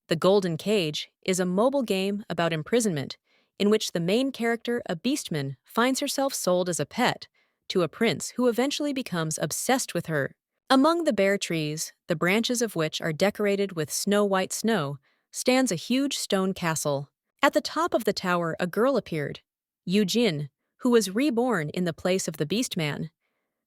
The Golden Cage is a mobile game about imprisonment in which the main character, a beastman, finds herself sold as a pet to a prince who eventually becomes obsessed with her. Among the bare trees, the branches of which are decorated with snow-white snow, stands a huge stone castle. At the top of the tower, a girl appeared, Yujin, who was reborn in the place of the beastman.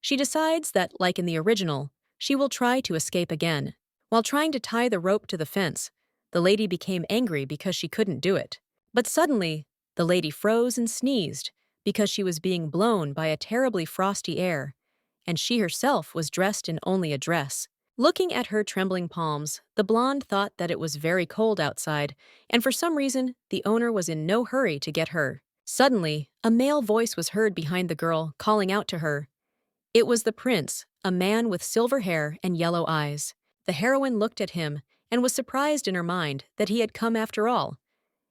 She decides that, like in the original, she will try to escape again. While trying to tie the rope to the fence, the lady became angry because she couldn't do it. But suddenly, the lady froze and sneezed because she was being blown by a terribly frosty air, and she herself was dressed in only a dress. Looking at her trembling palms, the blonde thought that it was very cold outside, and for some reason, the owner was in no hurry to get her. Suddenly, a male voice was heard behind the girl, calling out to her. It was the prince, a man with silver hair and yellow eyes. The heroine looked at him and was surprised in her mind that he had come after all.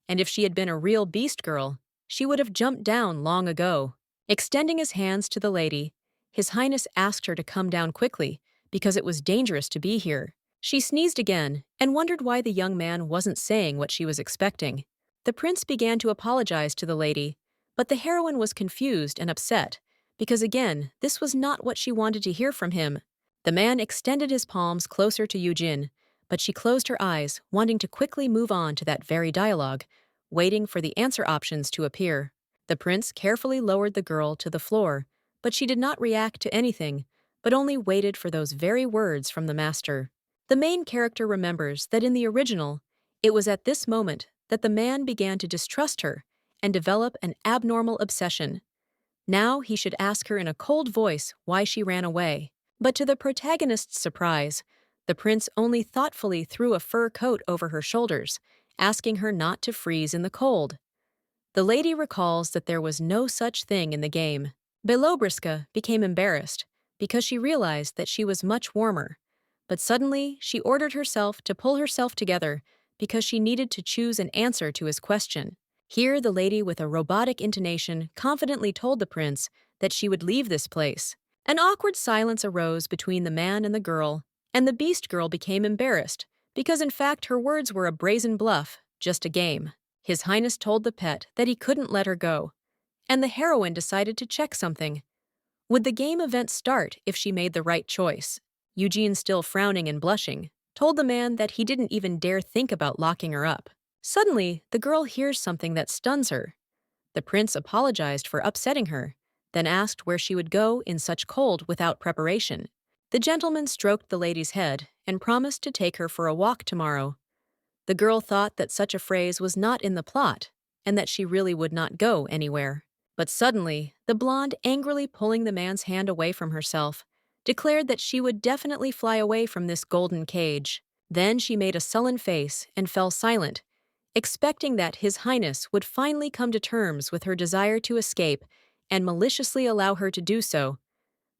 And if she had been a real beast girl, she would have jumped down long ago. Extending his hands to the lady, His Highness asked her to come down quickly because it was dangerous to be here. She sneezed again and wondered why the young man wasn't saying what she was expecting. The prince began to apologize to the lady, but the heroine was confused and upset because again, this was not what she wanted to hear from him. The man extended his palms closer to Yujin, but she closed her eyes, wanting to quickly move on to that very dialogue, waiting for the answer options to appear. The prince carefully lowered the girl to the floor, but she did not react to anything, but only waited for those very words from the master. The main character remembers that in the original, it was at this moment that the man began to distrust her and develop an abnormal obsession. Now he should ask her in a cold voice why she ran away. But to the protagonist's surprise, the prince only thoughtfully threw a fur coat over her shoulders, asking her not to freeze in the cold. The lady recalls that there was no such thing in the game. Belobriska became embarrassed because she realized that she was much warmer. But suddenly, she ordered herself to pull herself together because she needed to choose an answer to his question. Here, the lady with a robotic intonation confidently told the prince that she would leave this place. An awkward silence arose between the man and the girl, and the beast girl became embarrassed because in fact her words were a brazen bluff, just a game. His Highness told the pet that he couldn't let her go, and the heroine decided to check something. Would the game event start if she made the right choice? Eugene, still frowning and blushing, told the man that he didn't even dare think about locking her up. Suddenly, the girl hears something that stuns her. The prince apologized for upsetting her, then asked where she would go in such cold without preparation. The gentleman stroked the lady's head and promised to take her for a walk tomorrow. The girl thought that such a phrase was not in the plot and that she really would not go anywhere. But suddenly, the blonde, angrily pulling the man's hand away from herself, declared that she would definitely fly away from this golden cage. Then she made a sullen face and fell silent, expecting that His Highness would finally come to terms with her desire to escape and maliciously allow her to do so.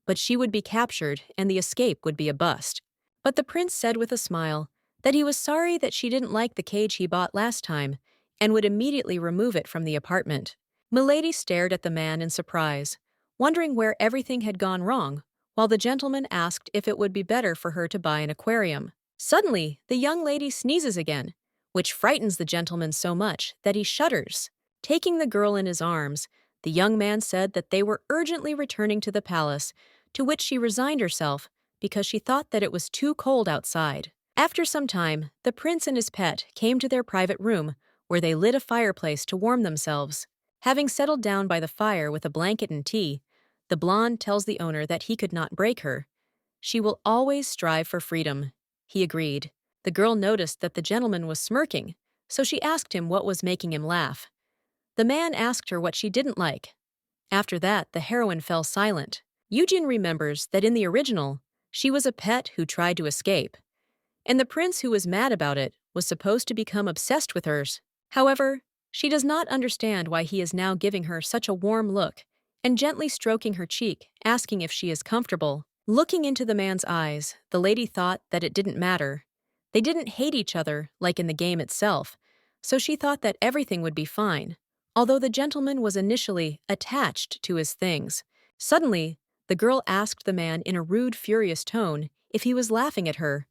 But she would be captured and the escape would be a bust. But the prince said with a smile that he was sorry that she didn't like the cage he bought last time and would immediately remove it from the apartment. Milady stared at the man in surprise, wondering where everything had gone wrong, while the gentleman asked if it would be better for her to buy an aquarium. Suddenly, the young lady sneezes again, which frightens the gentleman so much that he shudders. Taking the girl in his arms, the young man said that they were urgently returning to the palace, to which she resigned herself because she thought that it was too cold outside. After some time, the prince and his pet came to their private room, where they lit a fireplace to warm themselves. Having settled down by the fire with a blanket and tea, the blonde tells the owner that he could not break her. She will always strive for freedom. He agreed. The girl noticed that the gentleman was smirking, so she asked him what was making him laugh. The man asked her what she didn't like. After that, the heroine fell silent. Eugene remembers that in the original, she was a pet who tried to escape, and the prince who was mad about it was supposed to become obsessed with hers. However, she does not understand why he is now giving her such a warm look and gently stroking her cheek, asking if she is comfortable. Looking into the man's eyes, the lady thought that it didn't matter. They didn't hate each other like in the game itself, so she thought that everything would be fine, although the gentleman was initially attached to his things. Suddenly, the girl asked the man in a rude, furious tone if he was laughing at her.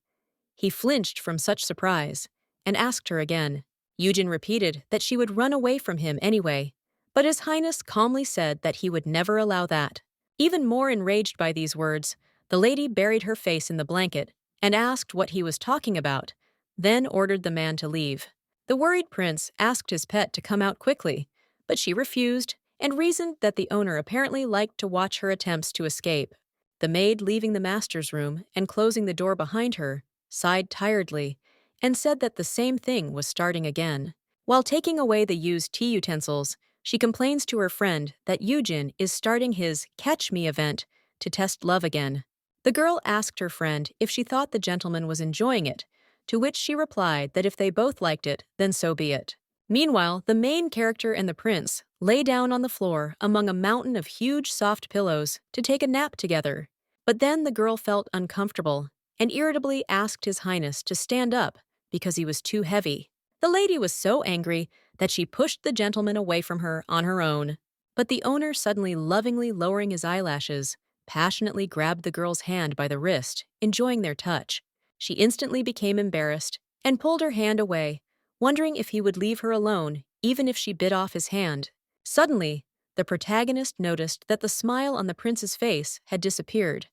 He flinched from such surprise, and asked her again. Eugen repeated that she would run away from him anyway, but His Highness calmly said that he would never allow that. Even more enraged by these words, the lady buried her face in the blanket and asked what he was talking about, then ordered the man to leave. The worried prince asked his pet to come out quickly, but she refused and reasoned that the owner apparently liked to watch her attempts to escape. The maid, leaving the master's room and closing the door behind her, sighed tiredly and said that the same thing was starting again. While taking away the used tea utensils, she complains to her friend that Eugen is starting his Catch Me event to test love again. The girl asked her friend if she thought the gentleman was enjoying it, to which she replied that if they both liked it, then so be it. Meanwhile, the main character and the prince lay down on the floor among a mountain of huge soft pillows to take a nap together. But then the girl felt uncomfortable and irritably asked His Highness to stand up because he was too heavy. The lady was so angry that she pushed the gentleman away from her on her own. But the owner, suddenly lovingly lowering his eyelashes, passionately grabbed the girl's hand by the wrist, enjoying their touch. She instantly became embarrassed and pulled her hand away, wondering if he would leave her alone even if she bit off his hand. Suddenly, the protagonist noticed that the smile on the prince's face had disappeared.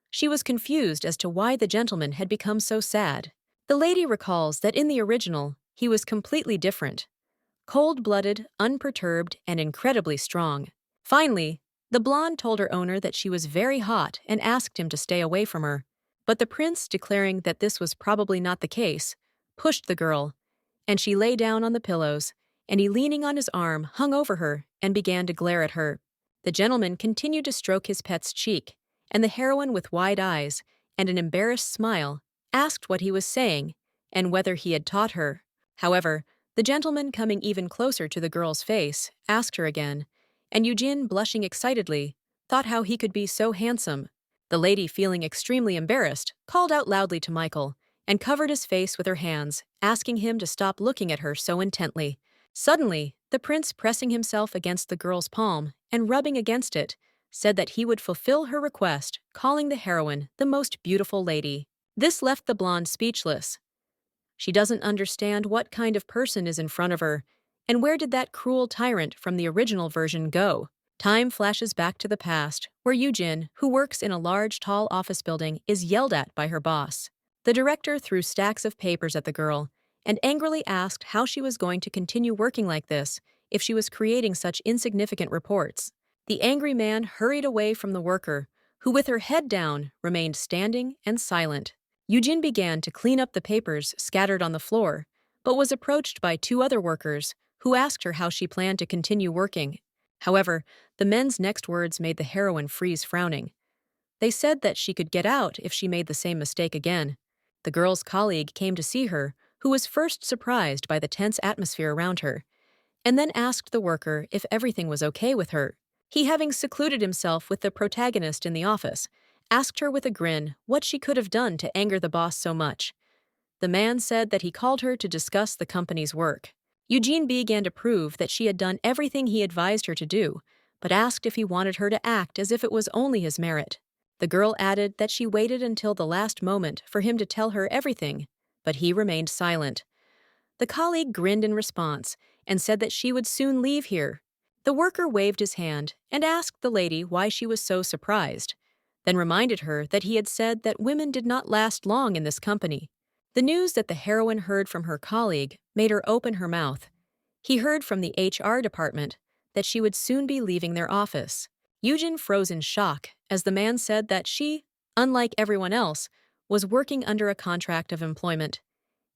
She was confused as to why the gentleman had become so sad. The lady recalls that in the original, he was completely different. Cold-blooded, unperturbed, and incredibly strong. Finally, the blonde told her owner that she was very hot and asked him to stay away from her. But the prince, declaring that this was probably not the case, pushed the girl, and she lay down on the pillows, and he, leaning on his arm, hung over her and began to glare at her. The gentleman continued to stroke his pet's cheek, and the heroine, with wide eyes and an embarrassed smile, asked what he was saying and whether he had taught her. However, the gentleman, coming even closer to the girl's face, asked her again, and Eugen, blushing excitedly, thought how he could be so handsome. The lady, feeling extremely embarrassed, called out loudly to Michael and covered his face with her hands, asking him to stop looking at her so intently. Suddenly, the prince, pressing himself against the girl's palm and rubbing against it, said that he would fulfill her request, calling the heroine the most beautiful lady. This left the blonde speechless. She doesn't understand what kind of person is in front of her, and where did that cruel tyrant from the original version go? Time flashes back to the past, where Eugen, who works in a large, tall office building, is yelled at by her boss. The director threw stacks of papers at the girl and angrily asked how she was going to continue working like this if she was creating such insignificant reports. The angry man hurried away from the worker, who, with her head down, remained standing and silent. Eugen began to clean up the papers scattered on the floor, but was approached by two other workers who asked her how she planned to continue working. However, the men's next words made the heroine freeze, frowning. They said that she could get out if she made the same mistake again. The girl's colleague came to see her, who was first surprised by the tense atmosphere around her, and then asked the worker if everything was okay with her. He, having secluded himself with the protagonist in the office, asked her with a grin what she could have done to anger the boss so much. The man said that he called her to discuss the company's work. Eugen began to prove that she had done everything he advised her to do, but asked if he wanted her to act as if it was only his merit. The girl added that she waited until the last moment for him to tell her everything, but he remained silent. The colleague grinned in response and said that she would soon leave here. The worker waved his hand and asked the lady why she was so surprised, then reminded her that he had said that women did not last long in this company. The news that the heroine heard from her colleague made her open her mouth. He heard from the HR department that she would soon be leaving their office. Eugen froze in shock as the man said that she, unlike everyone else, was working under a contract of employment,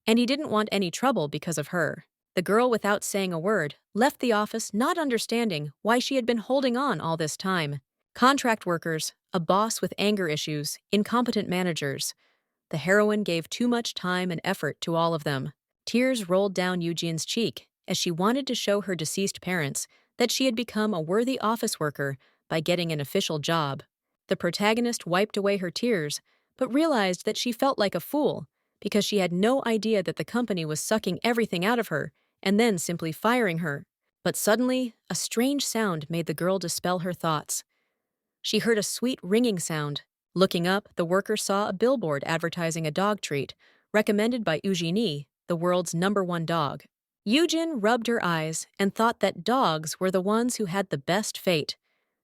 and he didn't want any trouble because of her. The girl, without saying a word, left the office, not understanding why she had been holding on all this time. Contract workers, a boss with anger issues, incompetent managers. The heroine gave too much time and effort to all of them. Tears rolled down Eugene's cheek as she wanted to show her deceased parents that she had become a worthy office worker by getting an official job. The protagonist wiped away her tears, but realized that she felt like a fool because she had no idea that the company was sucking everything out of her and then simply firing her. But suddenly, a strange sound made the girl dispel her thoughts. She heard a sweet ringing sound. Looking up, the worker saw a billboard advertising a dog treat, recommended by Eugenie, the world's #1 dog. Yujin rubbed her eyes and thought that dogs were the ones who had the best fate.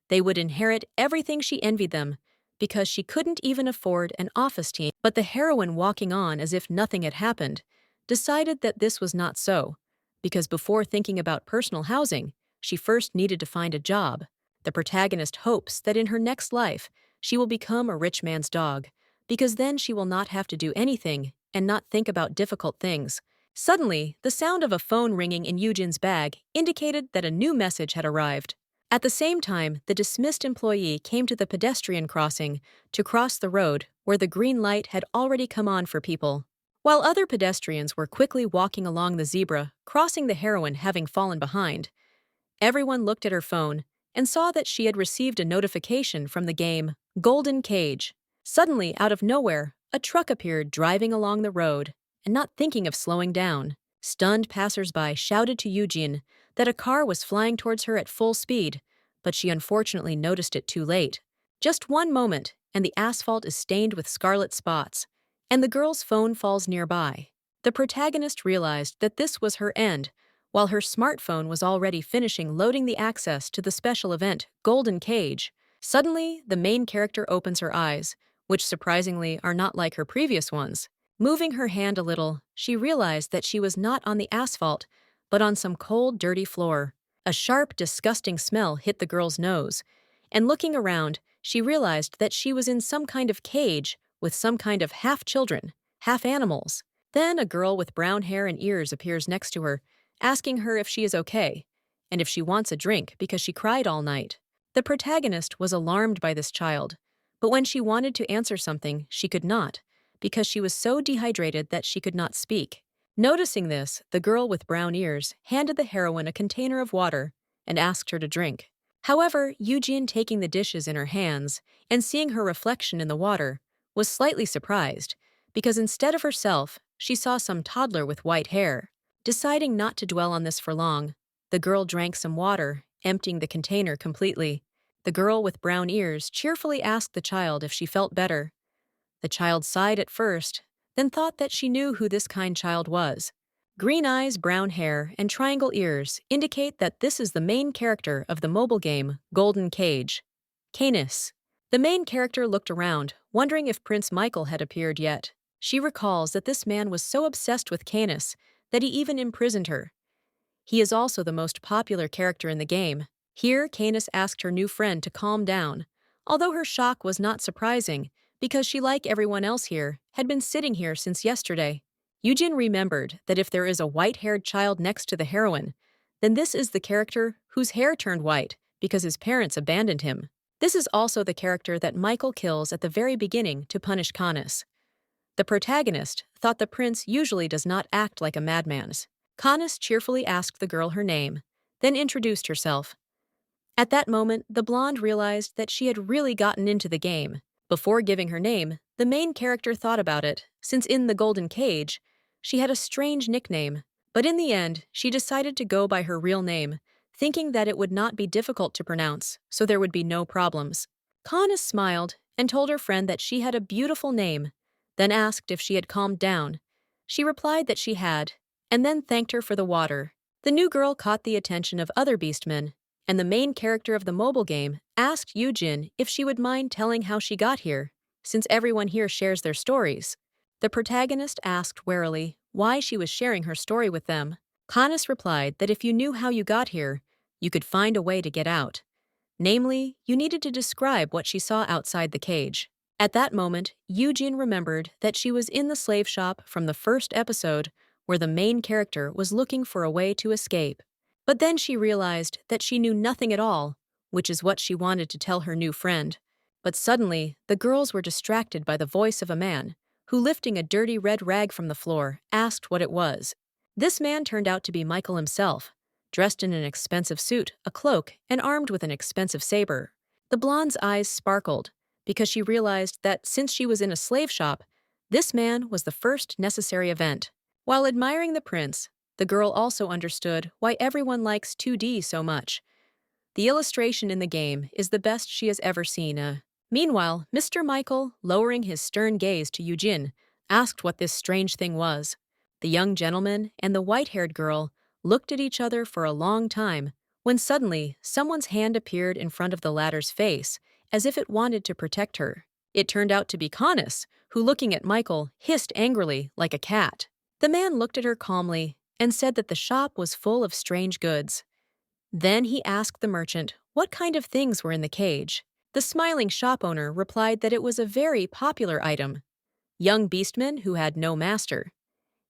They would inherit everything she envied them because she couldn't even afford an office team. But the heroine, walking on as if nothing had happened, decided that this was not so, because before thinking about personal housing, she first needed to find a job. The protagonist hopes that in her next life, she will become a rich man's dog, because then she will not have to do anything and not think about difficult things. Suddenly, the sound of a phone ringing in Eugen's bag indicated that a new message had arrived. At the same time, the dismissed employee came to the pedestrian crossing to cross the road where the green light had already come on for people. While other pedestrians were quickly walking along the zebra, crossing the heroine having fallen behind, everyone looked at her phone and saw that she had received a notification from the game Golden Cage. Suddenly, out of nowhere, a truck appeared driving along the road and not thinking of slowing down. Stunned passersby shouted to Eugene that a car was flying towards her at full speed, but she unfortunately noticed it too late. Just one moment, and the asphalt is stained with scarlet spots, and the girl's phone falls nearby. The protagonist realized that this was her end, while her smartphone was already finishing loading the access to the special event, Golden Cage. Suddenly, the main character opens her eyes, which surprisingly are not like her previous ones. Moving her hand a little, she realized that she was not on the asphalt, but on some cold, dirty floor. A sharp, disgusting smell hit the girl's nose, and looking around, she realized that she was in some kind of cage with some kind of half-children, half-animals. Then a girl with brown hair and ears appears next to her, asking her if she is okay, and if she wants a drink because she cried all night. The protagonist was alarmed by this child, but when she wanted to answer something, she could not, because she was so dehydrated that she could not speak. Noticing this, the girl with brown ears handed the heroine a container of water and asked her to drink. However, Eugene, taking the dishes in her hands and seeing her reflection in the water, was slightly surprised, because instead of herself, she saw some toddler with white hair. Deciding not to dwell on this for long, the girl drank some water, emptying the container completely. The girl with brown ears cheerfully asked the child if she felt better. The child sighed at first, then thought that she knew who this kind child was. Green eyes, brown hair, and triangle ears indicate that this is the main character of the mobile game Golden Cage. Canis. The main character looked around, wondering if Prince Michael had appeared yet. She recalls that this man was so obsessed with Canis that he even imprisoned her. He is also the most popular character in the game. Here, Canis asked her new friend to calm down, although her shock was not surprising, because she, like everyone else here, had been sitting here since yesterday. Eugene remembered that if there is a white-haired child next to the heroine, then this is the character whose hair turned white because his parents abandoned him. This is also the character that Michael kills at the very beginning to punish Canis. The protagonist thought the prince usually does not act like a madman. Canis cheerfully asked the girl her name, then introduced herself. At that moment, the blonde realized that she had really gotten into the game. Before giving her name, the main character thought about it, since in the Golden Cage, she had a strange nickname. But in the end, she decided to go by her real name, thinking that it would not be difficult to pronounce, so there would be no problems. Canis smiled and told her friend that she had a beautiful name, then asked if she had calmed down. She replied that she had, and then thanked her for the water. The new girl caught the attention of other beastmen, and the main character of the mobile game asked Eugene if she would mind telling how she got here, since everyone here shares their stories. The protagonist asked warily why she was sharing her story with them. Canis replied that if you knew how you got here, you could find a way to get out. Namely, you needed to describe what she saw outside the cage. At that moment, Eugene remembered that she was in the slave shop from the first episode where the main character was looking for a way to escape. But then she realized that she knew nothing at all, which is what she wanted to tell her new friend. But suddenly, the girls were distracted by the voice of a man, who, lifting a dirty red rag from the floor, asked what it was. This man turned out to be Michael himself, dressed in an expensive suit, a cloak, and armed with an expensive saber. The blonde's eyes sparkled, because she realized that since she was in a slave shop, this man was the first necessary event. While admiring the prince, the girl also understood why everyone likes 2D so much. The illustration in the game is the best she has ever seen. Meanwhile, Mr. Michael, lowering his stern gaze to Eugene, asked what this strange thing was. The young gentleman and the white-haired girl looked at each other for a long time when suddenly someone's hand appeared in front of the latter's face, as if it wanted to protect her. It turned out to be Connus, who, looking at Michael, hissed angrily like a cat. The man looked at her calmly and said that the shop was full of strange goods. Then he asked the merchant what kind of things were in the cage. The smiling shop owner replied that it was a very popular item, young beastmen who had no master.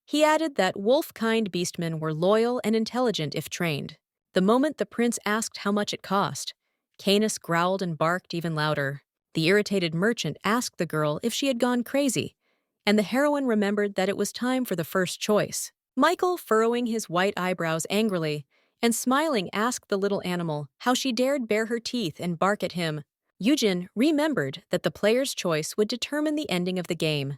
He added that wolf-kind beastmen were loyal and intelligent if trained. The moment the prince asked how much it cost, Canis growled and barked even louder. The irritated merchant asked the girl if she had gone crazy, and the heroine remembered that it was time for the first choice. Michael, furrowing his white eyebrows angrily and smiling, asked the little animal how she dared bare her teeth and bark at him. Eugen remembered that the player's choice would determine the ending of the game.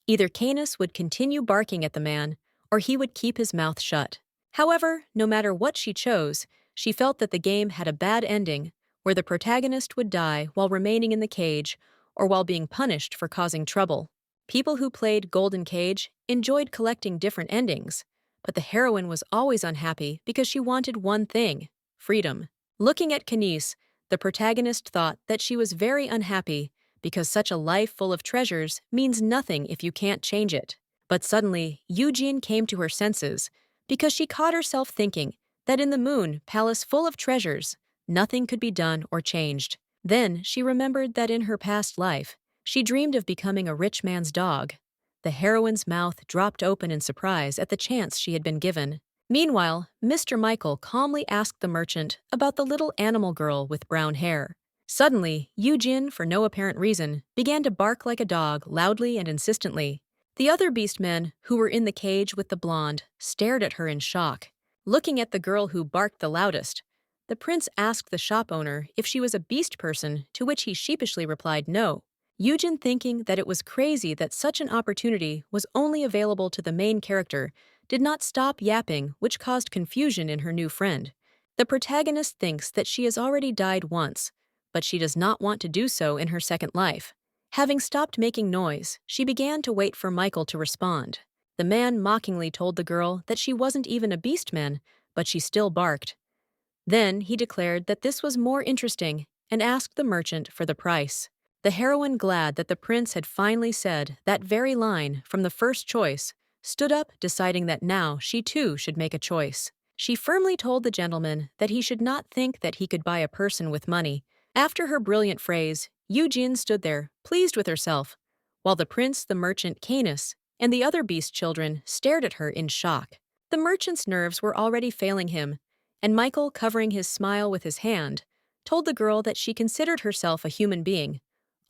Either Canis would continue barking at the man, or he would keep his mouth shut. However, no matter what she chose, she felt that the game had a bad ending, where the protagonist would die while remaining in the cage or while being punished for causing trouble. People who played Golden Cage enjoyed collecting different endings, but the heroine was always unhappy because she wanted one thing: freedom. Looking at Canis, the protagonist thought that she was very unhappy because such a life full of treasures means nothing if you can't change it. But suddenly, Eugene came to her senses because she caught herself thinking that in the moon palace full of treasures, nothing could be done or changed. Then she remembered that in her past life, she dreamed of becoming a rich man's dog. The heroine's mouth dropped open in surprise at the chance she had been given. Meanwhile, Mr. Michael calmly asked the merchant about the little animal girl with brown hair. Suddenly, Eugene, for no apparent reason, began to bark like a dog, loudly and insistently. The other beastmen, who were in the cage with the blonde, stared at her in shock. Looking at the girl who barked the loudest, the prince asked the shop owner if she was a beast person, to which he sheepishly replied no. Eugen, thinking that it was crazy that such an opportunity was only available to the main character, did not stop yapping, which caused confusion in her new friend. The protagonist thinks that she has already died once, but she does not want to do so in her second life. Having stopped making noise, she began to wait for Michael to respond. The man mockingly told the girl that she wasn't even a beastman, but she still barked. Then he declared that this was more interesting and asked the merchant for the price. The heroine, glad that the prince had finally said that very line from the first choice, stood up, deciding that now she too should make a choice. She firmly told the gentleman that he should not think that he could buy a person with money. After her brilliant phrase, Eugene stood there, pleased with herself, while the prince, the merchant, Canis, and the other beast children stared at her in shock. The merchant's nerves were already failing him, and Michael, covering his smile with his hand, told the girl that she considered herself a human being,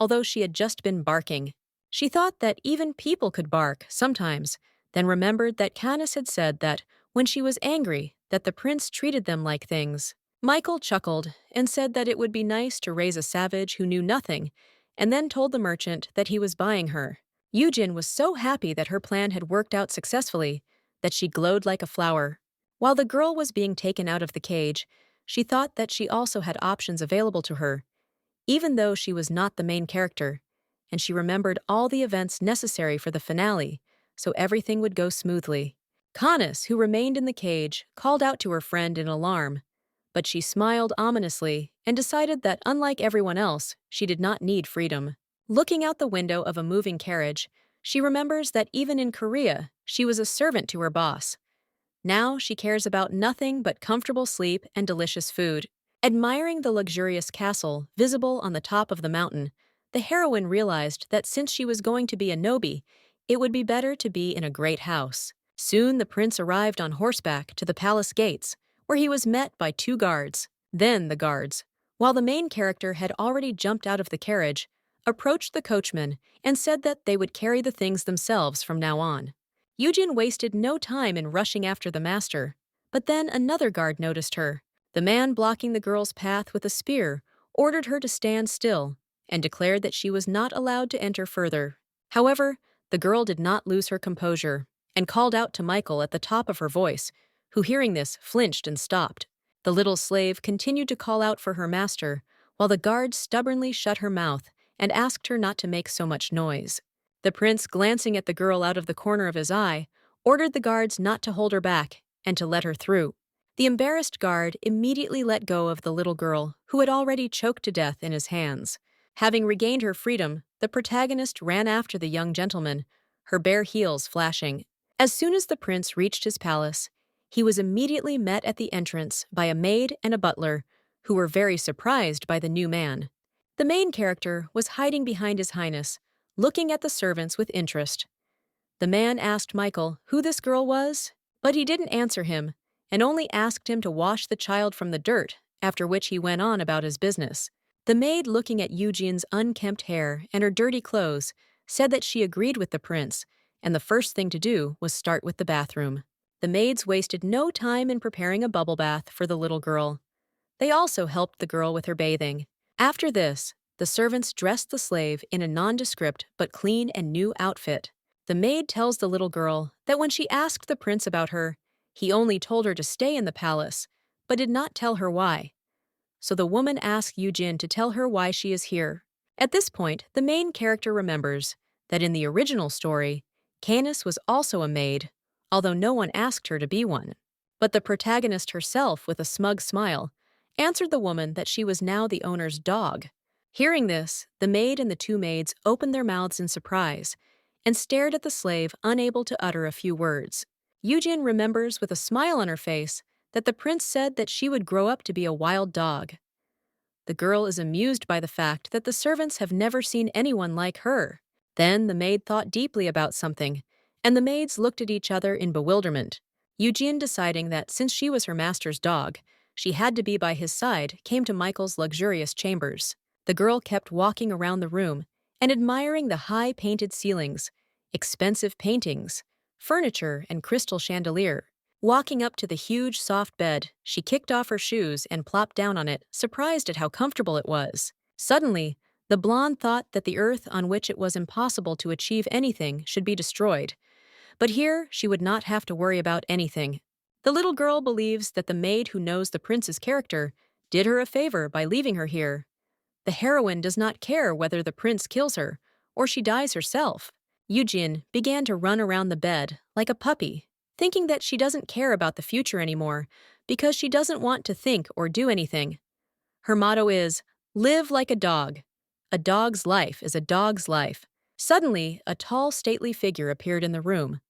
although she had just been barking. She thought that even people could bark sometimes, then remembered that Canis had said that when she was angry, that the prince treated them like things. Michael chuckled and said that it would be nice to raise a savage who knew nothing, and then told the merchant that he was buying her. Eugen was so happy that her plan had worked out successfully that she glowed like a flower. While the girl was being taken out of the cage, she thought that she also had options available to her, even though she was not the main character, and she remembered all the events necessary for the finale, so everything would go smoothly. Canis, who remained in the cage, called out to her friend in alarm, but she smiled ominously and decided that, unlike everyone else, she did not need freedom. Looking out the window of a moving carriage, she remembers that even in Korea, she was a servant to her boss. Now she cares about nothing but comfortable sleep and delicious food. Admiring the luxurious castle visible on the top of the mountain, the heroine realized that since she was going to be a nobi, it would be better to be in a great house. Soon the prince arrived on horseback to the palace gates, where he was met by 2 guards. Then the guards, while the main character had already jumped out of the carriage, approached the coachman and said that they would carry the things themselves from now on. Eugen wasted no time in rushing after the master, but then another guard noticed her. The man blocking the girl's path with a spear ordered her to stand still and declared that she was not allowed to enter further. However, the girl did not lose her composure and called out to Michael at the top of her voice, who, hearing this, flinched and stopped. The little slave continued to call out for her master, while the guard stubbornly shut her mouth and asked her not to make so much noise. The prince, glancing at the girl out of the corner of his eye, ordered the guards not to hold her back and to let her through. The embarrassed guard immediately let go of the little girl, who had already choked to death in his hands. Having regained her freedom, the protagonist ran after the young gentleman, her bare heels flashing. As soon as the prince reached his palace, he was immediately met at the entrance by a maid and a butler, who were very surprised by the new man. The main character was hiding behind his highness, looking at the servants with interest. The man asked Michael who this girl was, but he didn't answer him, and only asked him to wash the child from the dirt, after which he went on about his business. The maid, looking at Eugene's unkempt hair and her dirty clothes, said that she agreed with the prince, and the first thing to do was start with the bathroom. The maids wasted no time in preparing a bubble bath for the little girl. They also helped the girl with her bathing. After this, the servants dressed the slave in a nondescript but clean and new outfit. The maid tells the little girl that when she asked the prince about her, he only told her to stay in the palace, but did not tell her why. So the woman asks Eugene to tell her why she is here. At this point, the main character remembers that in the original story, Candace was also a maid, although no one asked her to be one. But the protagonist herself, with a smug smile, answered the woman that she was now the owner's dog. Hearing this, the maid and the two maids opened their mouths in surprise and stared at the slave, unable to utter a few words. Eugene remembers with a smile on her face that the prince said that she would grow up to be a wild dog. The girl is amused by the fact that the servants have never seen anyone like her. Then the maid thought deeply about something, and the maids looked at each other in bewilderment. Eugene, deciding that since she was her master's dog, she had to be by his side, came to Michael's luxurious chambers. The girl kept walking around the room and admiring the high painted ceilings, expensive paintings, furniture, and crystal chandelier. Walking up to the huge soft bed, she kicked off her shoes and plopped down on it, surprised at how comfortable it was. Suddenly, the blonde thought that the earth on which it was impossible to achieve anything should be destroyed. But here she would not have to worry about anything. The little girl believes that the maid who knows the prince's character did her a favor by leaving her here. The heroine does not care whether the prince kills her or she dies herself. Eugene began to run around the bed like a puppy, thinking that she doesn't care about the future anymore because she doesn't want to think or do anything. Her motto is, "Live like a dog. A dog's life is a dog's life." Suddenly, a tall, stately figure appeared in the room.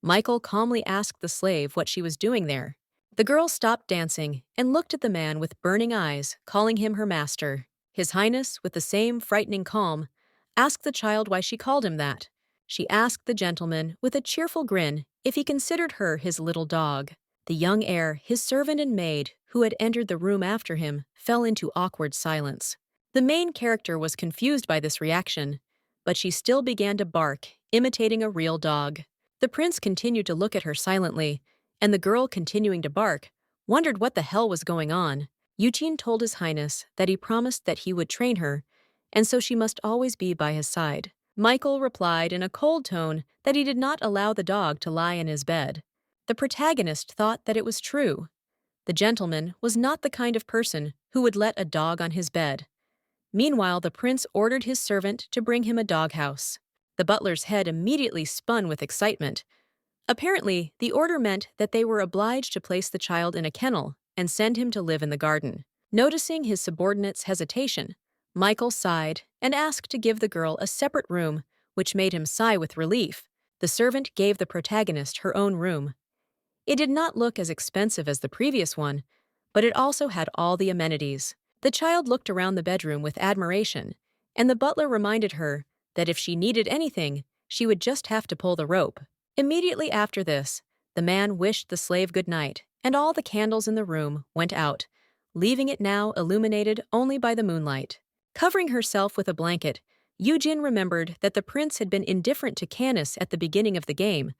Michael calmly asked the slave what she was doing there. The girl stopped dancing and looked at the man with burning eyes, calling him her master. His Highness, with the same frightening calm, asked the child why she called him that. She asked the gentleman, with a cheerful grin, if he considered her his little dog. The young heir, his servant and maid, who had entered the room after him, fell into awkward silence. The main character was confused by this reaction, but she still began to bark, imitating a real dog. The prince continued to look at her silently, and the girl, continuing to bark, wondered what the hell was going on. Eugene told His Highness that he promised that he would train her, and so she must always be by his side. Michael replied in a cold tone that he did not allow the dog to lie in his bed. The protagonist thought that it was true. The gentleman was not the kind of person who would let a dog on his bed. Meanwhile, the prince ordered his servant to bring him a doghouse. The butler's head immediately spun with excitement. Apparently, the order meant that they were obliged to place the child in a kennel and send him to live in the garden. Noticing his subordinate's hesitation, Michael sighed and asked to give the girl a separate room, which made him sigh with relief. The servant gave the protagonist her own room. It did not look as expensive as the previous one, but it also had all the amenities. The child looked around the bedroom with admiration, and the butler reminded her that if she needed anything, she would just have to pull the rope. Immediately after this, the man wished the slave good night, and all the candles in the room went out, leaving it now illuminated only by the moonlight. Covering herself with a blanket, Eugene remembered that the prince had been indifferent to Candace at the beginning of the game,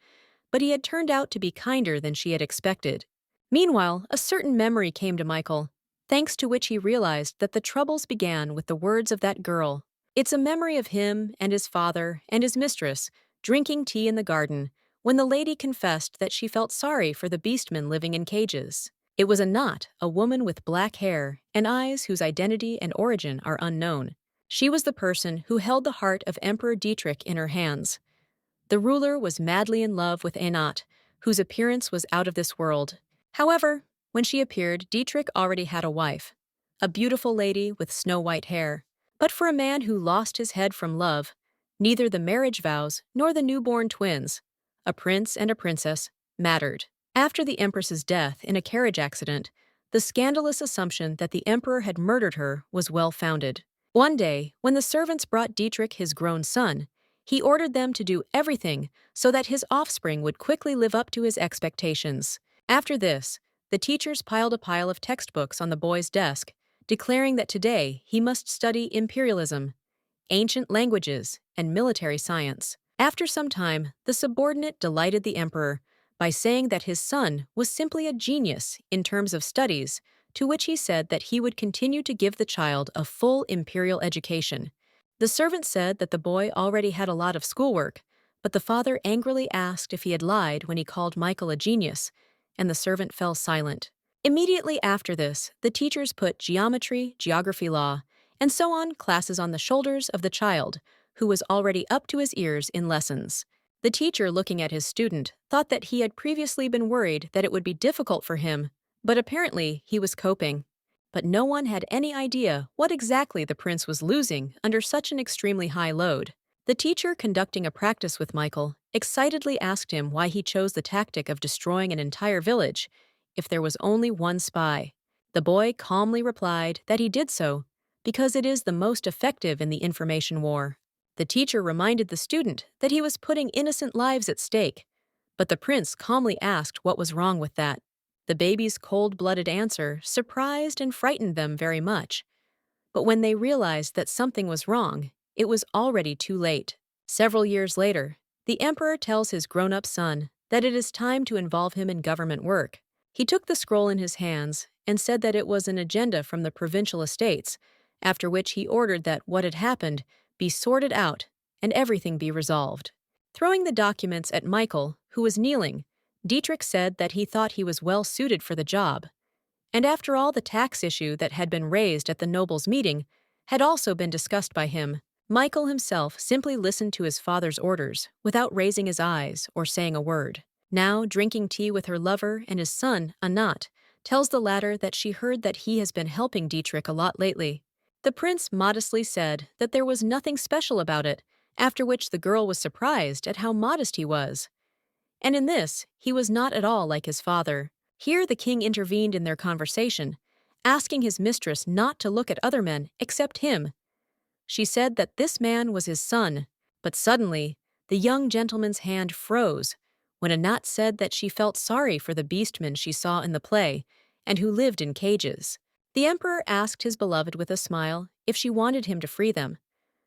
but he had turned out to be kinder than she had expected. Meanwhile, a certain memory came to Michael, thanks to which he realized that the troubles began with the words of that girl. It's a memory of him and his father and his mistress drinking tea in the garden when the lady confessed that she felt sorry for the beastmen living in cages. It was Annet, a woman with black hair and eyes whose identity and origin are unknown. She was the person who held the heart of Emperor Dietrich in her hands. The ruler was madly in love with Annet, whose appearance was out of this world. However, when she appeared, Dietrich already had a wife, a beautiful lady with snow-white hair. But for a man who lost his head from love, neither the marriage vows nor the newborn twins, a prince and a princess, mattered. After the empress's death in a carriage accident, the scandalous assumption that the emperor had murdered her was well-founded. One day, when the servants brought Dietrich his grown son, he ordered them to do everything so that his offspring would quickly live up to his expectations. After this, the teachers piled a pile of textbooks on the boy's desk, declaring that today he must study imperialism, ancient languages, and military science. After some time, the subordinate delighted the emperor by saying that his son was simply a genius in terms of studies, to which he said that he would continue to give the child a full imperial education. The servant said that the boy already had a lot of schoolwork, but the father angrily asked if he had lied when he called Michael a genius, and the servant fell silent. Immediately after this, the teachers put geometry, geography, law, and so on classes on the shoulders of the child, who was already up to his ears in lessons. The teacher, looking at his student, thought that he had previously been worried that it would be difficult for him, but apparently he was coping. But no one had any idea what exactly the prince was losing under such an extremely high load. The teacher, conducting a practice with Michael, excitedly asked him why he chose the tactic of destroying an entire village if there was only one spy. The boy calmly replied that he did so because it is the most effective in the information war. The teacher reminded the student that he was putting innocent lives at stake, but the prince calmly asked what was wrong with that. The baby's cold-blooded answer surprised and frightened them very much. But when they realized that something was wrong, it was already too late. Several years later, the emperor tells his grown-up son that it is time to involve him in government work. He took the scroll in his hands and said that it was an agenda from the provincial estates, after which he ordered that what had happened be sorted out and everything be resolved. Throwing the documents at Michael, who was kneeling, Dietrich said that he thought he was well suited for the job. And after all, the tax issue that had been raised at the nobles' meeting had also been discussed by him. Michael himself simply listened to his father's orders without raising his eyes or saying a word. Now, drinking tea with her lover and his son, Annet, tells the latter that she heard that he has been helping Dietrich a lot lately. The prince modestly said that there was nothing special about it, after which the girl was surprised at how modest he was. And in this, he was not at all like his father. Here the king intervened in their conversation, asking his mistress not to look at other men except him. She said that this man was his son, but suddenly the young gentleman's hand froze when Anat said that she felt sorry for the beastmen she saw in the play and who lived in cages. The emperor asked his beloved with a smile if she wanted him to free them.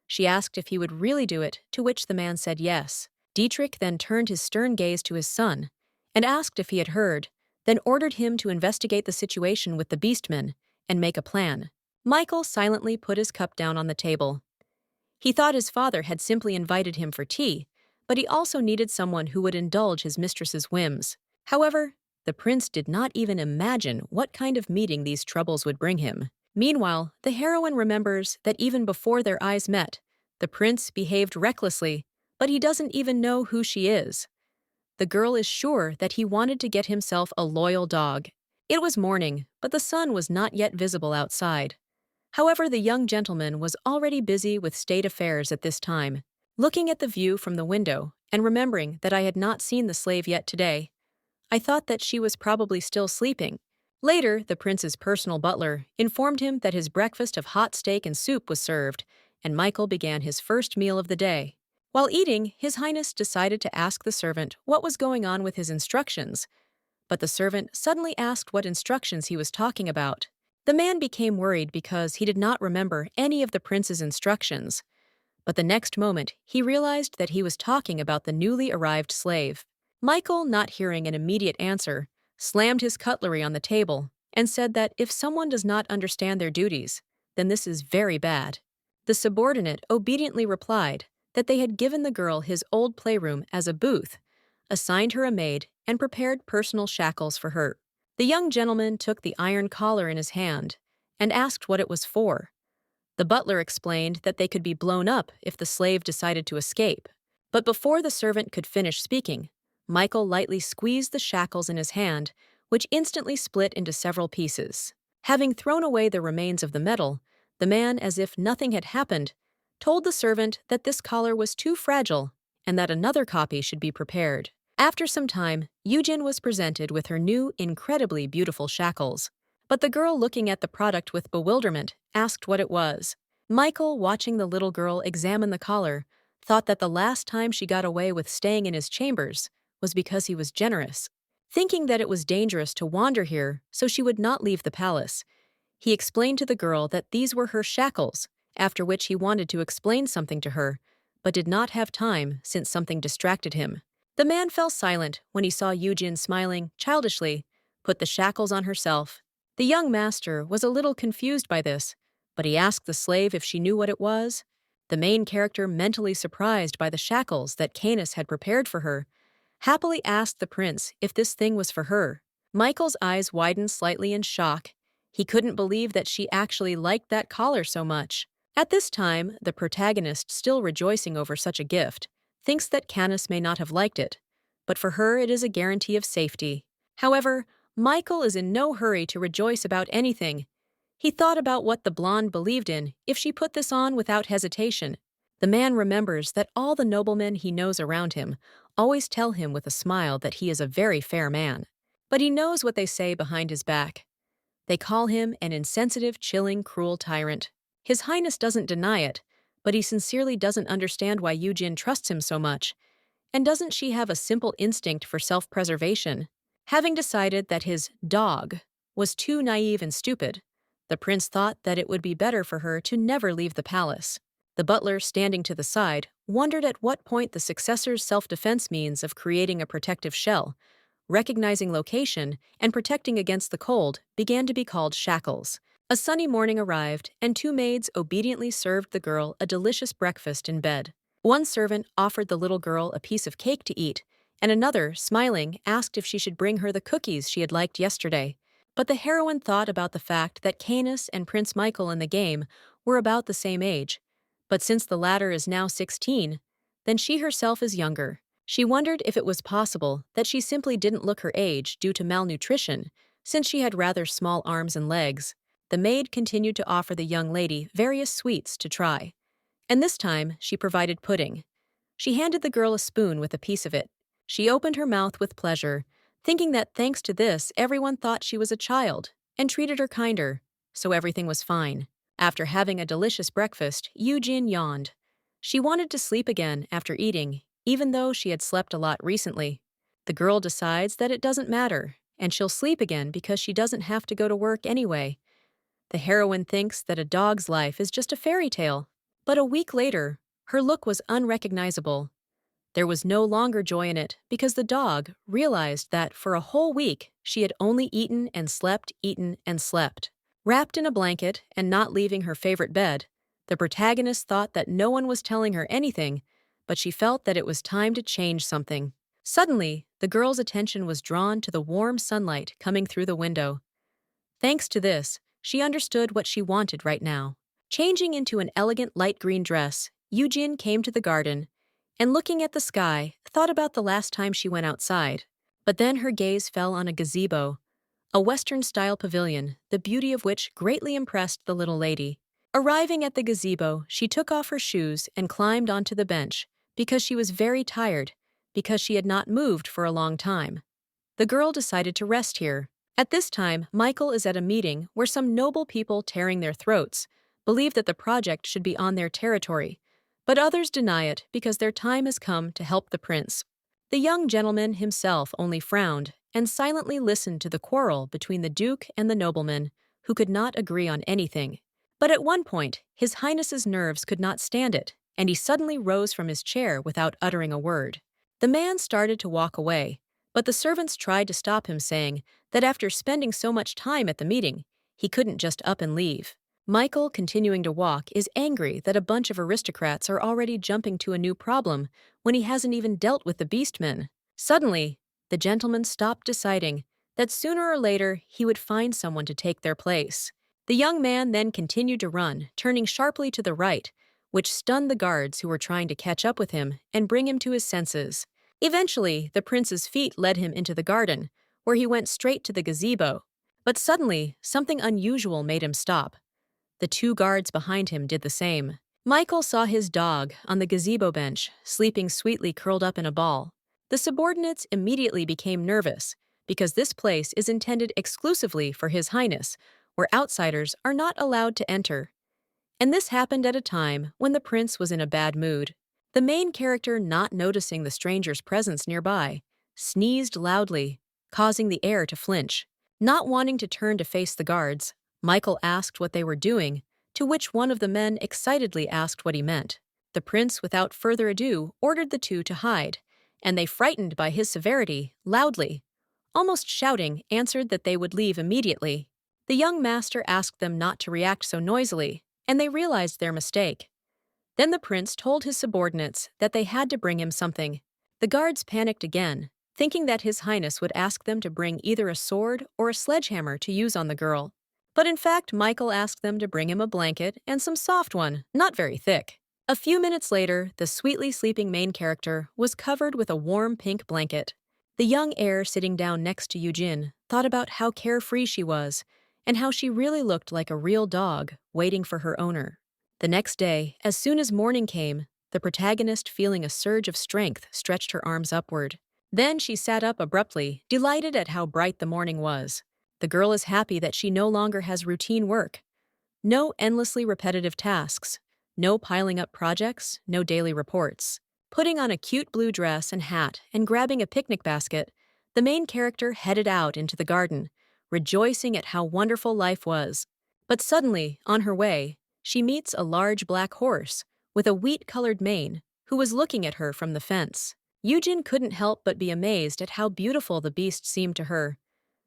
She asked if he would really do it, to which the man said yes. Dietrich then turned his stern gaze to his son and asked if he had heard, then ordered him to investigate the situation with the beastmen and make a plan. Michael silently put his cup down on the table. He thought his father had simply invited him for tea, but he also needed someone who would indulge his mistress's whims. However, the prince did not even imagine what kind of meeting these troubles would bring him. Meanwhile, the heroine remembers that even before their eyes met, the prince behaved recklessly, but he doesn't even know who she is. The girl is sure that he wanted to get himself a loyal dog. It was morning, but the sun was not yet visible outside. However, the young gentleman was already busy with state affairs at this time. Looking at the view from the window and remembering that I had not seen the slave yet today, I thought that she was probably still sleeping. Later, the prince's personal butler informed him that his breakfast of hot steak and soup was served, and Michael began his first meal of the day. While eating, His Highness decided to ask the servant what was going on with his instructions, but the servant suddenly asked what instructions he was talking about. The man became worried because he did not remember any of the prince's instructions, but the next moment he realized that he was talking about the newly arrived slave. Michael, not hearing an immediate answer, slammed his cutlery on the table and said that if someone does not understand their duties, then this is very bad. The subordinate obediently replied that they had given the girl his old playroom as a booth, assigned her a maid, and prepared personal shackles for her. The young gentleman took the iron collar in his hand and asked what it was for. The butler explained that they could be blown up if the slave decided to escape. But before the servant could finish speaking, Michael lightly squeezed the shackles in his hand, which instantly split into several pieces. Having thrown away the remains of the metal, the man, as if nothing had happened, told the servant that this collar was too fragile and that another copy should be prepared. After some time, Eugen was presented with her new, incredibly beautiful shackles. But the girl, looking at the product with bewilderment, asked what it was. Michael, watching the little girl examine the collar, thought that the last time she got away with staying in his chambers was because he was generous. Thinking that it was dangerous to wander here so she would not leave the palace, he explained to the girl that these were her shackles, after which he wanted to explain something to her, but did not have time since something distracted him. The man fell silent when he saw Eugen smiling childishly, put the shackles on herself. The young master was a little confused by this, but he asked the slave if she knew what it was. The main character, mentally surprised by the shackles that Canis had prepared for her, happily asked the prince if this thing was for her. Michael's eyes widened slightly in shock. He couldn't believe that she actually liked that collar so much. At this time, the protagonist, still rejoicing over such a gift, thinks that Canis may not have liked it, but for her it is a guarantee of safety. However, Michael is in no hurry to rejoice about anything. He thought about what the blonde believed in if she put this on without hesitation. The man remembers that all the noblemen he knows around him always tell him with a smile that he is a very fair man. But he knows what they say behind his back. They call him an insensitive, chilling, cruel tyrant. His Highness doesn't deny it, but he sincerely doesn't understand why Eugen trusts him so much. And doesn't she have a simple instinct for self-preservation? Having decided that his dog was too naive and stupid, the prince thought that it would be better for her to never leave the palace. The butler, standing to the side, wondered at what point the successor's self-defense means of creating a protective shell, recognizing location, and protecting against the cold began to be called shackles. A sunny morning arrived, and two maids obediently served the girl a delicious breakfast in bed. One servant offered the little girl a piece of cake to eat, and another, smiling, asked if she should bring her the cookies she had liked yesterday. But the heroine thought about the fact that Canis and Prince Michael in the game were about the same age, but since the latter is now 16, then she herself is younger. She wondered if it was possible that she simply didn't look her age due to malnutrition, since she had rather small arms and legs. The maid continued to offer the young lady various sweets to try, and this time she provided pudding. She handed the girl a spoon with a piece of it. She opened her mouth with pleasure, thinking that thanks to this everyone thought she was a child, and treated her kinder, so everything was fine. After having a delicious breakfast, Eugen yawned. She wanted to sleep again after eating, even though she had slept a lot recently. The girl decides that it doesn't matter, and she'll sleep again because she doesn't have to go to work anyway. The heroine thinks that a dog's life is just a fairy tale. But a week later, her look was unrecognizable. There was no longer joy in it because the dog realized that for a whole week she had only eaten and slept, eaten and slept. Wrapped in a blanket and not leaving her favorite bed, the protagonist thought that no one was telling her anything, but she felt that it was time to change something. Suddenly, the girl's attention was drawn to the warm sunlight coming through the window. Thanks to this, she understood what she wanted right now. Changing into an elegant light green dress, Eugen came to the garden and, looking at the sky, thought about the last time she went outside. But then her gaze fell on a gazebo, a Western-style pavilion, the beauty of which greatly impressed the little lady. Arriving at the gazebo, she took off her shoes and climbed onto the bench because she was very tired, because she had not moved for a long time. The girl decided to rest here. At this time, Michael is at a meeting where some noble people, tearing their throats, believe that the project should be on their territory, but others deny it because their time has come to help the prince. The young gentleman himself only frowned and silently listened to the quarrel between the duke and the nobleman, who could not agree on anything. But at one point, His Highness's nerves could not stand it, and he suddenly rose from his chair without uttering a word. The man started to walk away, but the servants tried to stop him, saying that after spending so much time at the meeting, he couldn't just up and leave. Michael, continuing to walk, is angry that a bunch of aristocrats are already jumping to a new problem when he hasn't even dealt with the beastmen. Suddenly, the gentleman stopped, deciding that sooner or later he would find someone to take their place. The young man then continued to run, turning sharply to the right, which stunned the guards who were trying to catch up with him and bring him to his senses. Eventually, the prince's feet led him into the garden, where he went straight to the gazebo. But suddenly, something unusual made him stop. The two guards behind him did the same. Michael saw his dog on the gazebo bench, sleeping sweetly curled up in a ball. The subordinates immediately became nervous, because this place is intended exclusively for His Highness, where outsiders are not allowed to enter. And this happened at a time when the prince was in a bad mood. The main character, not noticing the stranger's presence nearby, sneezed loudly, causing the air to flinch. Not wanting to turn to face the guards, Michael asked what they were doing, to which one of the men excitedly asked what he meant. The prince, without further ado, ordered the two to hide, and they, frightened by his severity, loudly, almost shouting, answered that they would leave immediately. The young master asked them not to react so noisily, and they realized their mistake. Then the prince told his subordinates that they had to bring him something. The guards panicked again, thinking that His Highness would ask them to bring either a sword or a sledgehammer to use on the girl. But in fact, Michael asked them to bring him a blanket and some soft one, not very thick. A few minutes later, the sweetly sleeping main character was covered with a warm pink blanket. The young heir, sitting down next to Eugene, thought about how carefree she was and how she really looked like a real dog waiting for her owner. The next day, as soon as morning came, the protagonist, feeling a surge of strength, stretched her arms upward. Then she sat up abruptly, delighted at how bright the morning was. The girl is happy that she no longer has routine work. No endlessly repetitive tasks. No piling up projects, no daily reports. Putting on a cute blue dress and hat and grabbing a picnic basket, the main character headed out into the garden, rejoicing at how wonderful life was. But suddenly, on her way, she meets a large black horse with a wheat-colored mane who was looking at her from the fence. Eugene couldn't help but be amazed at how beautiful the beast seemed to her.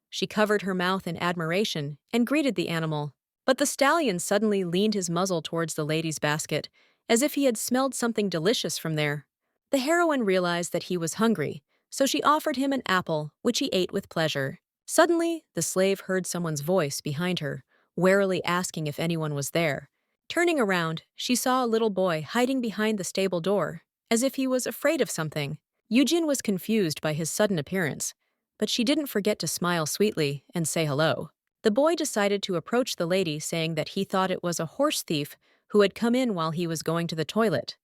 She covered her mouth in admiration and greeted the animal. But the stallion suddenly leaned his muzzle towards the lady's basket, as if he had smelled something delicious from there. The heroine realized that he was hungry, so she offered him an apple, which he ate with pleasure. Suddenly, the slave heard someone's voice behind her, warily asking if anyone was there. Turning around, she saw a little boy hiding behind the stable door, as if he was afraid of something. Eugene was confused by his sudden appearance, but she didn't forget to smile sweetly and say hello. The boy decided to approach the lady, saying that he thought it was a horse thief who had come in while he was going to the toilet.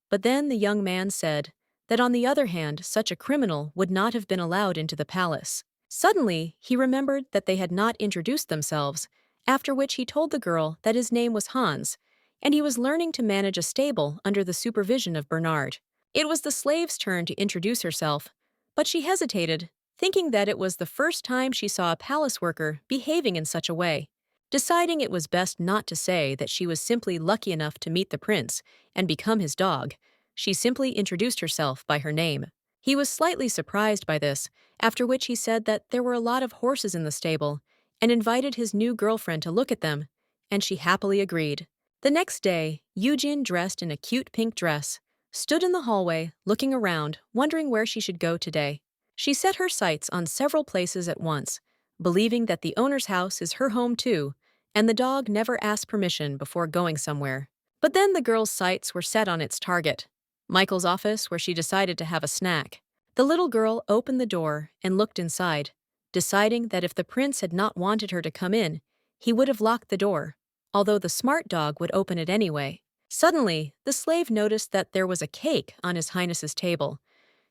But then the young man said that on the other hand, such a criminal would not have been allowed into the palace. Suddenly, he remembered that they had not introduced themselves, after which he told the girl that his name was Hans, and he was learning to manage a stable under the supervision of Bernard. It was the slave's turn to introduce herself, but she hesitated, thinking that it was the first time she saw a palace worker behaving in such a way. Deciding it was best not to say that she was simply lucky enough to meet the prince and become his dog, she simply introduced herself by her name. He was slightly surprised by this, after which he said that there were a lot of horses in the stable and invited his new girlfriend to look at them, and she happily agreed. The next day, Eugene, dressed in a cute pink dress, stood in the hallway, looking around, wondering where she should go today. She set her sights on several places at once, believing that the owner's house is her home too, and the dog never asked permission before going somewhere. But then the girl's sights were set on its target, Michael's office, where she decided to have a snack. The little girl opened the door and looked inside, deciding that if the prince had not wanted her to come in, he would have locked the door, although the smart dog would open it anyway. Suddenly, the slave noticed that there was a cake on His Highness's table.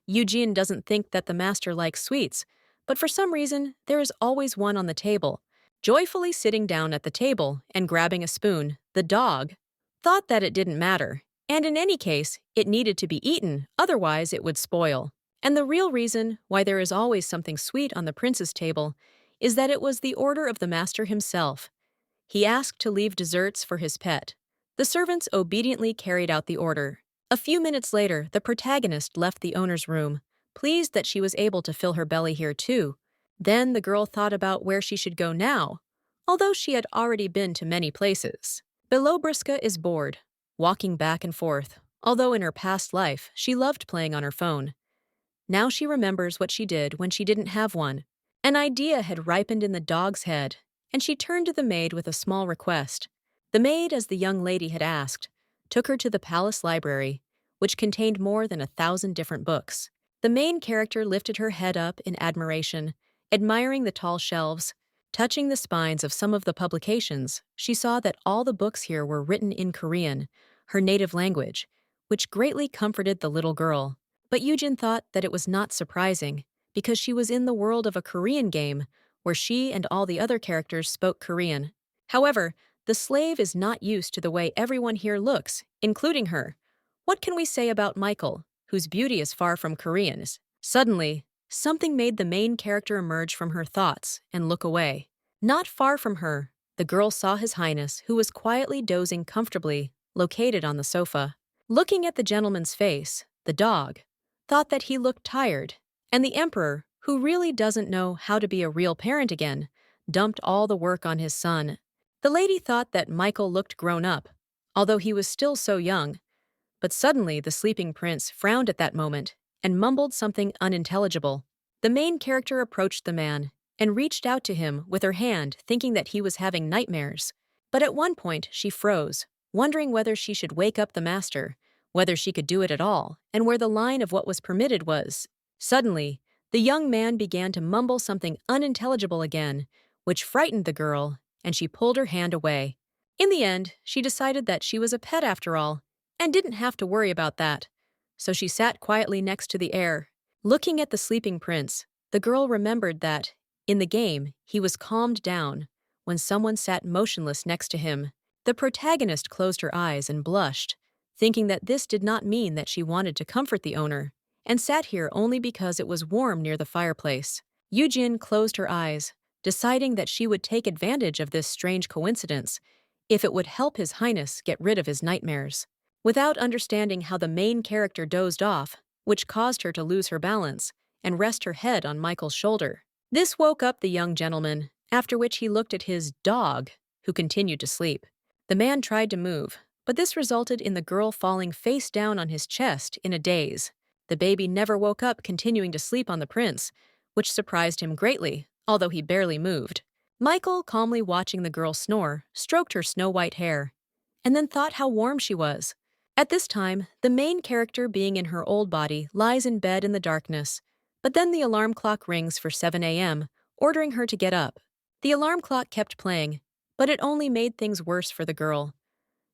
Eugene doesn't think that the master likes sweets, but for some reason, there is always one on the table. Joyfully sitting down at the table and grabbing a spoon, the dog thought that it didn't matter, and in any case, it needed to be eaten, otherwise it would spoil. And the real reason why there is always something sweet on the prince's table is that it was the order of the master himself. He asked to leave desserts for his pet. The servants obediently carried out the order. A few minutes later, the protagonist left the owner's room, pleased that she was able to fill her belly here too. Then the girl thought about where she should go now, although she had already been to many places. Belobruska is bored, walking back and forth, although in her past life she loved playing on her phone. Now she remembers what she did when she didn't have one. An idea had ripened in the dog's head, and she turned to the maid with a small request. The maid, as the young lady had asked, took her to the palace library, which contained more than 1,000 different books. The main character lifted her head up in admiration, admiring the tall shelves. Touching the spines of some of the publications, she saw that all the books here were written in Korean, her native language, which greatly comforted the little girl. But Yujin thought that it was not surprising, because she was in the world of a Korean game where she and all the other characters spoke Korean. However, the slave is not used to the way everyone here looks, including her. What can we say about Michael, whose beauty is far from Korean's? Suddenly, something made the main character emerge from her thoughts and look away. Not far from her, the girl saw His Highness, who was quietly dozing comfortably, located on the sofa. Looking at the gentleman's face, the dog thought that he looked tired, and the emperor, who really doesn't know how to be a real parent again, dumped all the work on his son. The lady thought that Michael looked grown up, although he was still so young. But suddenly the sleeping prince frowned at that moment and mumbled something unintelligible. The main character approached the man and reached out to him with her hand, thinking that he was having nightmares. But at one point she froze, wondering whether she should wake up the master, whether she could do it at all, and where the line of what was permitted was. Suddenly, the young man began to mumble something unintelligible again, which frightened the girl, and she pulled her hand away. In the end, she decided that she was a pet after all, and didn't have to worry about that. So she sat quietly next to the heir. Looking at the sleeping prince, the girl remembered that, in the game, he was calmed down when someone sat motionless next to him. The protagonist closed her eyes and blushed, thinking that this did not mean that she wanted to comfort the owner, and sat here only because it was warm near the fireplace. Yujin closed her eyes, deciding that she would take advantage of this strange coincidence if it would help His Highness get rid of his nightmares. Without understanding how the main character dozed off, which caused her to lose her balance and rest her head on Michael's shoulder. This woke up the young gentleman, after which he looked at his dog, who continued to sleep. The man tried to move, but this resulted in the girl falling face down on his chest in a daze. The baby never woke up, continuing to sleep on the prince, which surprised him greatly, although he barely moved. Michael, calmly watching the girl snore, stroked her snow-white hair, and then thought how warm she was. At this time, the main character, being in her old body, lies in bed in the darkness, but then the alarm clock rings for 7 a.m., ordering her to get up. The alarm clock kept playing, but it only made things worse for the girl.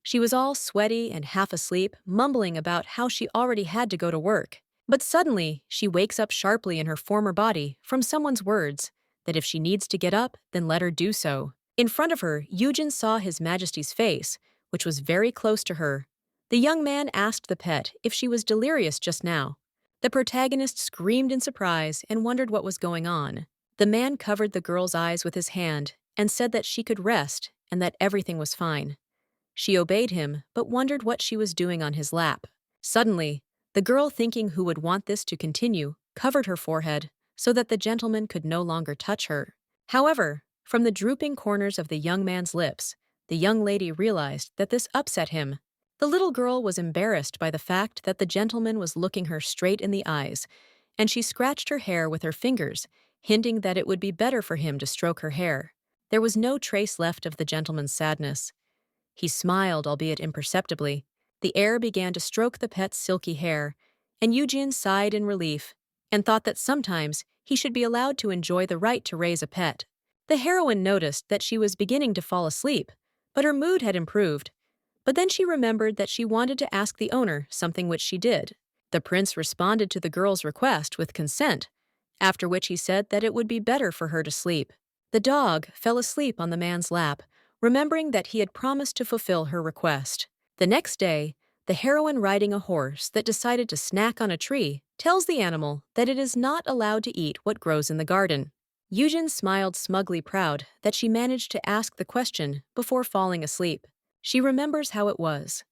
She was all sweaty and half asleep, mumbling about how she already had to go to work. But suddenly, she wakes up sharply in her former body from someone's words that if she needs to get up, then let her do so. In front of her, Yujin saw His Majesty's face, which was very close to her. The young man asked the pet if she was delirious just now. The protagonist screamed in surprise and wondered what was going on. The man covered the girl's eyes with his hand and said that she could rest and that everything was fine. She obeyed him, but wondered what she was doing on his lap. Suddenly, the girl, thinking who would want this to continue, covered her forehead so that the gentleman could no longer touch her. However, from the drooping corners of the young man's lips, the young lady realized that this upset him. The little girl was embarrassed by the fact that the gentleman was looking her straight in the eyes, and she scratched her hair with her fingers, hinting that it would be better for him to stroke her hair. There was no trace left of the gentleman's sadness. He smiled, albeit imperceptibly. The heir began to stroke the pet's silky hair, and Yujin sighed in relief and thought that sometimes he should be allowed to enjoy the right to raise a pet. The heroine noticed that she was beginning to fall asleep, but her mood had improved. But then she remembered that she wanted to ask the owner something, which she did. The prince responded to the girl's request with consent, after which he said that it would be better for her to sleep. The dog fell asleep on the man's lap, remembering that he had promised to fulfill her request. The next day, the heroine, riding a horse that decided to snack on a tree, tells the animal that it is not allowed to eat what grows in the garden. Yujin smiled, smugly proud that she managed to ask the question before falling asleep. She remembers how it was.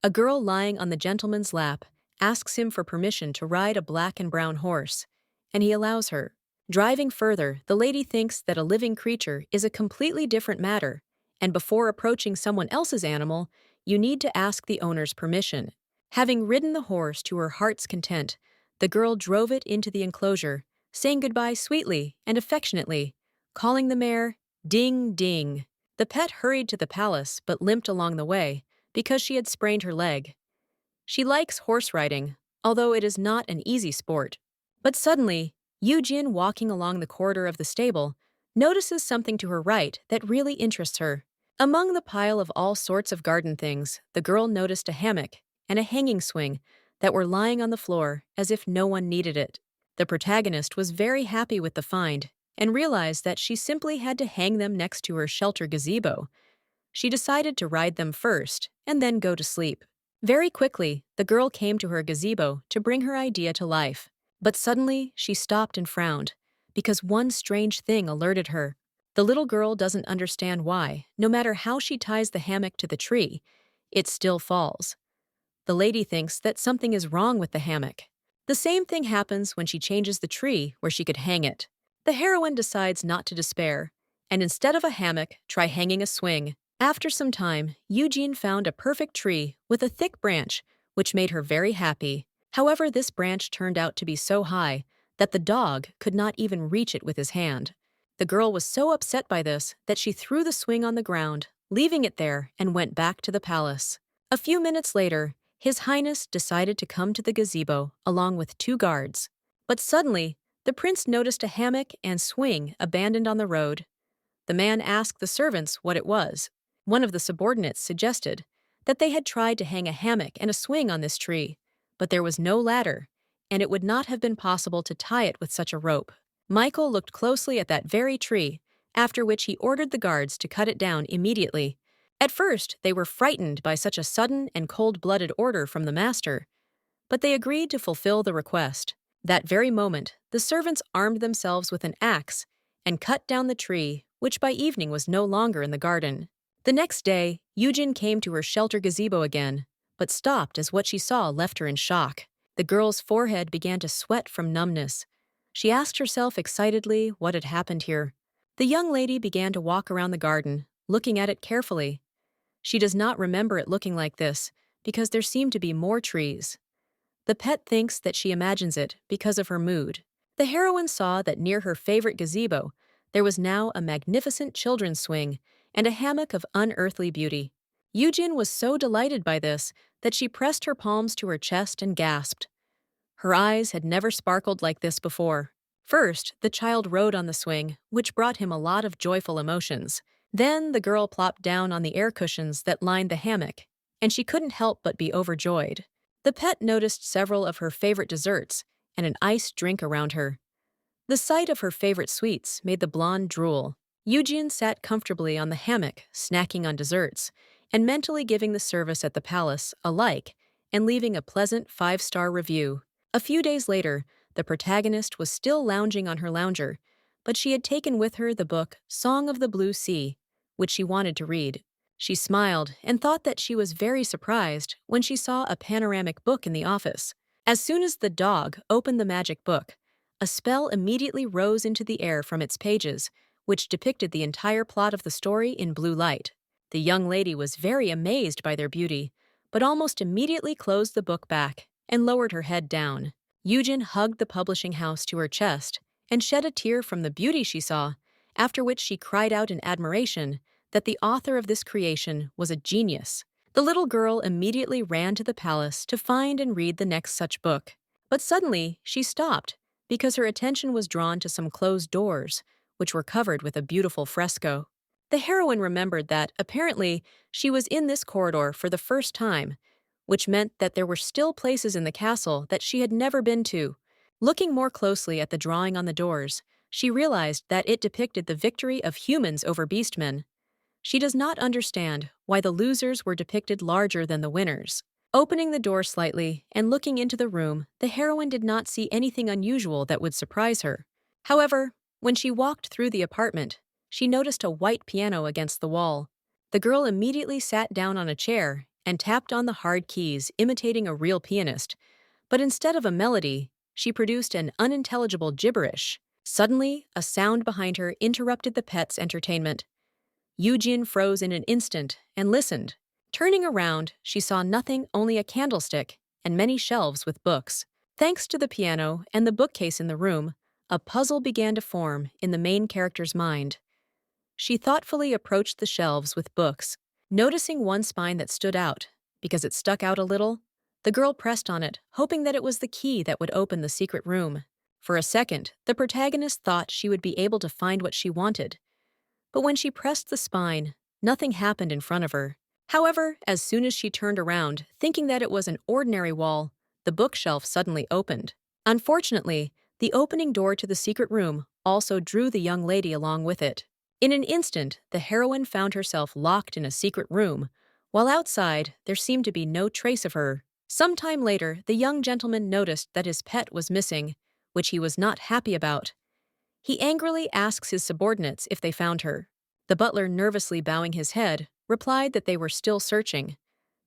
A girl lying on the gentleman's lap asks him for permission to ride a black and brown horse, and he allows her. Driving further, the lady thinks that a living creature is a completely different matter, and before approaching someone else's animal, you need to ask the owner's permission. Having ridden the horse to her heart's content, the girl drove it into the enclosure, saying goodbye sweetly and affectionately, calling the mare Ding Ding. The pet hurried to the palace but limped along the way because she had sprained her leg. She likes horse riding, although it is not an easy sport. But suddenly, Yujin, walking along the corridor of the stable, notices something to her right that really interests her. Among the pile of all sorts of garden things, the girl noticed a hammock and a hanging swing that were lying on the floor as if no one needed it. The protagonist was very happy with the find and realized that she simply had to hang them next to her shelter gazebo. She decided to ride them first and then go to sleep. Very quickly, the girl came to her gazebo to bring her idea to life. But suddenly, she stopped and frowned, because one strange thing alerted her. The little girl doesn't understand why, no matter how she ties the hammock to the tree, it still falls. The lady thinks that something is wrong with the hammock. The same thing happens when she changes the tree where she could hang it. The heroine decides not to despair, and instead of a hammock, try hanging a swing. After some time, Eugene found a perfect tree with a thick branch, which made her very happy. However, this branch turned out to be so high that the dog could not even reach it with his hand. The girl was so upset by this that she threw the swing on the ground, leaving it there, and went back to the palace. A few minutes later, His Highness decided to come to the gazebo along with 2 guards. But suddenly, the prince noticed a hammock and swing abandoned on the road. The man asked the servants what it was. One of the subordinates suggested that they had tried to hang a hammock and a swing on this tree, but there was no ladder, and it would not have been possible to tie it with such a rope. Michael looked closely at that very tree, after which he ordered the guards to cut it down immediately. At first, they were frightened by such a sudden and cold-blooded order from the master, but they agreed to fulfill the request. That very moment, the servants armed themselves with an axe and cut down the tree, which by evening was no longer in the garden. The next day, Yujin came to her shelter gazebo again, but stopped as what she saw left her in shock. The girl's forehead began to sweat from numbness. She asked herself excitedly what had happened here. The young lady began to walk around the garden, looking at it carefully. She does not remember it looking like this, because there seemed to be more trees. The pet thinks that she imagines it because of her mood. The heroine saw that near her favorite gazebo, there was now a magnificent children's swing and a hammock of unearthly beauty. Yujin was so delighted by this that she pressed her palms to her chest and gasped. Her eyes had never sparkled like this before. First, the child rode on the swing, which brought him a lot of joyful emotions. Then the girl plopped down on the air cushions that lined the hammock, and she couldn't help but be overjoyed. The pet noticed several of her favorite desserts and an iced drink around her. The sight of her favorite sweets made the blonde drool. Eugene sat comfortably on the hammock, snacking on desserts, and mentally giving the service at the palace a like and leaving a pleasant 5-star review. A few days later, the protagonist was still lounging on her lounger, but she had taken with her the book Song of the Blue Sea, which she wanted to read. She smiled and thought that she was very surprised when she saw a panoramic book in the office. As soon as the dog opened the magic book, a spell immediately rose into the air from its pages, which depicted the entire plot of the story in blue light. The young lady was very amazed by their beauty, but almost immediately closed the book back and lowered her head down. Yujin hugged the publishing house to her chest and shed a tear from the beauty she saw, after which she cried out in admiration that the author of this creation was a genius. The little girl immediately ran to the palace to find and read the next such book. But suddenly, she stopped because her attention was drawn to some closed doors, which were covered with a beautiful fresco. The heroine remembered that, apparently, she was in this corridor for the first time, which meant that there were still places in the castle that she had never been to. Looking more closely at the drawing on the doors, she realized that it depicted the victory of humans over beastmen. She does not understand why the losers were depicted larger than the winners. Opening the door slightly and looking into the room, the heroine did not see anything unusual that would surprise her. However, when she walked through the apartment, she noticed a white piano against the wall. The girl immediately sat down on a chair and tapped on the hard keys, imitating a real pianist. But instead of a melody, she produced an unintelligible gibberish. Suddenly, a sound behind her interrupted the pet's entertainment. Yujin froze in an instant and listened. Turning around, she saw nothing, only a candlestick and many shelves with books. Thanks to the piano and the bookcase in the room, a puzzle began to form in the main character's mind. She thoughtfully approached the shelves with books. Noticing one spine that stood out, because it stuck out a little, the girl pressed on it, hoping that it was the key that would open the secret room. For a second, the protagonist thought she would be able to find what she wanted. But when she pressed the spine, nothing happened in front of her. However, as soon as she turned around, thinking that it was an ordinary wall, the bookshelf suddenly opened. Unfortunately, the opening door to the secret room also drew the young lady along with it. In an instant, the heroine found herself locked in a secret room, while outside there seemed to be no trace of her. Some time later, the young gentleman noticed that his pet was missing, which he was not happy about. He angrily asks his subordinates if they found her. The butler, nervously bowing his head, replied that they were still searching.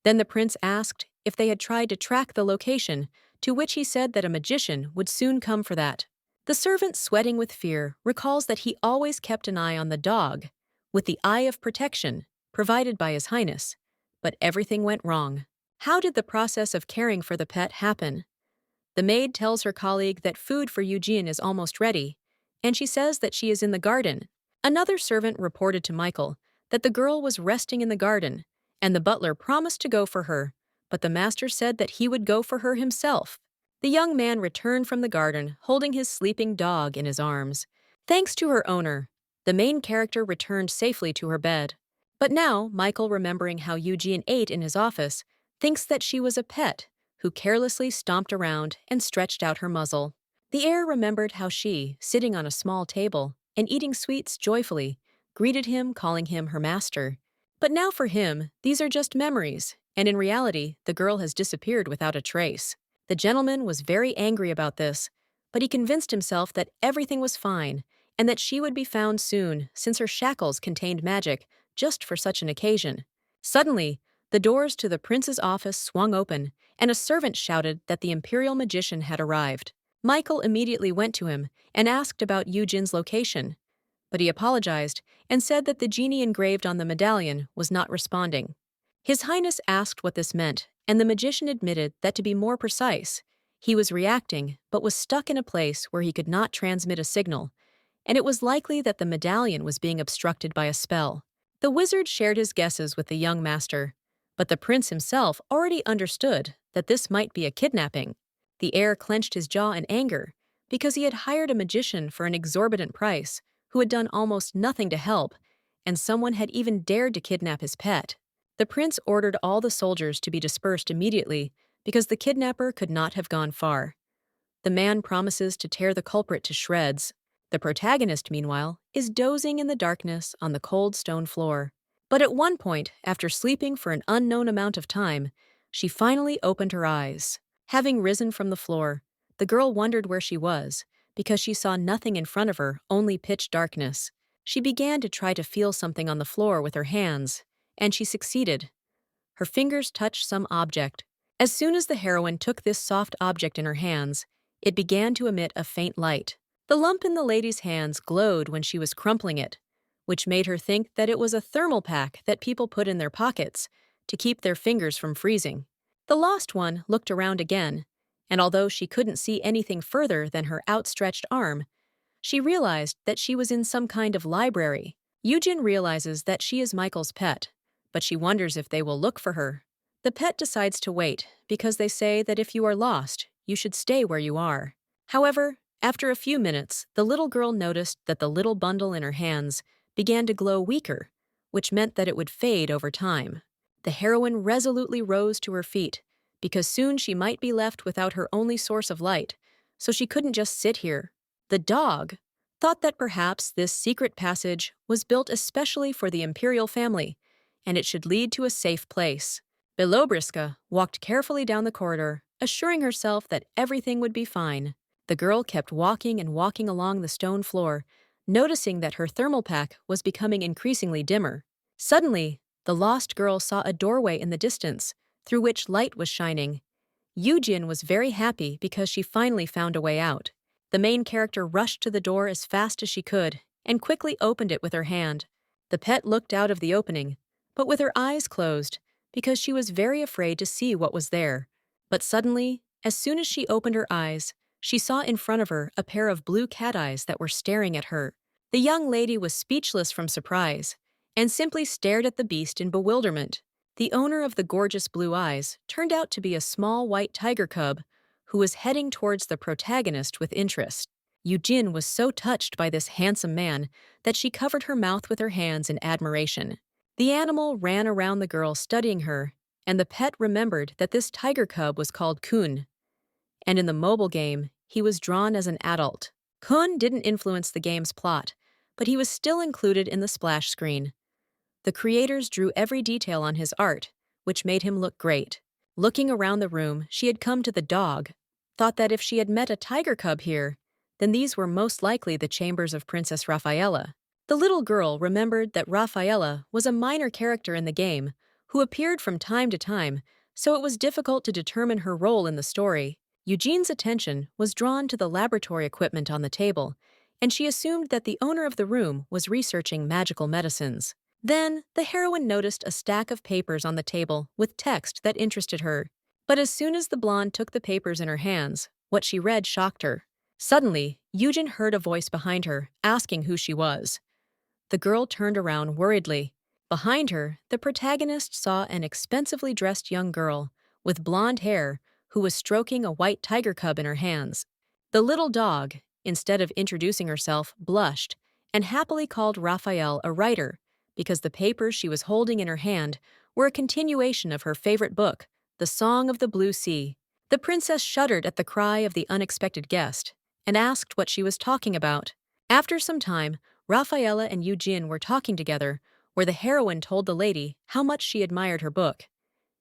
Then the prince asked if they had tried to track the location, to which he said that a magician would soon come for that. The servant, sweating with fear, recalls that he always kept an eye on the dog, with the eye of protection provided by His Highness. But everything went wrong. How did the process of caring for the pet happen? The maid tells her colleague that food for Eugene is almost ready, and she says that she is in the garden. Another servant reported to Michael that the girl was resting in the garden, and the butler promised to go for her, but the master said that he would go for her himself. The young man returned from the garden holding his sleeping dog in his arms. Thanks to her owner, the main character returned safely to her bed. But now, Michael, remembering how Eugene ate in his office, thinks that she was a pet who carelessly stomped around and stretched out her muzzle. The heir remembered how she, sitting on a small table and eating sweets joyfully, greeted him, calling him her master. But now for him, these are just memories, and in reality, the girl has disappeared without a trace. The gentleman was very angry about this, but he convinced himself that everything was fine and that she would be found soon, since her shackles contained magic just for such an occasion. Suddenly, the doors to the prince's office swung open, and a servant shouted that the imperial magician had arrived. Michael immediately went to him and asked about Eugene's location, but he apologized and said that the genie engraved on the medallion was not responding. His Highness asked what this meant, and the magician admitted that, to be more precise, he was reacting but was stuck in a place where he could not transmit a signal, and it was likely that the medallion was being obstructed by a spell. The wizard shared his guesses with the young master, but the prince himself already understood that this might be a kidnapping. The heir clenched his jaw in anger because he had hired a magician for an exorbitant price who had done almost nothing to help, and someone had even dared to kidnap his pet. The prince ordered all the soldiers to be dispersed immediately because the kidnapper could not have gone far. The man promises to tear the culprit to shreds. The protagonist, meanwhile, is dozing in the darkness on the cold stone floor. But at one point, after sleeping for an unknown amount of time, she finally opened her eyes. Having risen from the floor, the girl wondered where she was, because she saw nothing in front of her, only pitch darkness. She began to try to feel something on the floor with her hands, and she succeeded. Her fingers touched some object. As soon as the heroine took this soft object in her hands, it began to emit a faint light. The lump in the lady's hands glowed when she was crumpling it, which made her think that it was a thermal pack that people put in their pockets to keep their fingers from freezing. The lost one looked around again, and although she couldn't see anything further than her outstretched arm, she realized that she was in some kind of library. Eugene realizes that she is Michael's pet, but she wonders if they will look for her. The pet decides to wait because they say that if you are lost, you should stay where you are. However, after a few minutes, the little girl noticed that the little bundle in her hands began to glow weaker, which meant that it would fade over time. The heroine resolutely rose to her feet, because soon she might be left without her only source of light, so she couldn't just sit here. The dog thought that perhaps this secret passage was built especially for the imperial family, and it should lead to a safe place. Belobriska walked carefully down the corridor, assuring herself that everything would be fine. The girl kept walking and walking along the stone floor, noticing that her thermal pack was becoming increasingly dimmer. Suddenly, the lost girl saw a doorway in the distance, through which light was shining. Eugene was very happy because she finally found a way out. The main character rushed to the door as fast as she could and quickly opened it with her hand. The pet looked out of the opening, but with her eyes closed, because she was very afraid to see what was there. But suddenly, as soon as she opened her eyes, she saw in front of her a pair of blue cat eyes that were staring at her. The young lady was speechless from surprise and simply stared at the beast in bewilderment. The owner of the gorgeous blue eyes turned out to be a small white tiger cub who was heading towards the protagonist with interest. Yujin was so touched by this handsome man that she covered her mouth with her hands in admiration. The animal ran around the girl studying her, and the pet remembered that this tiger cub was called Kun, and in the mobile game, he was drawn as an adult. Kun didn't influence the game's plot, but he was still included in the splash screen. The creators drew every detail on his art, which made him look great. Looking around the room, she had come to the dog, thought that if she had met a tiger cub here, then these were most likely the chambers of Princess Rafaela. The little girl remembered that Rafaela was a minor character in the game who appeared from time to time, so it was difficult to determine her role in the story. Eugene's attention was drawn to the laboratory equipment on the table, and she assumed that the owner of the room was researching magical medicines. Then, the heroine noticed a stack of papers on the table with text that interested her. But as soon as the blonde took the papers in her hands, what she read shocked her. Suddenly, Eugen heard a voice behind her, asking who she was. The girl turned around worriedly. Behind her, the protagonist saw an expensively dressed young girl with blonde hair who was stroking a white tiger cub in her hands. The little dog, instead of introducing herself, blushed and happily called Raphael a writer because the papers she was holding in her hand were a continuation of her favorite book, The Song of the Blue Sea. The princess shuddered at the cry of the unexpected guest and asked what she was talking about. After some time, Rafaela and Eugene were talking together, where the heroine told the lady how much she admired her book.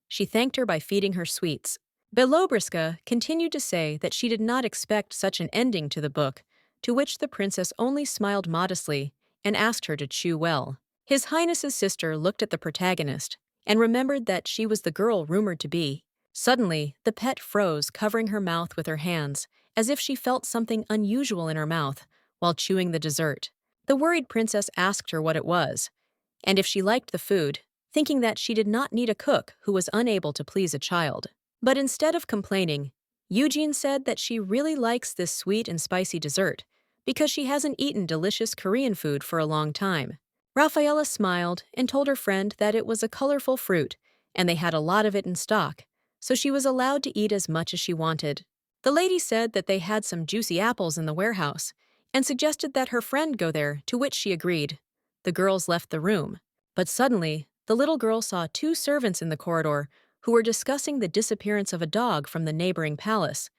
She thanked her by feeding her sweets. Belobriska continued to say that she did not expect such an ending to the book, to which the princess only smiled modestly and asked her to chew well. His Highness's sister looked at the protagonist and remembered that she was the girl rumored to be. Suddenly, the pet froze, covering her mouth with her hands, as if she felt something unusual in her mouth while chewing the dessert. The worried princess asked her what it was, and if she liked the food, thinking that she did not need a cook who was unable to please a child. But instead of complaining, Eugene said that she really likes this sweet and spicy dessert because she hasn't eaten delicious Korean food for a long time. Rafaela smiled and told her friend that it was a colorful fruit, and they had a lot of it in stock, so she was allowed to eat as much as she wanted. The lady said that they had some juicy apples in the warehouse and suggested that her friend go there, to which she agreed. The girls left the room, but suddenly, the little girl saw two servants in the corridor who were discussing the disappearance of a dog from the neighboring palace,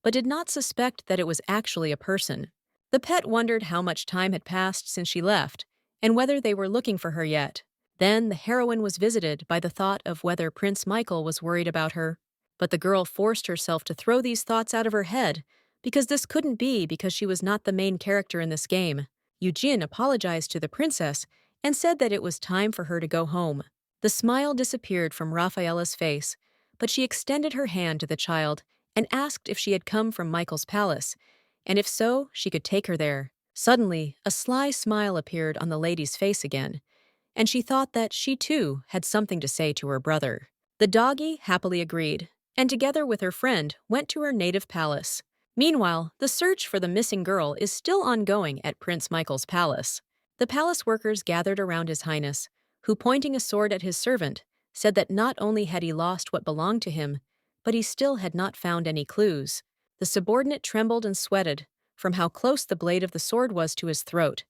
but did not suspect that it was actually a person. The pet wondered how much time had passed since she left, and whether they were looking for her yet. Then the heroine was visited by the thought of whether Prince Michael was worried about her. But the girl forced herself to throw these thoughts out of her head, because this couldn't be because she was not the main character in this game. Eugene apologized to the princess and said that it was time for her to go home. The smile disappeared from Rafaela's face, but she extended her hand to the child and asked if she had come from Michael's palace, and if so, she could take her there. Suddenly, a sly smile appeared on the lady's face again, and she thought that she too had something to say to her brother. The doggie happily agreed, and together with her friend went to her native palace. Meanwhile, the search for the missing girl is still ongoing at Prince Michael's palace. The palace workers gathered around His Highness, who, pointing a sword at his servant, said that not only had he lost what belonged to him, but he still had not found any clues. The subordinate trembled and sweated from how close the blade of the sword was to his throat.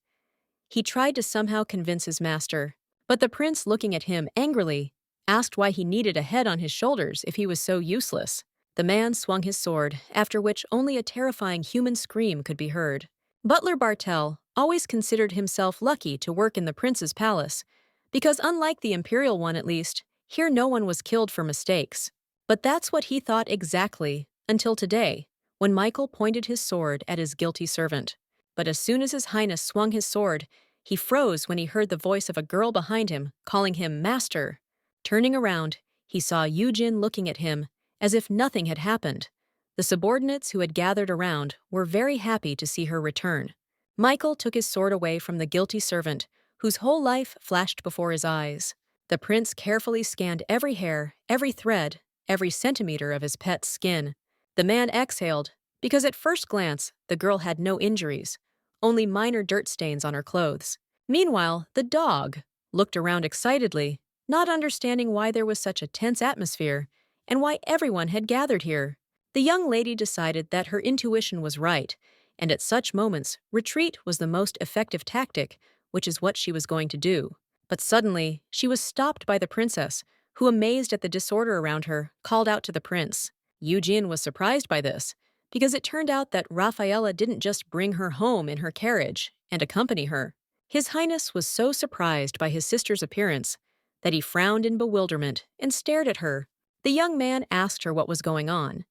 He tried to somehow convince his master, but the prince, looking at him angrily, asked why he needed a head on his shoulders if he was so useless. The man swung his sword, after which only a terrifying human scream could be heard. Butler Bartel always considered himself lucky to work in the prince's palace, because unlike the imperial one at least, here no one was killed for mistakes. But that's what he thought exactly, until today, when Michael pointed his sword at his guilty servant. But as soon as His Highness swung his sword, he froze when he heard the voice of a girl behind him calling him master. Turning around, he saw Eugene looking at him as if nothing had happened. The subordinates who had gathered around were very happy to see her return. Michael took his sword away from the guilty servant, whose whole life flashed before his eyes. The prince carefully scanned every hair, every thread, every centimeter of his pet's skin. The man exhaled, because at first glance, the girl had no injuries, only minor dirt stains on her clothes. Meanwhile, the dog looked around excitedly, not understanding why there was such a tense atmosphere and why everyone had gathered here. The young lady decided that her intuition was right, and at such moments, retreat was the most effective tactic, which is what she was going to do. But suddenly, she was stopped by the princess, who, amazed at the disorder around her, called out to the prince. Eugene was surprised by this, because it turned out that Raffaella didn't just bring her home in her carriage and accompany her. His Highness was so surprised by his sister's appearance that he frowned in bewilderment and stared at her. The young man asked her what was going on,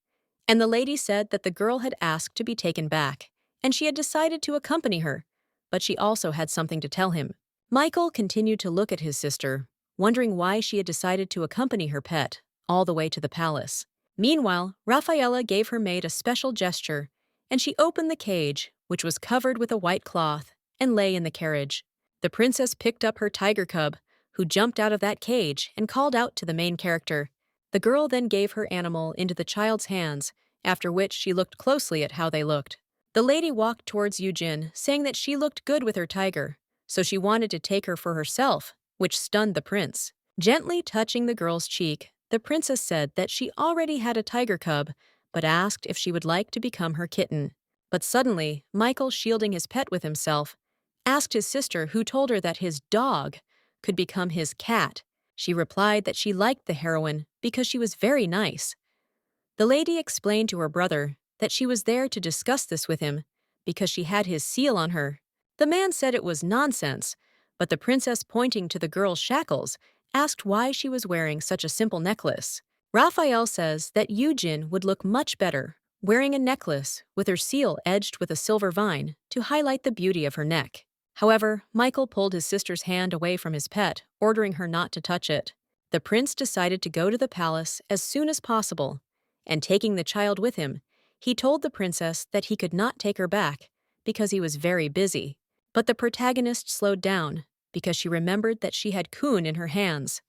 and the lady said that the girl had asked to be taken back, and she had decided to accompany her, but she also had something to tell him. Michael continued to look at his sister, wondering why she had decided to accompany her pet all the way to the palace. Meanwhile, Raffaella gave her maid a special gesture, and she opened the cage, which was covered with a white cloth, and lay in the carriage. The princess picked up her tiger cub, who jumped out of that cage and called out to the main character. The girl then gave her animal into the child's hands, after which she looked closely at how they looked. The lady walked towards Eugene, saying that she looked good with her tiger, so she wanted to take her for herself, which stunned the prince. Gently touching the girl's cheek, the princess said that she already had a tiger cub, but asked if she would like to become her kitten. But suddenly, Michael, shielding his pet with himself, asked his sister, who told her that his dog could become his cat. She replied that she liked the heroine because she was very nice. The lady explained to her brother that she was there to discuss this with him because she had his seal on her. The man said it was nonsense, but the princess, pointing to the girl's shackles, asked why she was wearing such a simple necklace. Raphael says that Eugene would look much better wearing a necklace with her seal edged with a silver vine to highlight the beauty of her neck. However, Michael pulled his sister's hand away from his pet, ordering her not to touch it. The prince decided to go to the palace as soon as possible, and taking the child with him, he told the princess that he could not take her back because he was very busy. But the protagonist slowed down because she remembered that she had Kuhn in her hands.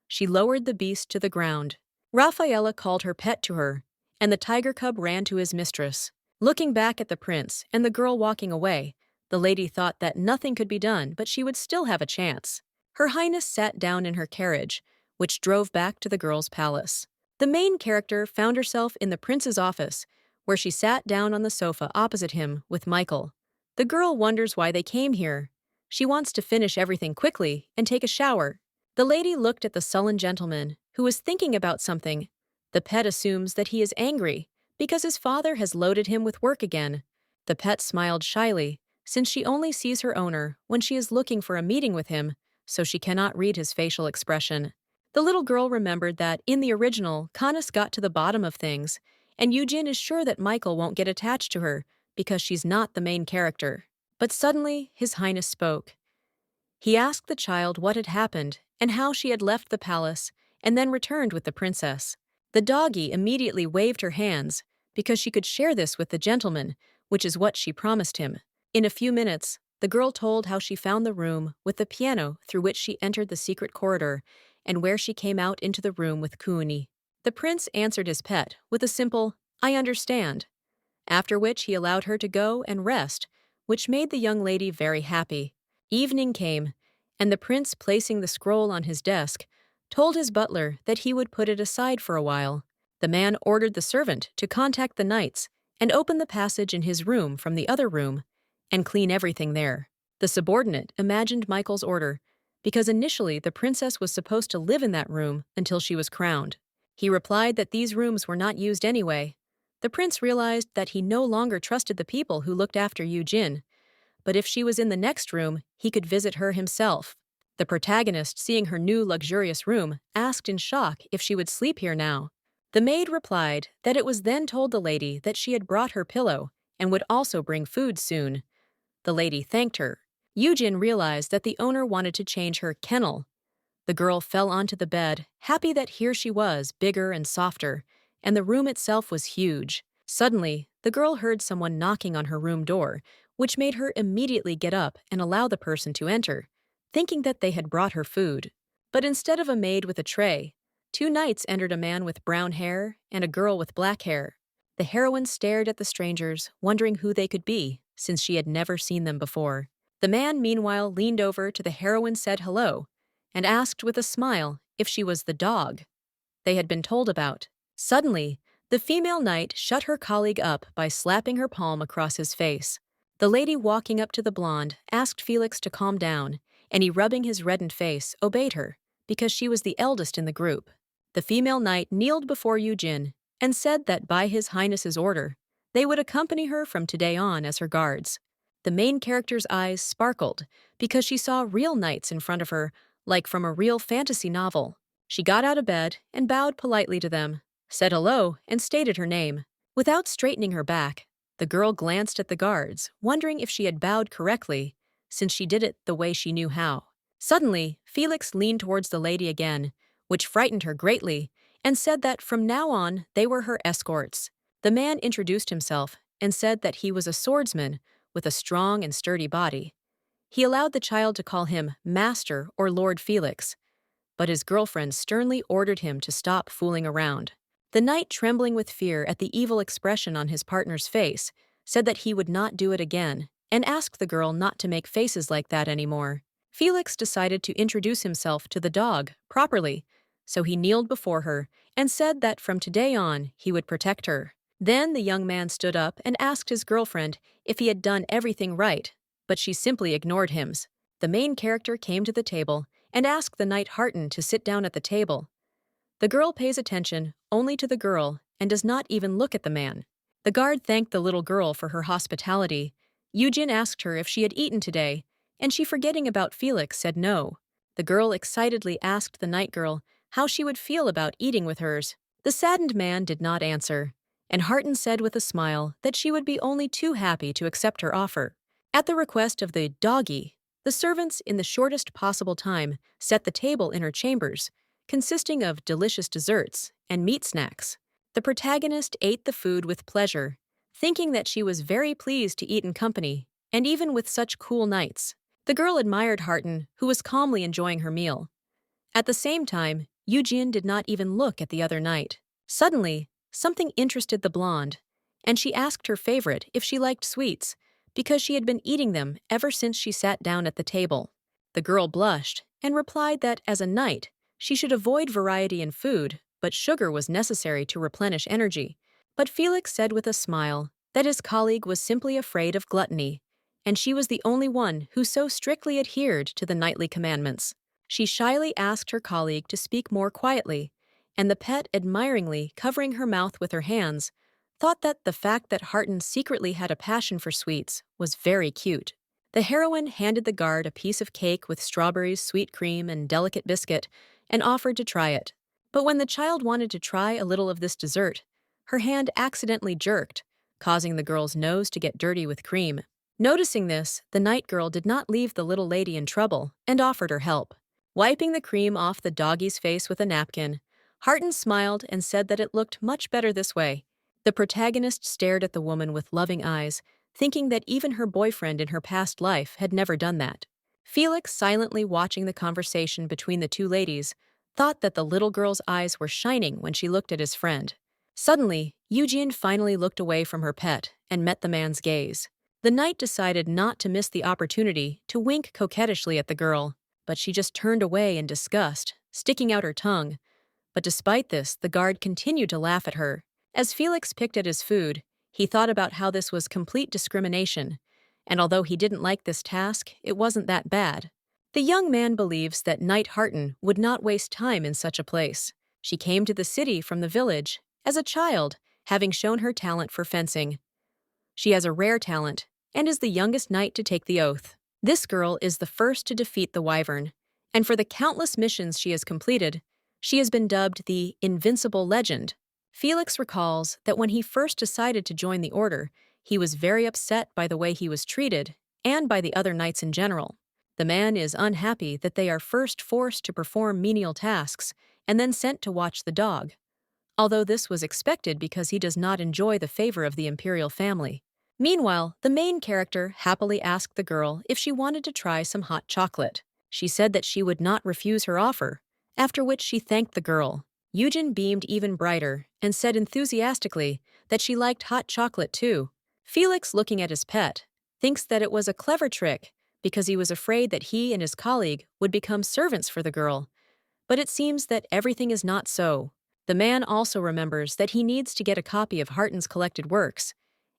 She lowered the beast to the ground. Raffaella called her pet to her, and the tiger cub ran to his mistress. Looking back at the prince and the girl walking away, the lady thought that nothing could be done, but she would still have a chance. Her Highness sat down in her carriage, which drove back to the girl's palace. The main character found herself in the prince's office, where she sat down on the sofa opposite him with Michael. The girl wonders why they came here. She wants to finish everything quickly and take a shower. The lady looked at the sullen gentleman, who was thinking about something. The pet assumes that he is angry because his father has loaded him with work again. The pet smiled shyly, since she only sees her owner when she is looking for a meeting with him, so she cannot read his facial expression. The little girl remembered that in the original, Canis got to the bottom of things, and Eugene is sure that Michael won't get attached to her because she's not the main character. But suddenly, His Highness spoke. He asked the child what had happened and how she had left the palace and then returned with the princess. The doggy immediately waved her hands because she could share this with the gentleman, which is what she promised him. In a few minutes, the girl told how she found the room with the piano through which she entered the secret corridor and where she came out into the room with Kuni. The prince answered his pet with a simple, "I understand," after which he allowed her to go and rest, which made the young lady very happy. Evening came, and the prince, placing the scroll on his desk, told his butler that he would put it aside for a while. The man ordered the servant to contact the knights and open the passage in his room from the other room and clean everything there. The subordinate imagined Michael's order because initially the princess was supposed to live in that room until she was crowned. He replied that these rooms were not used anyway. The prince realized that he no longer trusted the people who looked after Eugene, but if she was in the next room, he could visit her himself. The protagonist, seeing her new luxurious room, asked in shock if she would sleep here now. The maid replied that it was then told the lady that she had brought her pillow and would also bring food soon. The lady thanked her. Eugene realized that the owner wanted to change her kennel. The girl fell onto the bed, happy that here she was, bigger and softer, and the room itself was huge. Suddenly, the girl heard someone knocking on her room door, which made her immediately get up and allow the person to enter, thinking that they had brought her food. But instead of a maid with a tray, 2 knights entered, a man with brown hair and a girl with black hair. The heroine stared at the strangers, wondering who they could be, since she had never seen them before. The man, meanwhile, leaned over to the heroine, said hello, and asked with a smile if she was the dog they had been told about. Suddenly, The female knight shut her colleague up by slapping her palm across his face. The lady walking up to the blonde asked Felix to calm down, and he, rubbing his reddened face, obeyed her, because she was the eldest in the group. The female knight kneeled before Yujin and said that by His Highness's order, they would accompany her from today on as her guards. The main character's eyes sparkled because she saw real knights in front of her, like from a real fantasy novel. She got out of bed and bowed politely to them, said hello, and stated her name. Without straightening her back, the girl glanced at the guards, wondering if she had bowed correctly, since she did it the way she knew how. Suddenly, Felix leaned towards the lady again, which frightened her greatly, and said that from now on they were her escorts. The man introduced himself and said that he was a swordsman with a strong and sturdy body. He allowed the child to call him Master or Lord Felix, but his girlfriend sternly ordered him to stop fooling around. The knight, trembling with fear at the evil expression on his partner's face, said that he would not do it again and asked the girl not to make faces like that anymore. Felix decided to introduce himself to the dog properly, so he kneeled before her and said that from today on he would protect her. Then the young man stood up and asked his girlfriend if he had done everything right, but she simply ignored him. The main character came to the table and asked the knight Harton to sit down at the table. The girl pays attention only to the girl and does not even look at the man. The guard thanked the little girl for her hospitality. Yujin asked her if she had eaten today, and she, forgetting about Felix, said no. The girl excitedly asked the night girl how she would feel about eating with hers. The saddened man did not answer, and Harton said with a smile that she would be only too happy to accept her offer. At the request of the doggy, the servants, in the shortest possible time, set the table in her chambers, consisting of delicious desserts and meat snacks. The protagonist ate the food with pleasure, thinking that she was very pleased to eat in company, and even with such cool knights. The girl admired Harton, who was calmly enjoying her meal. At the same time, Yujin did not even look at the other knight. Suddenly, something interested the blonde, and she asked her favorite if she liked sweets, because she had been eating them ever since she sat down at the table. The girl blushed and replied that as a knight, she should avoid variety in food, but sugar was necessary to replenish energy. But Felix said with a smile that his colleague was simply afraid of gluttony, and she was the only one who so strictly adhered to the knightly commandments. She shyly asked her colleague to speak more quietly, and the pet, admiringly covering her mouth with her hands, thought that the fact that Harton secretly had a passion for sweets was very cute. The heroine handed the guard a piece of cake with strawberries, sweet cream, and delicate biscuit, and offered to try it. But when the child wanted to try a little of this dessert, her hand accidentally jerked, causing the girl's nose to get dirty with cream. Noticing this, the night girl did not leave the little lady in trouble and offered her help. Wiping the cream off the doggy's face with a napkin, Harton smiled and said that it looked much better this way. The protagonist stared at the woman with loving eyes, thinking that even her boyfriend in her past life had never done that. Felix, silently watching the conversation between the two ladies, thought that the little girl's eyes were shining when she looked at his friend. Suddenly, Eugene finally looked away from her pet and met the man's gaze. The knight decided not to miss the opportunity to wink coquettishly at the girl, but she just turned away in disgust, sticking out her tongue. But despite this, the guard continued to laugh at her. As Felix picked at his food, he thought about how this was complete discrimination, and although he didn't like this task, it wasn't that bad. The young man believes that Knight Harton would not waste time in such a place. She came to the city from the village as a child, having shown her talent for fencing. She has a rare talent and is the youngest knight to take the oath. This girl is the first to defeat the Wyvern, and for the countless missions she has completed, she has been dubbed the Invincible Legend. Felix recalls that when he first decided to join the order, he was very upset by the way he was treated and by the other knights in general. The man is unhappy that they are first forced to perform menial tasks and then sent to watch the dog, although this was expected because he does not enjoy the favor of the imperial family. Meanwhile, the main character happily asked the girl if she wanted to try some hot chocolate. She said that she would not refuse her offer, after which she thanked the girl. Eugen beamed even brighter and said enthusiastically that she liked hot chocolate too. Felix, looking at his pet, thinks that it was a clever trick because he was afraid that he and his colleague would become servants for the girl. But it seems that everything is not so. The man also remembers that he needs to get a copy of Harton's collected works,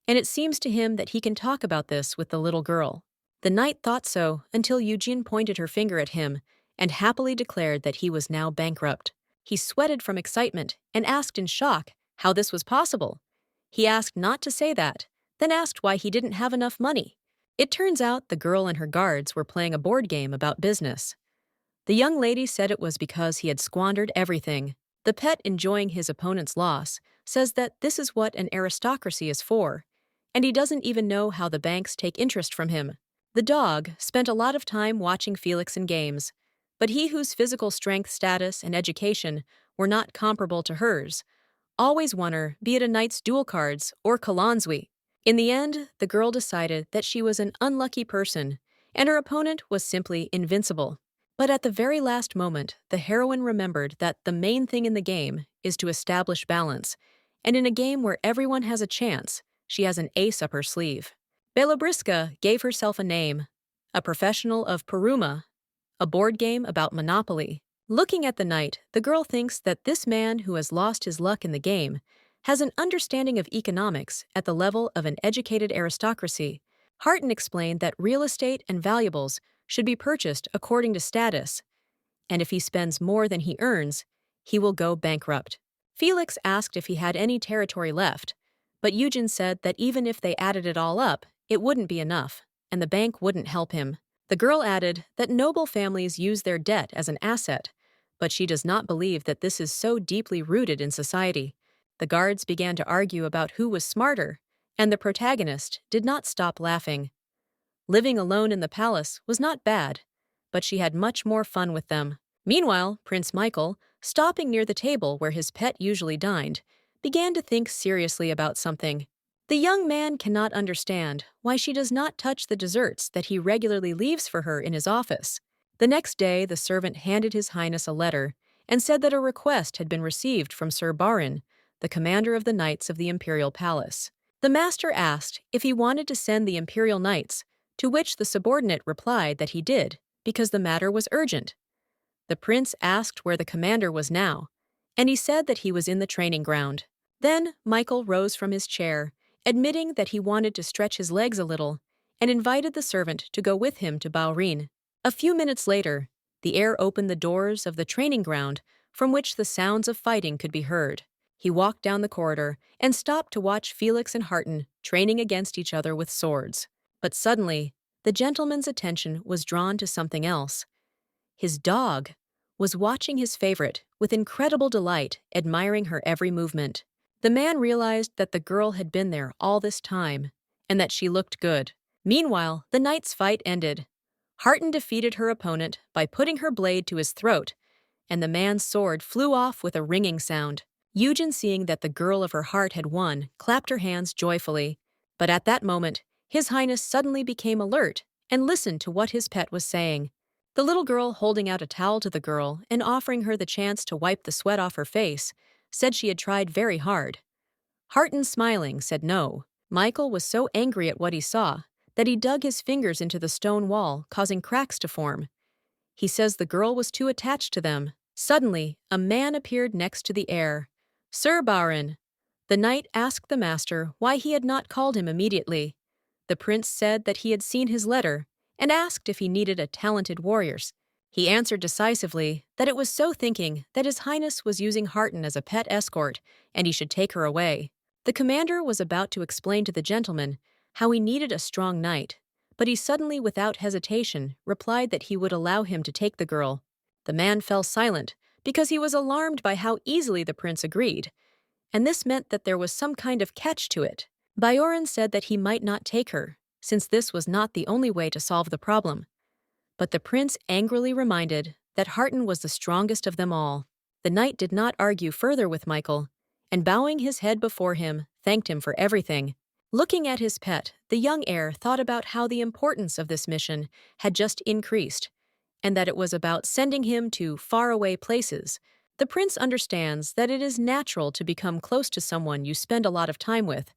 and it seems to him that he can talk about this with the little girl. The knight thought so until Eugene pointed her finger at him and happily declared that he was now bankrupt. He sweated from excitement and asked in shock how this was possible. He asked not to say that, then asked why he didn't have enough money. It turns out the girl and her guards were playing a board game about business. The young lady said it was because he had squandered everything. The pet, enjoying his opponent's loss, says that this is what an aristocracy is for, and he doesn't even know how the banks take interest from him. The dog spent a lot of time watching Felix in games, but he whose physical strength, status, and education were not comparable to hers always won her, be it a knight's duel cards or Kalonzwi. In the end, the girl decided that she was an unlucky person, and her opponent was simply invincible. But at the very last moment, the heroine remembered that the main thing in the game is to establish balance, and in a game where everyone has a chance, she has an ace up her sleeve. Belobriska gave herself a name, a professional of Paruma, a board game about Monopoly. Looking at the knight, the girl thinks that this man who has lost his luck in the game has an understanding of economics at the level of an educated aristocracy. Harton explained that real estate and valuables should be purchased according to status, and if he spends more than he earns, he will go bankrupt. Felix asked if he had any territory left, but Eugen said that even if they added it all up, it wouldn't be enough, and the bank wouldn't help him. The girl added that noble families use their debt as an asset, but she does not believe that this is so deeply rooted in society. The guards began to argue about who was smarter, and the protagonist did not stop laughing. Living alone in the palace was not bad, but she had much more fun with them. Meanwhile, Prince Michael, stopping near the table where his pet usually dined, began to think seriously about something. The young man cannot understand why she does not touch the desserts that he regularly leaves for her in his office. The next day, the servant handed His Highness a letter and said that a request had been received from Sir Barin, the commander of the Knights of the Imperial Palace. The master asked if he wanted to send the Imperial Knights, to which the subordinate replied that he did, because the matter was urgent. The prince asked where the commander was now, and he said that he was in the training ground. Then Michael rose from his chair, admitting that he wanted to stretch his legs a little, and invited the servant to go with him to Baurin. A few minutes later, the heir opened the doors of the training ground from which the sounds of fighting could be heard. He walked down the corridor and stopped to watch Felix and Harton training against each other with swords. But suddenly, the gentleman's attention was drawn to something else. His dog was watching his favorite with incredible delight, admiring her every movement. The man realized that the girl had been there all this time, and that she looked good. Meanwhile, the knight's fight ended. Harton defeated her opponent by putting her blade to his throat, and the man's sword flew off with a ringing sound. Eugen, seeing that the girl of her heart had won, clapped her hands joyfully. But at that moment, His Highness suddenly became alert and listened to what his pet was saying. The little girl, holding out a towel to the girl and offering her the chance to wipe the sweat off her face, said she had tried very hard. Harton, smiling, said no. Michael was so angry at what he saw that he dug his fingers into the stone wall, causing cracks to form. He says the girl was too attached to them. Suddenly, a man appeared next to the heir. Sir Barin. The knight asked the master why he had not called him immediately. The prince said that he had seen his letter and asked if he needed a talented warriors. He answered decisively that it was so thinking that His Highness was using Harton as a pet escort and he should take her away. The commander was about to explain to the gentleman how he needed a strong knight, but he suddenly, without hesitation, replied that he would allow him to take the girl. The man fell silent because he was alarmed by how easily the prince agreed, and this meant that there was some kind of catch to it. Biorin said that he might not take her, since this was not the only way to solve the problem. But the prince angrily reminded that Harton was the strongest of them all. The knight did not argue further with Michael, and bowing his head before him, thanked him for everything. Looking at his pet, the young heir thought about how the importance of this mission had just increased, and that it was about sending him to faraway places. The prince understands that it is natural to become close to someone you spend a lot of time with,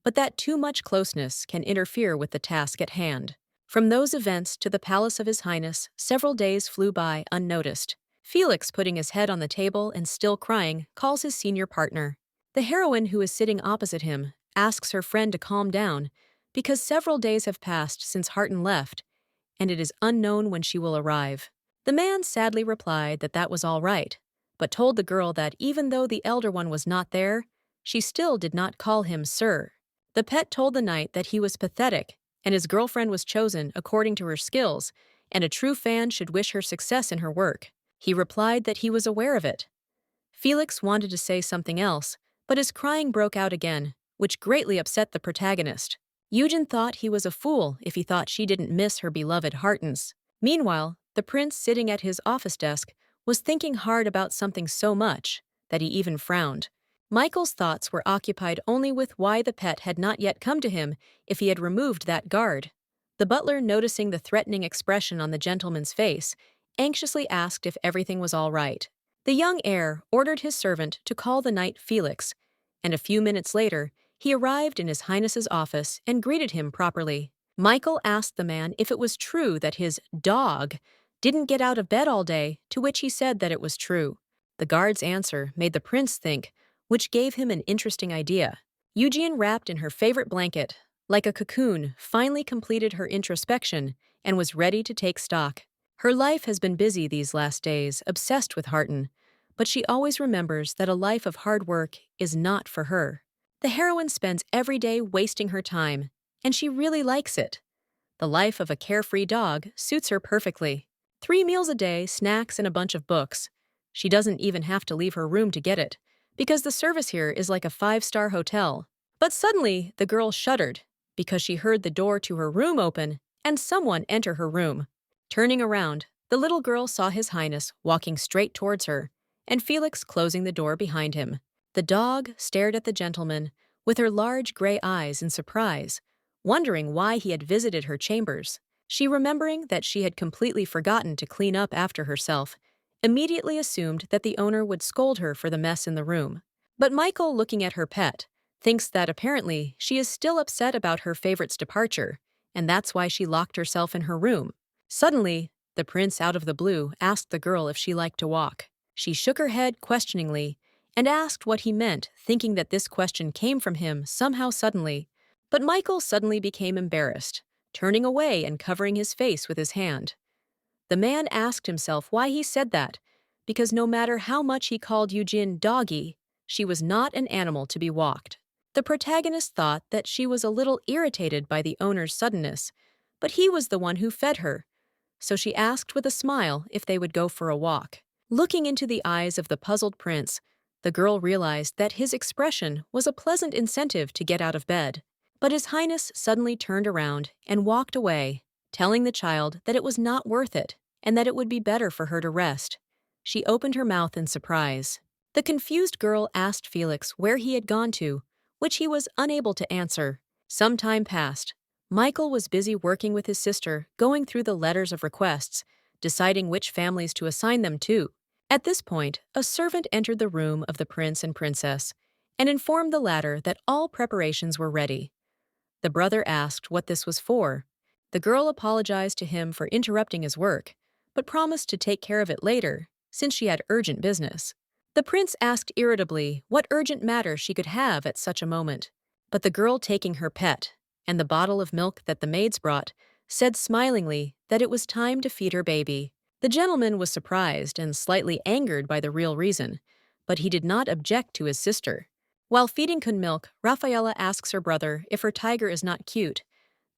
but that too much closeness can interfere with the task at hand. From those events to the palace of His Highness, several days flew by unnoticed. Felix, putting his head on the table and still crying, calls his senior partner. The heroine, who is sitting opposite him, asks her friend to calm down because several days have passed since Harton left, and it is unknown when she will arrive. The man sadly replied that that was all right, but told the girl that even though the elder one was not there, she still did not call him sir. The pet told the knight that he was pathetic, and his girlfriend was chosen according to her skills, and a true fan should wish her success in her work. He replied that he was aware of it. Felix wanted to say something else, but his crying broke out again, which greatly upset the protagonist. Eugen thought he was a fool if he thought she didn't miss her beloved Hartons. Meanwhile, the prince, sitting at his office desk, was thinking hard about something so much that he even frowned. Michael's thoughts were occupied only with why the pet had not yet come to him if he had removed that guard. The butler, noticing the threatening expression on the gentleman's face, anxiously asked if everything was all right. The young heir ordered his servant to call the knight Felix, and a few minutes later, he arrived in His Highness's office and greeted him properly. Michael asked the man if it was true that his dog didn't get out of bed all day, to which he said that it was true. The guard's answer made the prince think, which gave him an interesting idea. Eugene, wrapped in her favorite blanket, like a cocoon, finally completed her introspection and was ready to take stock. Her life has been busy these last days, obsessed with Harton, but she always remembers that a life of hard work is not for her. The heroine spends every day wasting her time, and she really likes it. The life of a carefree dog suits her perfectly. 3 meals a day, snacks, and a bunch of books. She doesn't even have to leave her room to get it, because the service here is like a 5-star hotel. But suddenly, the girl shuddered, because she heard the door to her room open and someone enter her room. Turning around, the little girl saw His Highness walking straight towards her, and Felix closing the door behind him. The dog stared at the gentleman with her large gray eyes in surprise, wondering why he had visited her chambers. She, remembering that she had completely forgotten to clean up after herself, immediately assumed that the owner would scold her for the mess in the room. But Michael, looking at her pet, thinks that apparently she is still upset about her favorite's departure, and that's why she locked herself in her room. Suddenly, the prince, out of the blue, asked the girl if she liked to walk. She shook her head questioningly and asked what he meant, thinking that this question came from him somehow suddenly. But Michael suddenly became embarrassed, turning away and covering his face with his hand. The man asked himself why he said that, because no matter how much he called Eugene doggy, she was not an animal to be walked. The protagonist thought that she was a little irritated by the owner's suddenness, but he was the one who fed her, so she asked with a smile if they would go for a walk. Looking into the eyes of the puzzled prince, the girl realized that his expression was a pleasant incentive to get out of bed. But His Highness suddenly turned around and walked away, telling the child that it was not worth it and that it would be better for her to rest. She opened her mouth in surprise. The confused girl asked Felix where he had gone to, which he was unable to answer. Some time passed. Michael was busy working with his sister, going through the letters of requests, deciding which families to assign them to. At this point, a servant entered the room of the prince and princess and informed the latter that all preparations were ready. The brother asked what this was for. The girl apologized to him for interrupting his work, but promised to take care of it later, since she had urgent business. The prince asked irritably what urgent matter she could have at such a moment. But the girl, taking her pet and the bottle of milk that the maids brought, said smilingly that it was time to feed her baby. The gentleman was surprised and slightly angered by the real reason, but he did not object to his sister. While feeding Kun milk, Rafaela asks her brother if her tiger is not cute,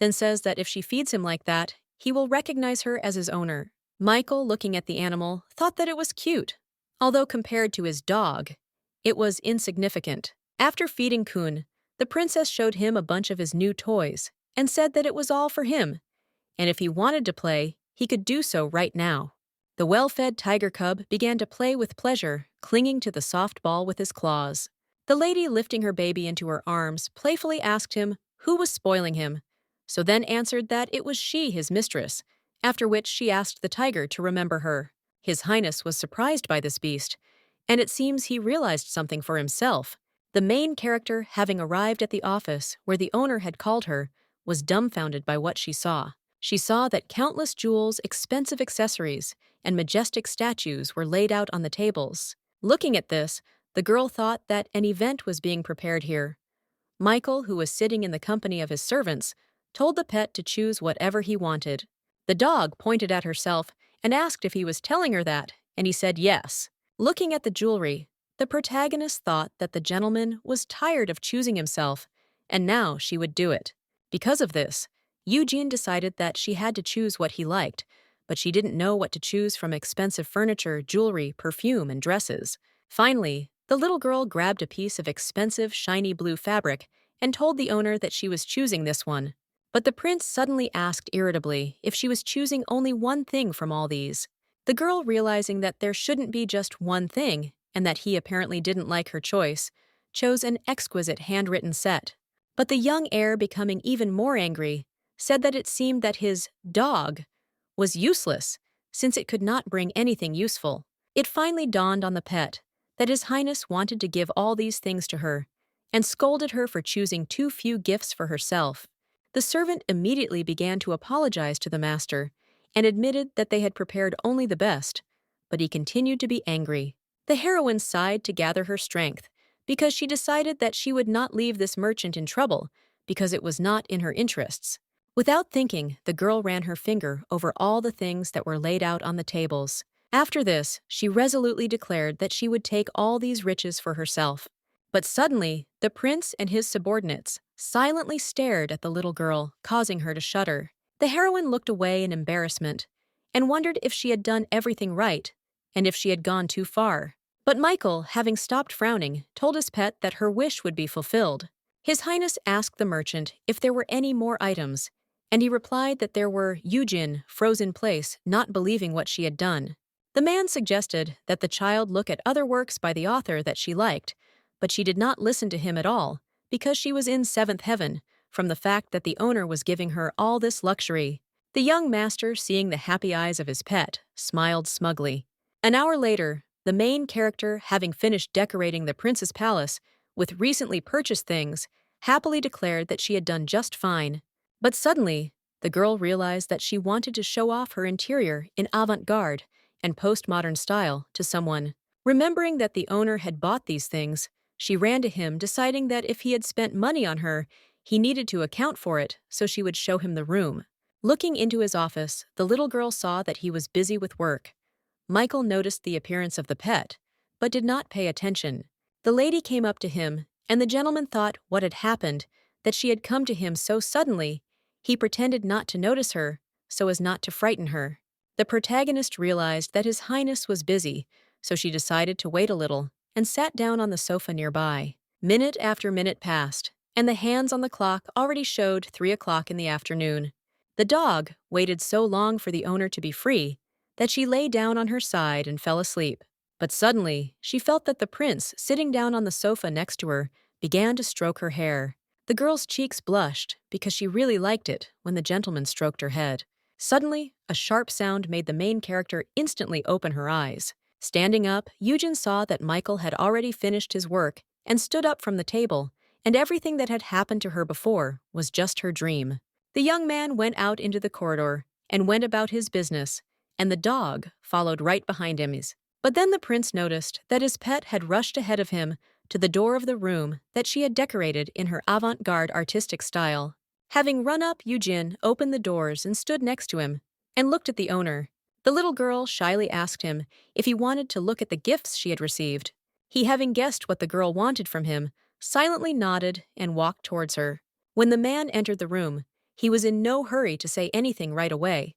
then says that if she feeds him like that, he will recognize her as his owner. Michael, looking at the animal, thought that it was cute, although compared to his dog, it was insignificant. After feeding Kun, the princess showed him a bunch of his new toys and said that it was all for him, and if he wanted to play, he could do so right now. The well-fed tiger cub began to play with pleasure, clinging to the soft ball with his claws. The lady, lifting her baby into her arms, playfully asked him who was spoiling him, so then answered that it was she, his mistress, after which she asked the tiger to remember her. His Highness was surprised by this beast, and it seems he realized something for himself. The main character, having arrived at the office where the owner had called her, was dumbfounded by what she saw. She saw that countless jewels, expensive accessories, and majestic statues were laid out on the tables. Looking at this, the girl thought that an event was being prepared here. Michael, who was sitting in the company of his servants, told the pet to choose whatever he wanted. The dog pointed at herself and asked if he was telling her that, and he said yes. Looking at the jewelry, the protagonist thought that the gentleman was tired of choosing himself, and now she would do it. Because of this, Eugene decided that she had to choose what he liked, but she didn't know what to choose from expensive furniture, jewelry, perfume, and dresses. Finally, the little girl grabbed a piece of expensive, shiny blue fabric and told the owner that she was choosing this one. But the prince suddenly asked irritably if she was choosing only one thing from all these. The girl, realizing that there shouldn't be just one thing, and that he apparently didn't like her choice, chose an exquisite handwritten set. But the young heir, becoming even more angry, said that it seemed that his dog was useless, since it could not bring anything useful. It finally dawned on the pet that His Highness wanted to give all these things to her, and scolded her for choosing too few gifts for herself. The servant immediately began to apologize to the master, and admitted that they had prepared only the best, but he continued to be angry. The heroine sighed to gather her strength, because she decided that she would not leave this merchant in trouble, because it was not in her interests. Without thinking, the girl ran her finger over all the things that were laid out on the tables. After this, she resolutely declared that she would take all these riches for herself. But suddenly, the prince and his subordinates silently stared at the little girl, causing her to shudder. The heroine looked away in embarrassment and wondered if she had done everything right and if she had gone too far. But Michael, having stopped frowning, told his pet that her wish would be fulfilled. His Highness asked the merchant if there were any more items, and he replied that there were. Eugene froze in place, not believing what she had done. The man suggested that the child look at other works by the author that she liked, but she did not listen to him at all, because she was in seventh heaven from the fact that the owner was giving her all this luxury. The young master, seeing the happy eyes of his pet, smiled smugly. An hour later, the main character, having finished decorating the prince's palace with recently purchased things, happily declared that she had done just fine. But suddenly, the girl realized that she wanted to show off her interior in avant-garde and postmodern style to someone. Remembering that the owner had bought these things, she ran to him, deciding that if he had spent money on her, he needed to account for it, so she would show him the room. Looking into his office, the little girl saw that he was busy with work. Michael noticed the appearance of the pet, but did not pay attention. The lady came up to him, and the gentleman thought what had happened, that she had come to him so suddenly. He pretended not to notice her, so as not to frighten her. The protagonist realized that His Highness was busy, so she decided to wait a little and sat down on the sofa nearby. Minute after minute passed, and the hands on the clock already showed 3 o'clock in the afternoon. The dog waited so long for the owner to be free that she lay down on her side and fell asleep. But suddenly, she felt that the prince, sitting down on the sofa next to her, began to stroke her hair. The girl's cheeks blushed because she really liked it when the gentleman stroked her head. Suddenly, a sharp sound made the main character instantly open her eyes. Standing up, Eugene saw that Michael had already finished his work and stood up from the table, and everything that had happened to her before was just her dream. The young man went out into the corridor and went about his business, and the dog followed right behind him. But then the prince noticed that his pet had rushed ahead of him to the door of the room that she had decorated in her avant-garde artistic style. Having run up, Eugene opened the doors and stood next to him and looked at the owner. The little girl shyly asked him if he wanted to look at the gifts she had received. He, having guessed what the girl wanted from him, silently nodded and walked towards her. When the man entered the room, he was in no hurry to say anything right away,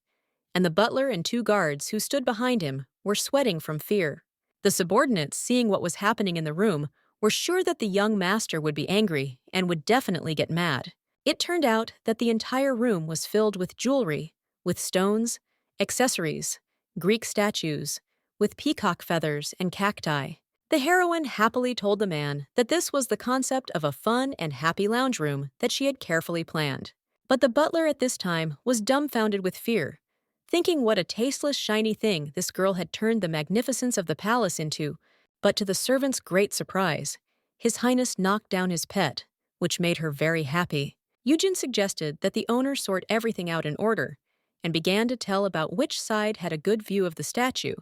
and the butler and 2 guards who stood behind him were sweating from fear. The subordinates, seeing what was happening in the room, were sure that the young master would be angry and would definitely get mad. It turned out that the entire room was filled with jewelry, with stones, accessories, Greek statues, with peacock feathers and cacti. The heroine happily told the man that this was the concept of a fun and happy lounge room that she had carefully planned. But the butler at this time was dumbfounded with fear, thinking what a tasteless, shiny thing this girl had turned the magnificence of the palace into. But to the servant's great surprise, His Highness knocked down his pet, which made her very happy. Eugene suggested that the owner sort everything out in order, and began to tell about which side had a good view of the statue,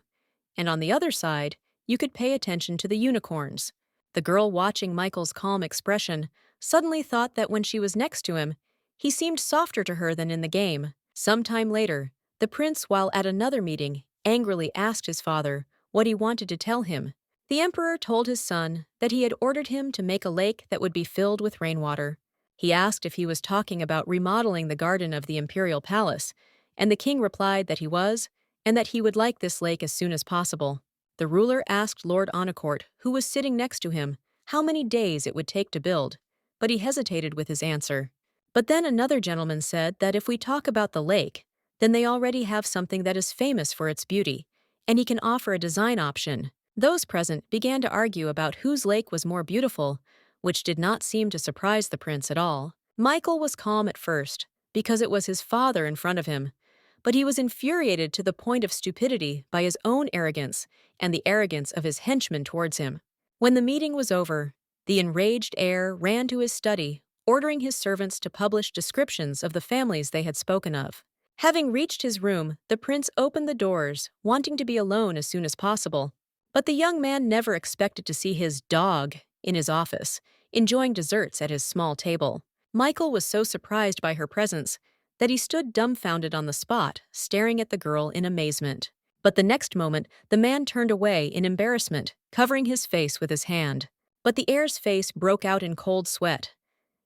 and on the other side, you could pay attention to the unicorns. The girl watching Michael's calm expression suddenly thought that when she was next to him, he seemed softer to her than in the game. Some time later, the prince, while at another meeting, angrily asked his father what he wanted to tell him. The emperor told his son that he had ordered him to make a lake that would be filled with rainwater. He asked if he was talking about remodeling the garden of the imperial palace, and the king replied that he was, and that he would like this lake as soon as possible. The ruler asked Lord Anacourt, who was sitting next to him, how many days it would take to build, but he hesitated with his answer. But then another gentleman said that if we talk about the lake, then they already have something that is famous for its beauty, and he can offer a design option. Those present began to argue about whose lake was more beautiful, which did not seem to surprise the prince at all. Michael was calm at first, because it was his father in front of him, but he was infuriated to the point of stupidity by his own arrogance and the arrogance of his henchmen towards him. When the meeting was over, the enraged heir ran to his study, ordering his servants to publish descriptions of the families they had spoken of. Having reached his room, the prince opened the doors, wanting to be alone as soon as possible. But the young man never expected to see his dog in his office, enjoying desserts at his small table. Michael was so surprised by her presence that he stood dumbfounded on the spot, staring at the girl in amazement. But the next moment, the man turned away in embarrassment, covering his face with his hand. But the heir's face broke out in cold sweat.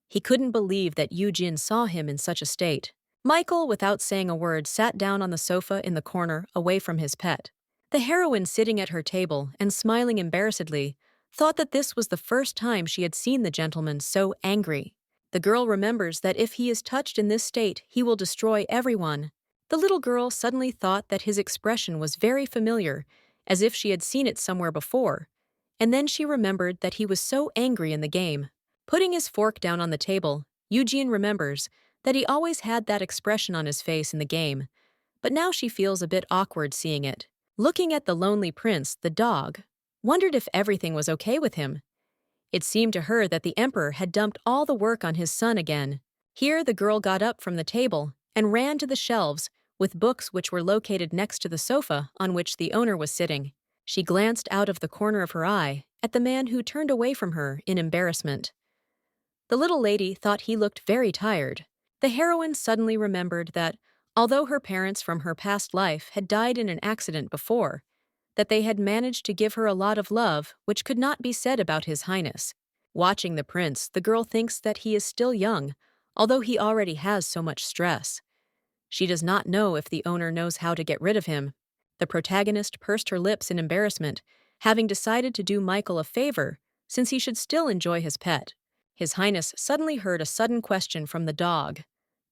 He couldn't believe that Eugene saw him in such a state. Michael, without saying a word, sat down on the sofa in the corner, away from his pet. The heroine, sitting at her table and smiling embarrassedly, thought that this was the first time she had seen the gentleman so angry. The girl remembers that if he is touched in this state, he will destroy everyone. The little girl suddenly thought that his expression was very familiar, as if she had seen it somewhere before, and then she remembered that he was so angry in the game. Putting his fork down on the table, Eugene remembers that he always had that expression on his face in the game, but now she feels a bit awkward seeing it. Looking at the lonely prince, the dog wondered if everything was okay with him. It seemed to her that the emperor had dumped all the work on his son again. Here the girl got up from the table and ran to the shelves with books which were located next to the sofa on which the owner was sitting. She glanced out of the corner of her eye at the man who turned away from her in embarrassment. The little lady thought he looked very tired. The heroine suddenly remembered that, although her parents from her past life had died in an accident before, that they had managed to give her a lot of love which could not be said about His Highness. Watching the prince, the girl thinks that he is still young, although he already has so much stress. She does not know if the owner knows how to get rid of him. The protagonist pursed her lips in embarrassment, having decided to do Michael a favor, since he should still enjoy his pet. His Highness suddenly heard a sudden question from the dog.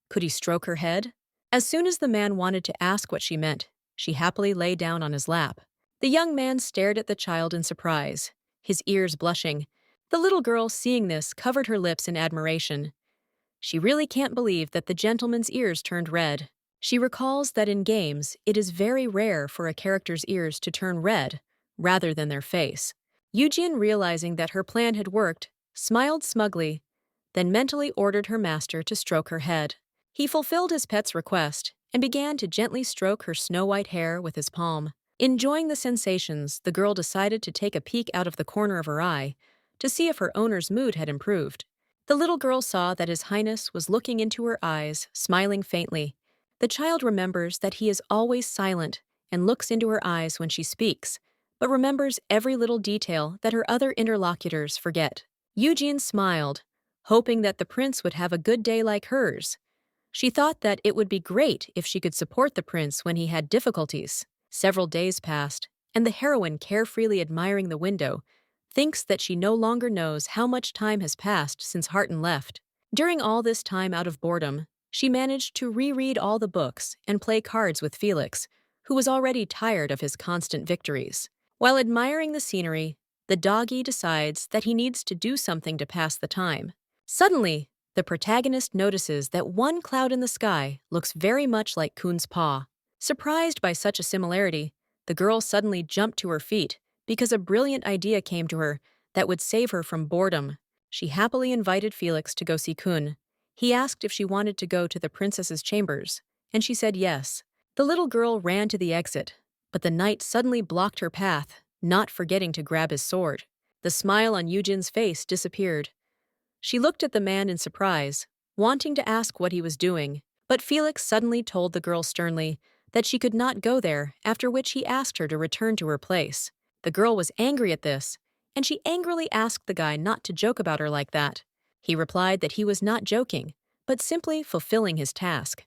Could he stroke her head? As soon as the man wanted to ask what she meant, she happily lay down on his lap. The young man stared at the child in surprise, his ears blushing. The little girl, seeing this, covered her lips in admiration. She really can't believe that the gentleman's ears turned red. She recalls that in games, it is very rare for a character's ears to turn red, rather than their face. Eugene, realizing that her plan had worked, smiled smugly, then mentally ordered her master to stroke her head. He fulfilled his pet's request and began to gently stroke her snow-white hair with his palm. Enjoying the sensations, the girl decided to take a peek out of the corner of her eye to see if her owner's mood had improved. The little girl saw that His Highness was looking into her eyes, smiling faintly. The child remembers that he is always silent and looks into her eyes when she speaks, but remembers every little detail that her other interlocutors forget. Eugene smiled, hoping that the prince would have a good day like hers. She thought that it would be great if she could support the prince when he had difficulties. Several days passed, and the heroine, carefreely admiring the window, thinks that she no longer knows how much time has passed since Harton left. During all this time out of boredom, she managed to reread all the books and play cards with Felix, who was already tired of his constant victories. While admiring the scenery, the doggy decides that he needs to do something to pass the time. Suddenly, the protagonist notices that one cloud in the sky looks very much like Kuhn's paw. Surprised by such a similarity, the girl suddenly jumped to her feet because a brilliant idea came to her that would save her from boredom. She happily invited Felix to go see Kuhn. He asked if she wanted to go to the princess's chambers, and she said yes. The little girl ran to the exit, but the knight suddenly blocked her path, not forgetting to grab his sword. The smile on Eugen's face disappeared. She looked at the man in surprise, wanting to ask what he was doing, but Felix suddenly told the girl sternly that she could not go there, after which he asked her to return to her place. The girl was angry at this, and she angrily asked the guy not to joke about her like that. He replied that he was not joking, but simply fulfilling his task.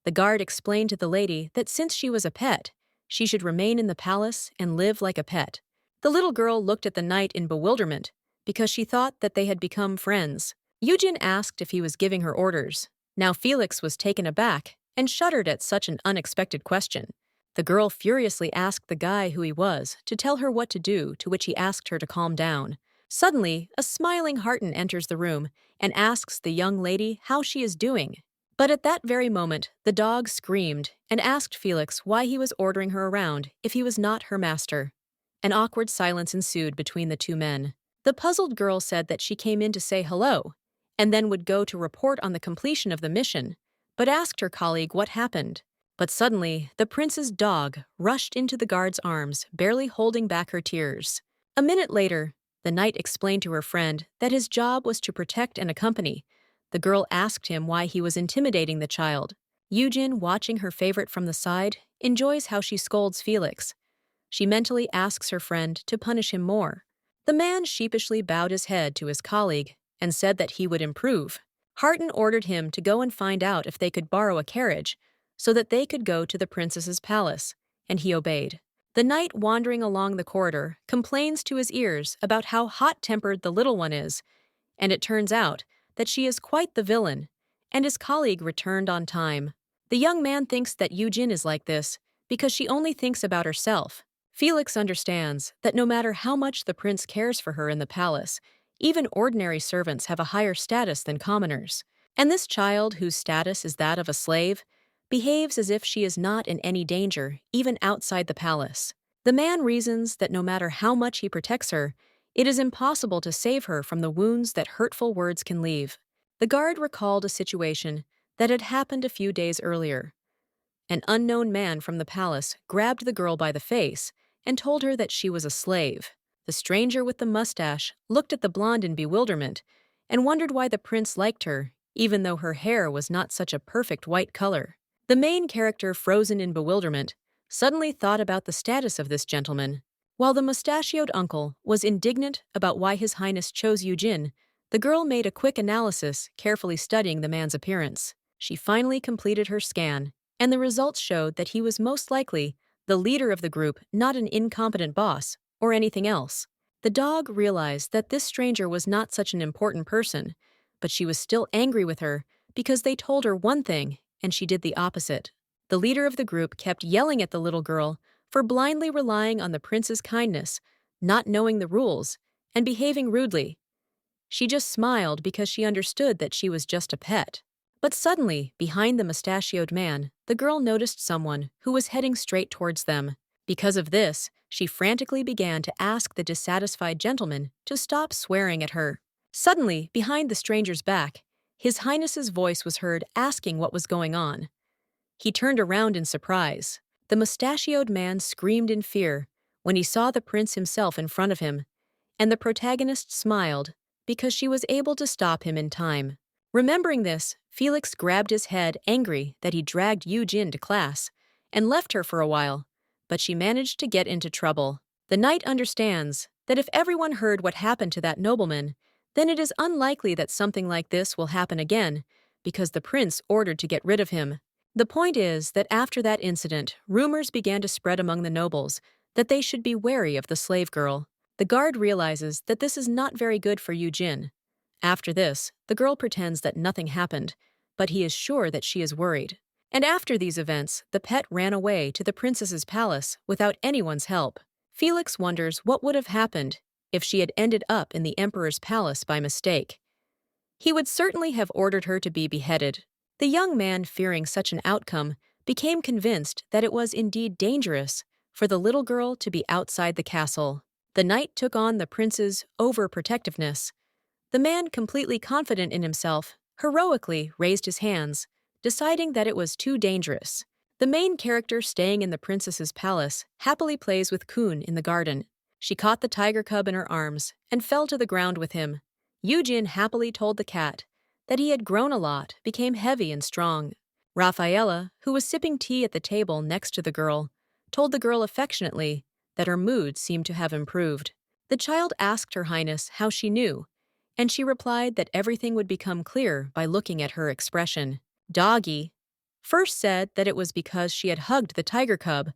The guard explained to the lady that since she was a pet, she should remain in the palace and live like a pet. The little girl looked at the knight in bewilderment, because she thought that they had become friends. Eugen asked if he was giving her orders. Now Felix was taken aback and shuddered at such an unexpected question. The girl furiously asked the guy who he was to tell her what to do, to which he asked her to calm down. Suddenly, a smiling Harton enters the room and asks the young lady how she is doing. But at that very moment, the dog screamed and asked Felix why he was ordering her around if he was not her master. An awkward silence ensued between the two men. The puzzled girl said that she came in to say hello, and then would go to report on the completion of the mission, but asked her colleague what happened. But suddenly, the prince's dog rushed into the guard's arms, barely holding back her tears. A minute later, the knight explained to her friend that his job was to protect and accompany. The girl asked him why he was intimidating the child. Eugen, watching her favorite from the side, enjoys how she scolds Felix. She mentally asks her friend to punish him more. The man sheepishly bowed his head to his colleague and said that he would improve. Harton ordered him to go and find out if they could borrow a carriage so that they could go to the princess's palace, and he obeyed. The knight, wandering along the corridor, complains to his ears about how hot-tempered the little one is, and it turns out that she is quite the villain, and his colleague returned on time. The young man thinks that Eugen is like this because she only thinks about herself. Felix understands that no matter how much the prince cares for her in the palace, even ordinary servants have a higher status than commoners. And this child, whose status is that of a slave, behaves as if she is not in any danger, even outside the palace. The man reasons that no matter how much he protects her, it is impossible to save her from the wounds that hurtful words can leave. The guard recalled a situation that had happened a few days earlier. An unknown man from the palace grabbed the girl by the face and told her that she was a slave. The stranger with the mustache looked at the blonde in bewilderment and wondered why the prince liked her, even though her hair was not such a perfect white color. The main character, frozen in bewilderment, suddenly thought about the status of this gentleman. While the mustachioed uncle was indignant about why His Highness chose Eugen, the girl made a quick analysis, carefully studying the man's appearance. She finally completed her scan, and the results showed that he was most likely the leader of the group, not an incompetent boss or anything else. The dog realized that this stranger was not such an important person, but she was still angry with her because they told her one thing and she did the opposite. The leader of the group kept yelling at the little girl for blindly relying on the prince's kindness, not knowing the rules, and behaving rudely. She just smiled because she understood that she was just a pet. But suddenly, behind the mustachioed man, the girl noticed someone who was heading straight towards them. Because of this, she frantically began to ask the dissatisfied gentleman to stop swearing at her. Suddenly, behind the stranger's back, His Highness's voice was heard asking what was going on. He turned around in surprise. The mustachioed man screamed in fear when he saw the prince himself in front of him, and the protagonist smiled because she was able to stop him in time. Remembering this, Felix grabbed his head, angry that he dragged Eugen to class, and left her for a while, but she managed to get into trouble. The knight understands that if everyone heard what happened to that nobleman, then it is unlikely that something like this will happen again, because the prince ordered to get rid of him. The point is that after that incident, rumors began to spread among the nobles that they should be wary of the slave girl. The guard realizes that this is not very good for Eugen. After this, the girl pretends that nothing happened, but he is sure that she is worried. And after these events, the pet ran away to the princess's palace without anyone's help. Felix wonders what would have happened if she had ended up in the emperor's palace by mistake. He would certainly have ordered her to be beheaded. The young man, fearing such an outcome, became convinced that it was indeed dangerous for the little girl to be outside the castle. The knight took on the prince's overprotectiveness. The man, completely confident in himself, heroically raised his hands, deciding that it was too dangerous. The main character staying in the princess's palace happily plays with Kun in the garden. She caught the tiger cub in her arms and fell to the ground with him. Yujin happily told the cat that he had grown a lot, became heavy and strong. Rafaela, who was sipping tea at the table next to the girl, told the girl affectionately that her mood seemed to have improved. The child asked Her Highness how she knew, and she replied that everything would become clear by looking at her expression. Doggy first said that it was because she had hugged the tiger cub,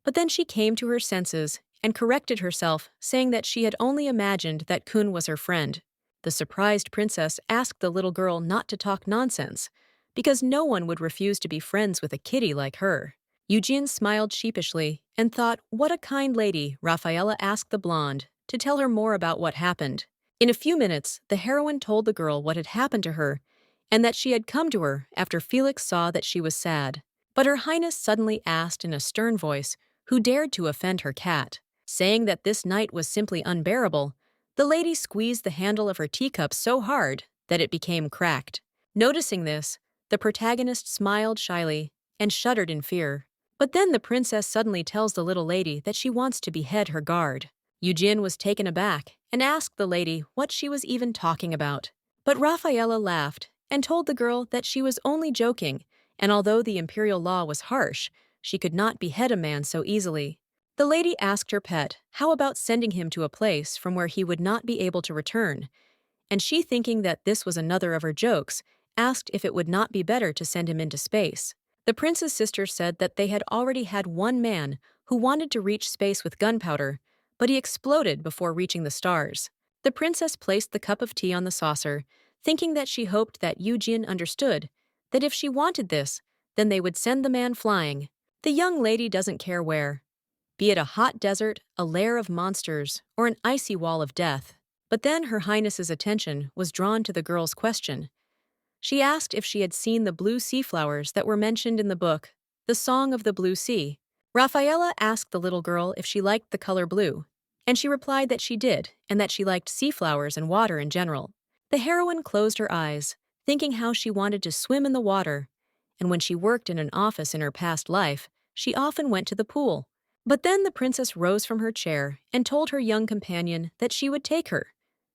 but then she came to her senses and corrected herself, saying that she had only imagined that Kun was her friend. The surprised princess asked the little girl not to talk nonsense, because no one would refuse to be friends with a kitty like her. Eugene smiled sheepishly and thought what a kind lady. Rafaela asked the blonde to tell her more about what happened. In a few minutes, the heroine told the girl what had happened to her and that she had come to her after Felix saw that she was sad. But Her Highness suddenly asked in a stern voice who dared to offend her cat. Saying that this night was simply unbearable, the lady squeezed the handle of her teacup so hard that it became cracked. Noticing this, the protagonist smiled shyly and shuddered in fear. But then the princess suddenly tells the little lady that she wants to behead her guard. Eugene was taken aback and asked the lady what she was even talking about. But Rafaela laughed and told the girl that she was only joking, and although the imperial law was harsh, she could not behead a man so easily. The lady asked her pet how about sending him to a place from where he would not be able to return, and she, thinking that this was another of her jokes, asked if it would not be better to send him into space. The prince's sister said that they had already had one man who wanted to reach space with gunpowder, but he exploded before reaching the stars. The princess placed the cup of tea on the saucer, thinking that she hoped that Eugene understood that if she wanted this, then they would send the man flying. The young lady doesn't care where, be it a hot desert, a lair of monsters, or an icy wall of death. But then Her Highness's attention was drawn to the girl's question. She asked if she had seen the blue sea flowers that were mentioned in the book, The Song of the Blue Sea. Rafaela asked the little girl if she liked the color blue, and she replied that she did, and that she liked sea flowers and water in general. The heroine closed her eyes, thinking how she wanted to swim in the water, and when she worked in an office in her past life, she often went to the pool. But then the princess rose from her chair and told her young companion that she would take her.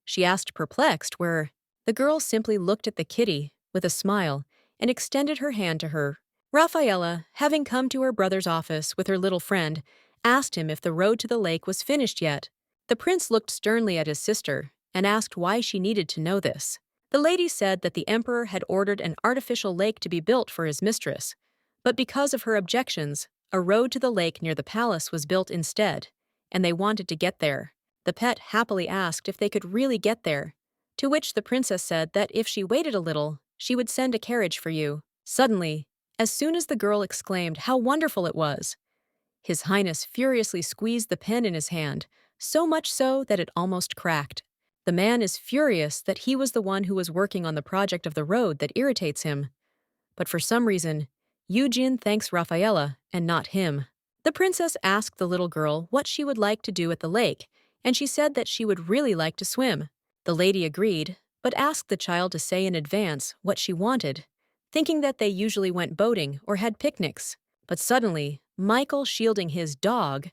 She asked perplexed where. The girl simply looked at the kitty with a smile and extended her hand to her. Rafaela, having come to her brother's office with her little friend, asked him if the road to the lake was finished yet. The prince looked sternly at his sister and asked why she needed to know this. The lady said that the emperor had ordered an artificial lake to be built for his mistress, but because of her objections, a road to the lake near the palace was built instead, and they wanted to get there. The pet happily asked if they could really get there, to which the princess said that if she waited a little, she would send a carriage for you. Suddenly, as soon as the girl exclaimed how wonderful it was, His Highness furiously squeezed the pen in his hand, so much so that it almost cracked. The man is furious that he was the one who was working on the project of the road that irritates him. But for some reason, Eugene thanks Rafaela and not him. The princess asked the little girl what she would like to do at the lake, and she said that she would really like to swim. The lady agreed, but asked the child to say in advance what she wanted, thinking that they usually went boating or had picnics. But suddenly, Michael, shielding his dog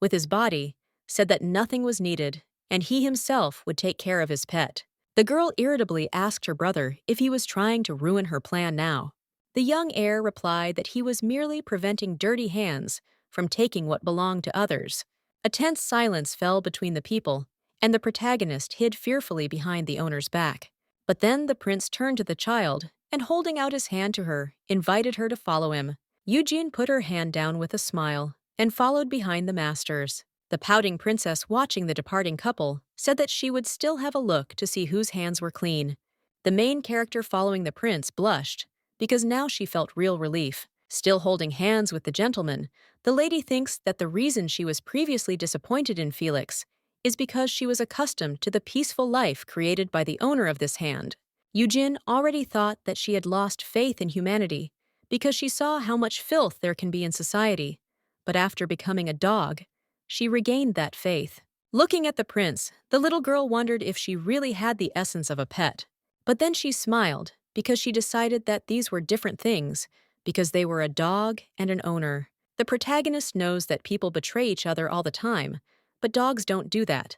with his body, said that nothing was needed, and he himself would take care of his pet. The girl irritably asked her brother if he was trying to ruin her plan now. The young heir replied that he was merely preventing dirty hands from taking what belonged to others. A tense silence fell between the people, and the protagonist hid fearfully behind the owner's back. But then the prince turned to the child and, holding out his hand to her, invited her to follow him. Eugene put her hand down with a smile and followed behind the masters. The pouting princess, watching the departing couple, said that she would still have a look to see whose hands were clean. The main character following the prince blushed, because now she felt real relief. Still holding hands with the gentleman, the lady thinks that the reason she was previously disappointed in Felix is because she was accustomed to the peaceful life created by the owner of this hand. Eugene already thought that she had lost faith in humanity because she saw how much filth there can be in society, but after becoming a dog, she regained that faith. Looking at the prince, the little girl wondered if she really had the essence of a pet. But then she smiled because she decided that these were different things, because they were a dog and an owner. The protagonist knows that people betray each other all the time, but dogs don't do that,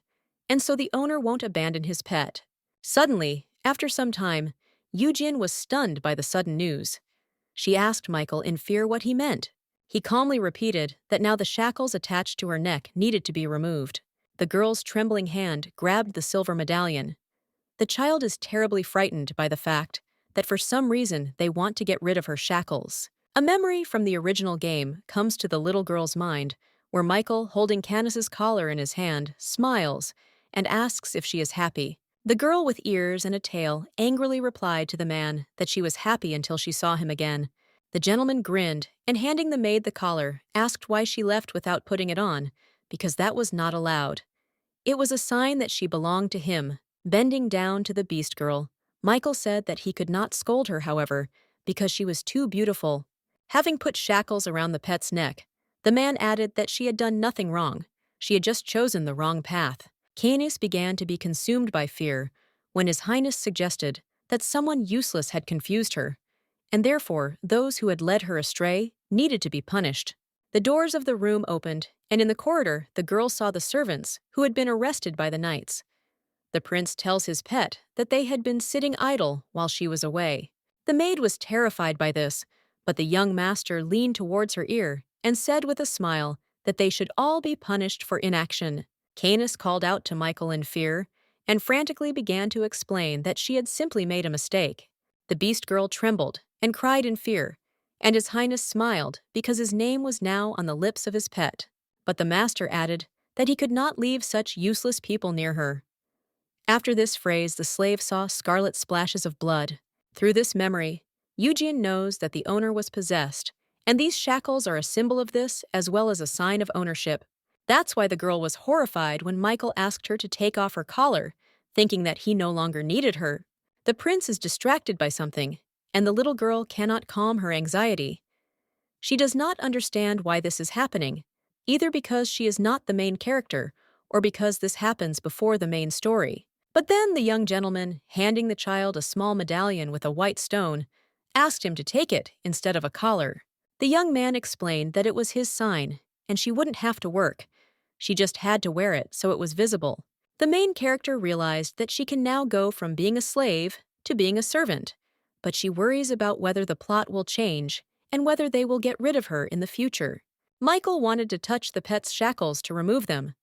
and so the owner won't abandon his pet. Suddenly, after some time, Yujin was stunned by the sudden news. She asked Michael in fear what he meant. He calmly repeated that now the shackles attached to her neck needed to be removed. The girl's trembling hand grabbed the silver medallion. The child is terribly frightened by the fact that for some reason they want to get rid of her shackles. A memory from the original game comes to the little girl's mind, where Michael, holding Candace's collar in his hand, smiles and asks if she is happy. The girl with ears and a tail angrily replied to the man that she was happy until she saw him again. The gentleman grinned and, handing the maid the collar, asked why she left without putting it on, because that was not allowed. It was a sign that she belonged to him. Bending down to the beast girl, Michael said that he could not scold her, however, because she was too beautiful. Having put shackles around the pet's neck, the man added that she had done nothing wrong. She had just chosen the wrong path. Canis began to be consumed by fear when His Highness suggested that someone useless had confused her, and therefore those who had led her astray needed to be punished. The doors of the room opened, and in the corridor the girl saw the servants who had been arrested by the knights. The prince tells his pet that they had been sitting idle while she was away. The maid was terrified by this, but the young master leaned towards her ear and said with a smile that they should all be punished for inaction. Canis called out to Michael in fear and frantically began to explain that she had simply made a mistake. The beast girl trembled and cried in fear, and His Highness smiled because his name was now on the lips of his pet. But the master added that he could not leave such useless people near her. After this phrase, the slave saw scarlet splashes of blood. Through this memory, Eugene knows that the owner was possessed, and these shackles are a symbol of this as well as a sign of ownership. That's why the girl was horrified when Michael asked her to take off her collar, thinking that he no longer needed her. The prince is distracted by something, and the little girl cannot calm her anxiety. She does not understand why this is happening, either because she is not the main character or because this happens before the main story. But then the young gentleman, handing the child a small medallion with a white stone, asked him to take it instead of a collar. The young man explained that it was his sign, and she wouldn't have to work. She just had to wear it so it was visible. The main character realized that she can now go from being a slave to being a servant, but she worries about whether the plot will change and whether they will get rid of her in the future. Michael wanted to touch the pet's shackles to remove them,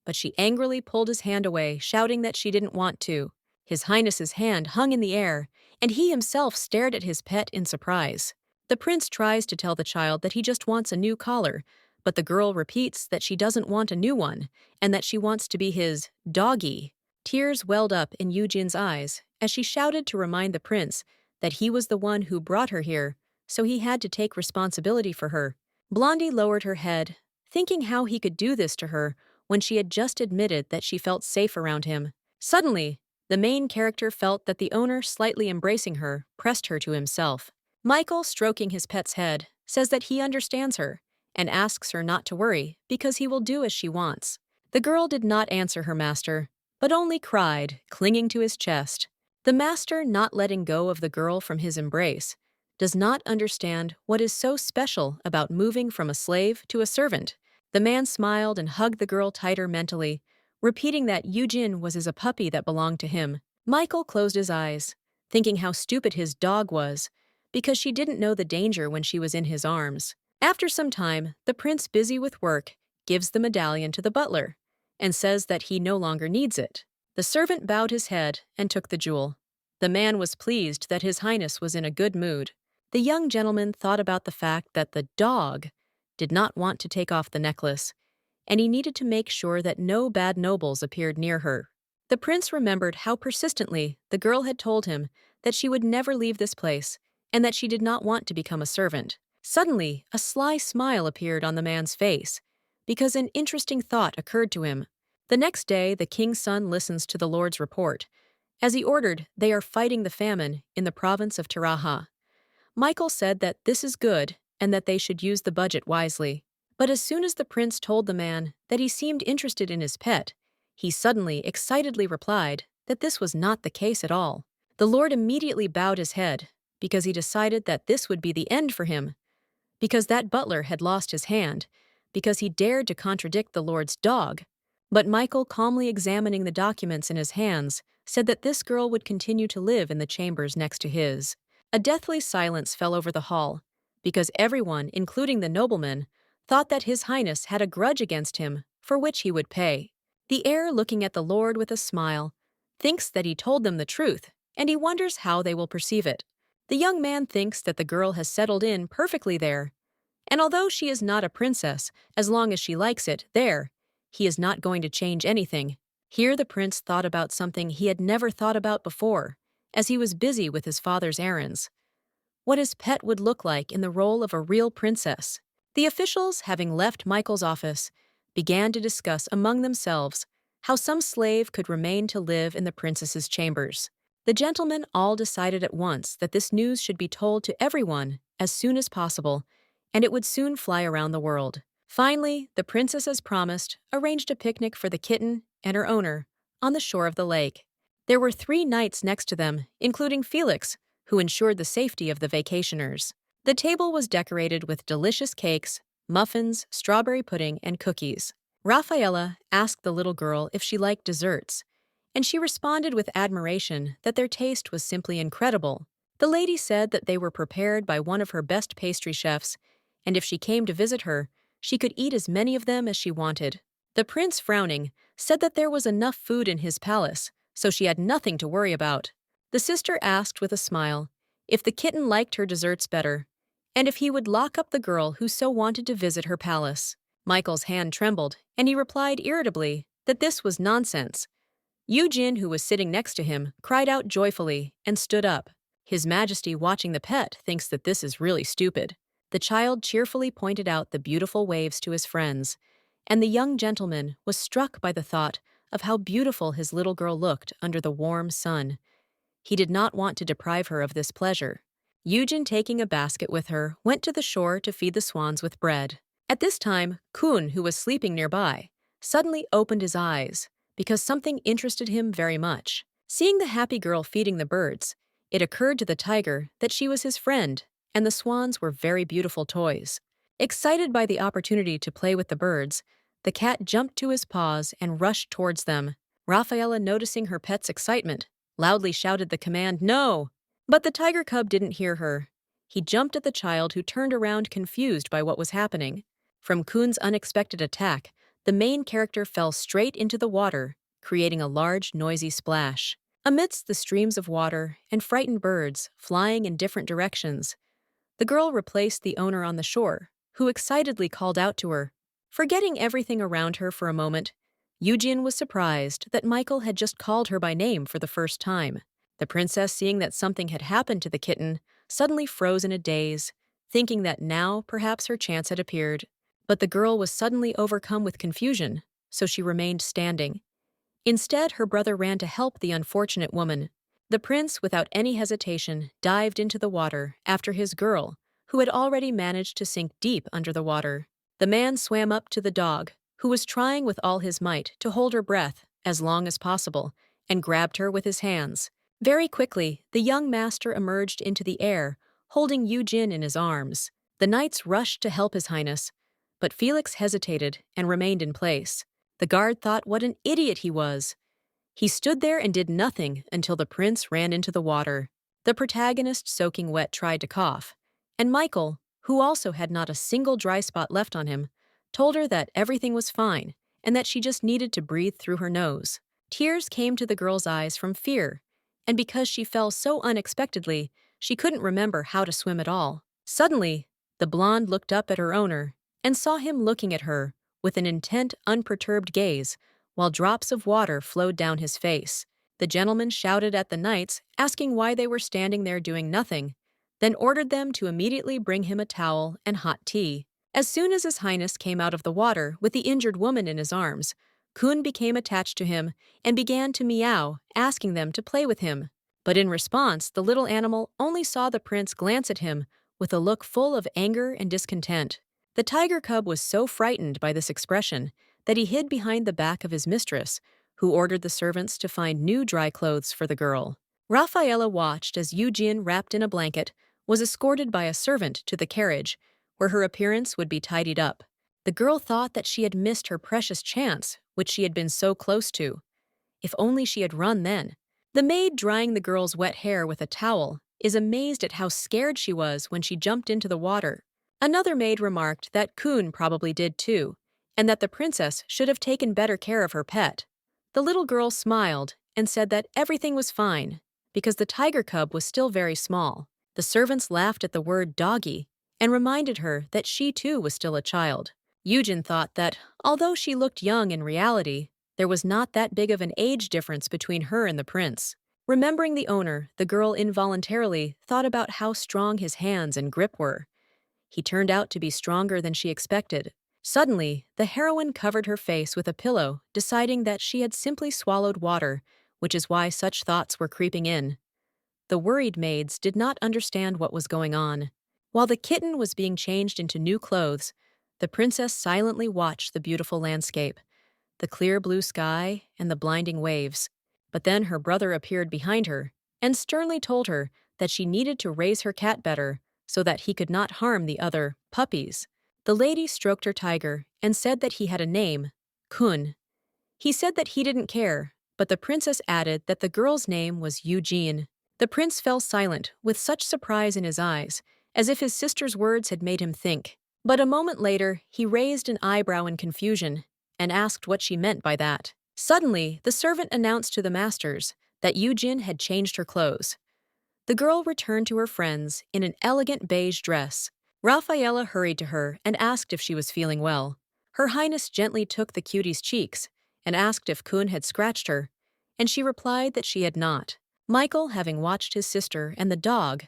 but she angrily pulled his hand away, shouting that she didn't want to. His Highness's hand hung in the air, and he himself stared at his pet in surprise. The prince tries to tell the child that he just wants a new collar, but the girl repeats that she doesn't want a new one, and that she wants to be his doggy. Tears welled up in Eugene's eyes as she shouted to remind the prince that he was the one who brought her here, so he had to take responsibility for her. Blondie lowered her head, thinking how he could do this to her when she had just admitted that she felt safe around him. Suddenly, the main character felt that the owner, slightly embracing her, pressed her to himself. Michael, stroking his pet's head, says that he understands her and asks her not to worry because he will do as she wants. The girl did not answer her master, but only cried, clinging to his chest. The master, not letting go of the girl from his embrace, does not understand what is so special about moving from a slave to a servant. The man smiled and hugged the girl tighter mentally, repeating that Eugene was as a puppy that belonged to him. Michael closed his eyes, thinking how stupid his dog was, because she didn't know the danger when she was in his arms. After some time, the prince, busy with work, gives the medallion to the butler and says that he no longer needs it. The servant bowed his head and took the jewel. The man was pleased that His Highness was in a good mood. The young gentleman thought about the fact that the dog did not want to take off the necklace, and he needed to make sure that no bad nobles appeared near her. The prince remembered how persistently the girl had told him that she would never leave this place and that she did not want to become a servant. Suddenly, a sly smile appeared on the man's face, because an interesting thought occurred to him. The next day, the king's son listens to the lord's report. As he ordered, they are fighting the famine in the province of Taraha. Michael said that this is good and that they should use the budget wisely. But as soon as the prince told the man that he seemed interested in his pet, he suddenly, excitedly replied that this was not the case at all. The lord immediately bowed his head because he decided that this would be the end for him, because that butler had lost his hand, because he dared to contradict the lord's dog. But Michael, calmly examining the documents in his hands, said that this girl would continue to live in the chambers next to his. A deathly silence fell over the hall, because everyone, including the nobleman, thought that His Highness had a grudge against him for which he would pay. The heir, looking at the lord with a smile, thinks that he told them the truth, and he wonders how they will perceive it. The young man thinks that the girl has settled in perfectly there, and although she is not a princess, as long as she likes it there, he is not going to change anything. Here the prince thought about something he had never thought about before, as he was busy with his father's errands. What his pet would look like in the role of a real princess. The officials, having left Michael's office, began to discuss among themselves how some slave could remain to live in the princess's chambers. The gentlemen all decided at once that this news should be told to everyone as soon as possible, and it would soon fly around the world. Finally, the princess, as promised, arranged a picnic for the kitten and her owner on the shore of the lake. There were 3 knights next to them, including Felix, who ensured the safety of the vacationers. The table was decorated with delicious cakes, muffins, strawberry pudding, and cookies. Rafaela asked the little girl if she liked desserts, and she responded with admiration that their taste was simply incredible. The lady said that they were prepared by one of her best pastry chefs, and if she came to visit her, she could eat as many of them as she wanted. The prince, frowning, said that there was enough food in his palace, so she had nothing to worry about. The sister asked with a smile if the kitten liked her desserts better, and if he would lock up the girl who so wanted to visit her palace. Michael's hand trembled, and he replied irritably that this was nonsense. Eugene, who was sitting next to him, cried out joyfully and stood up. His Majesty, watching the pet, thinks that this is really stupid. The child cheerfully pointed out the beautiful waves to his friends, and the young gentleman was struck by the thought of how beautiful his little girl looked under the warm sun. He did not want to deprive her of this pleasure. Eugene, taking a basket with her, went to the shore to feed the swans with bread. At this time, Kun, who was sleeping nearby, suddenly opened his eyes because something interested him very much. Seeing the happy girl feeding the birds, it occurred to the tiger that she was his friend, and the swans were very beautiful toys. Excited by the opportunity to play with the birds, the cat jumped to his paws and rushed towards them. Rafaela, noticing her pet's excitement, loudly shouted the command, "No!" But the tiger cub didn't hear her. He jumped at the child, who turned around confused by what was happening. From Kun's unexpected attack, the main character fell straight into the water, creating a large, noisy splash. Amidst the streams of water and frightened birds flying in different directions, the girl replaced the owner on the shore, who excitedly called out to her. Forgetting everything around her for a moment, Eugene was surprised that Michael had just called her by name for the first time. The princess, seeing that something had happened to the kitten, suddenly froze in a daze, thinking that now perhaps her chance had appeared. But the girl was suddenly overcome with confusion, so she remained standing. Instead, her brother ran to help the unfortunate woman. The prince, without any hesitation, dived into the water after his girl, who had already managed to sink deep under the water. The man swam up to the dog, who was trying with all his might to hold her breath as long as possible, and grabbed her with his hands. Very quickly, the young master emerged into the air, holding Eugene in his arms. The knights rushed to help His Highness, but Felix hesitated and remained in place. The guard thought what an idiot he was. He stood there and did nothing until the prince ran into the water. The protagonist, soaking wet, tried to cough, and Michael, who also had not a single dry spot left on him, told her that everything was fine and that she just needed to breathe through her nose. Tears came to the girl's eyes from fear, and because she fell so unexpectedly, she couldn't remember how to swim at all. Suddenly, the blonde looked up at her owner and saw him looking at her with an intent, unperturbed gaze, while drops of water flowed down his face. The gentleman shouted at the knights, asking why they were standing there doing nothing, then ordered them to immediately bring him a towel and hot tea. As soon as His Highness came out of the water with the injured woman in his arms, Kun became attached to him and began to meow, asking them to play with him. But in response, the little animal only saw the prince glance at him with a look full of anger and discontent. The tiger cub was so frightened by this expression that he hid behind the back of his mistress, who ordered the servants to find new dry clothes for the girl. Rafaela watched as Eugene, wrapped in a blanket, was escorted by a servant to the carriage, where her appearance would be tidied up. The girl thought that she had missed her precious chance, which she had been so close to. If only she had run then. The maid drying the girl's wet hair with a towel is amazed at how scared she was when she jumped into the water. Another maid remarked that Kun probably did too, and that the princess should have taken better care of her pet. The little girl smiled and said that everything was fine, because the tiger cub was still very small. The servants laughed at the word doggy and reminded her that she too was still a child. Eugen thought that, although she looked young in reality, there was not that big of an age difference between her and the prince. Remembering the owner, the girl involuntarily thought about how strong his hands and grip were. He turned out to be stronger than she expected. Suddenly, the heroine covered her face with a pillow, deciding that she had simply swallowed water, which is why such thoughts were creeping in. The worried maids did not understand what was going on. While the kitten was being changed into new clothes, the princess silently watched the beautiful landscape, the clear blue sky and the blinding waves. But then her brother appeared behind her and sternly told her that she needed to raise her cat better so that he could not harm the other puppies. The lady stroked her tiger and said that he had a name, Kun. He said that he didn't care, but the princess added that the girl's name was Eugene. The prince fell silent, with such surprise in his eyes, as if his sister's words had made him think. But a moment later, he raised an eyebrow in confusion and asked what she meant by that. Suddenly, the servant announced to the masters that Eugene had changed her clothes. The girl returned to her friends in an elegant beige dress. Rafaela hurried to her and asked if she was feeling well. Her Highness gently took the cutie's cheeks and asked if Kun had scratched her, and she replied that she had not. Michael, having watched his sister and the dog,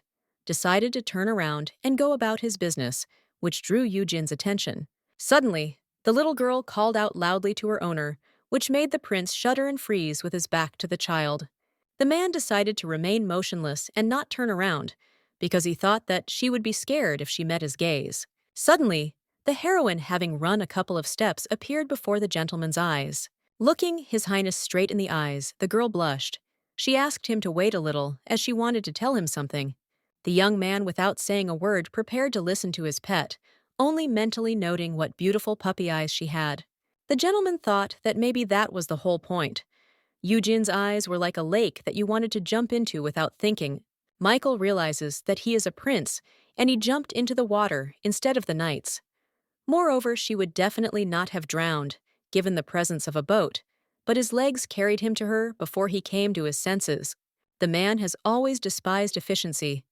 decided to turn around and go about his business, which drew Eugene's attention. Suddenly, the little girl called out loudly to her owner, which made the prince shudder and freeze with his back to the child. The man decided to remain motionless and not turn around, because he thought that she would be scared if she met his gaze. Suddenly, the heroine, having run a couple of steps, appeared before the gentleman's eyes. Looking His Highness straight in the eyes, the girl blushed. She asked him to wait a little, as she wanted to tell him something. The young man, without saying a word, prepared to listen to his pet, only mentally noting what beautiful puppy eyes she had. The gentleman thought that maybe that was the whole point. Eugene's eyes were like a lake that you wanted to jump into without thinking. Michael realizes that he is a prince, and he jumped into the water instead of the knights. Moreover, she would definitely not have drowned, given the presence of a boat, but his legs carried him to her before he came to his senses. The man has always despised efficiency.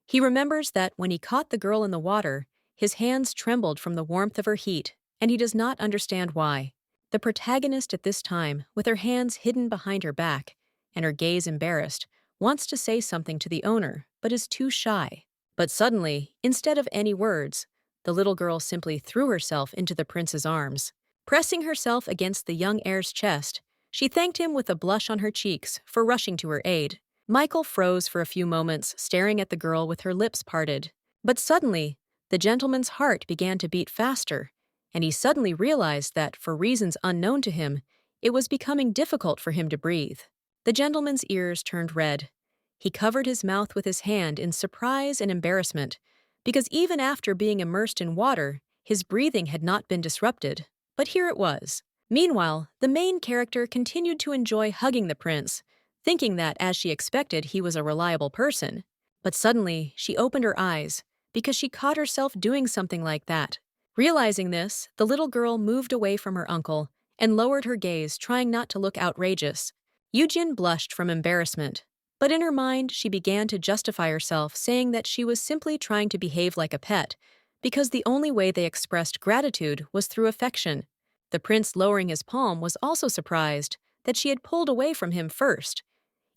He remembers that when he caught the girl in the water, his hands trembled from the warmth of her heat, and he does not understand why. The protagonist at this time, with her hands hidden behind her back and her gaze embarrassed, wants to say something to the owner, but is too shy. But suddenly, instead of any words, the little girl simply threw herself into the prince's arms. Pressing herself against the young heir's chest, she thanked him with a blush on her cheeks for rushing to her aid. Michael froze for a few moments, staring at the girl with her lips parted. But suddenly, the gentleman's heart began to beat faster, and he suddenly realized that, for reasons unknown to him, it was becoming difficult for him to breathe. The gentleman's ears turned red. He covered his mouth with his hand in surprise and embarrassment, because even after being immersed in water, his breathing had not been disrupted. But here it was. Meanwhile, the main character continued to enjoy hugging the prince, thinking that, as she expected, he was a reliable person. But suddenly, she opened her eyes, because she caught herself doing something like that. Realizing this, the little girl moved away from her uncle and lowered her gaze, trying not to look outrageous. Eugen blushed from embarrassment, but in her mind she began to justify herself, saying that she was simply trying to behave like a pet, because the only way they expressed gratitude was through affection. The prince, lowering his palm, was also surprised that she had pulled away from him first,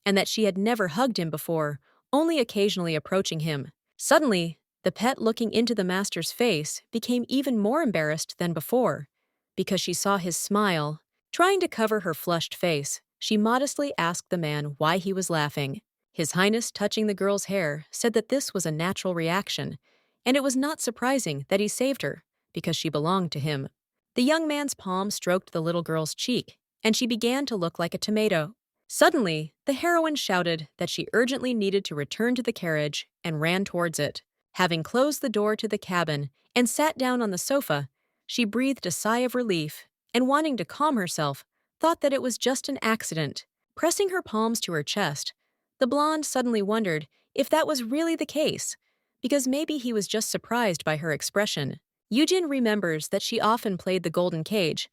and that she had never hugged him before, only occasionally approaching him. Suddenly, the pet, looking into the master's face, became even more embarrassed than before, because she saw his smile. Trying to cover her flushed face, she modestly asked the man why he was laughing. His Highness, touching the girl's hair, said that this was a natural reaction, and it was not surprising that he saved her, because she belonged to him. The young man's palm stroked the little girl's cheek, and she began to look like a tomato. Suddenly, the heroine shouted that she urgently needed to return to the carriage and ran towards it. Having closed the door to the cabin and sat down on the sofa, she breathed a sigh of relief and, wanting to calm herself, thought that it was just an accident. Pressing her palms to her chest, the blonde suddenly wondered if that was really the case, because maybe he was just surprised by her expression. Yujin remembers that she often played the golden cage,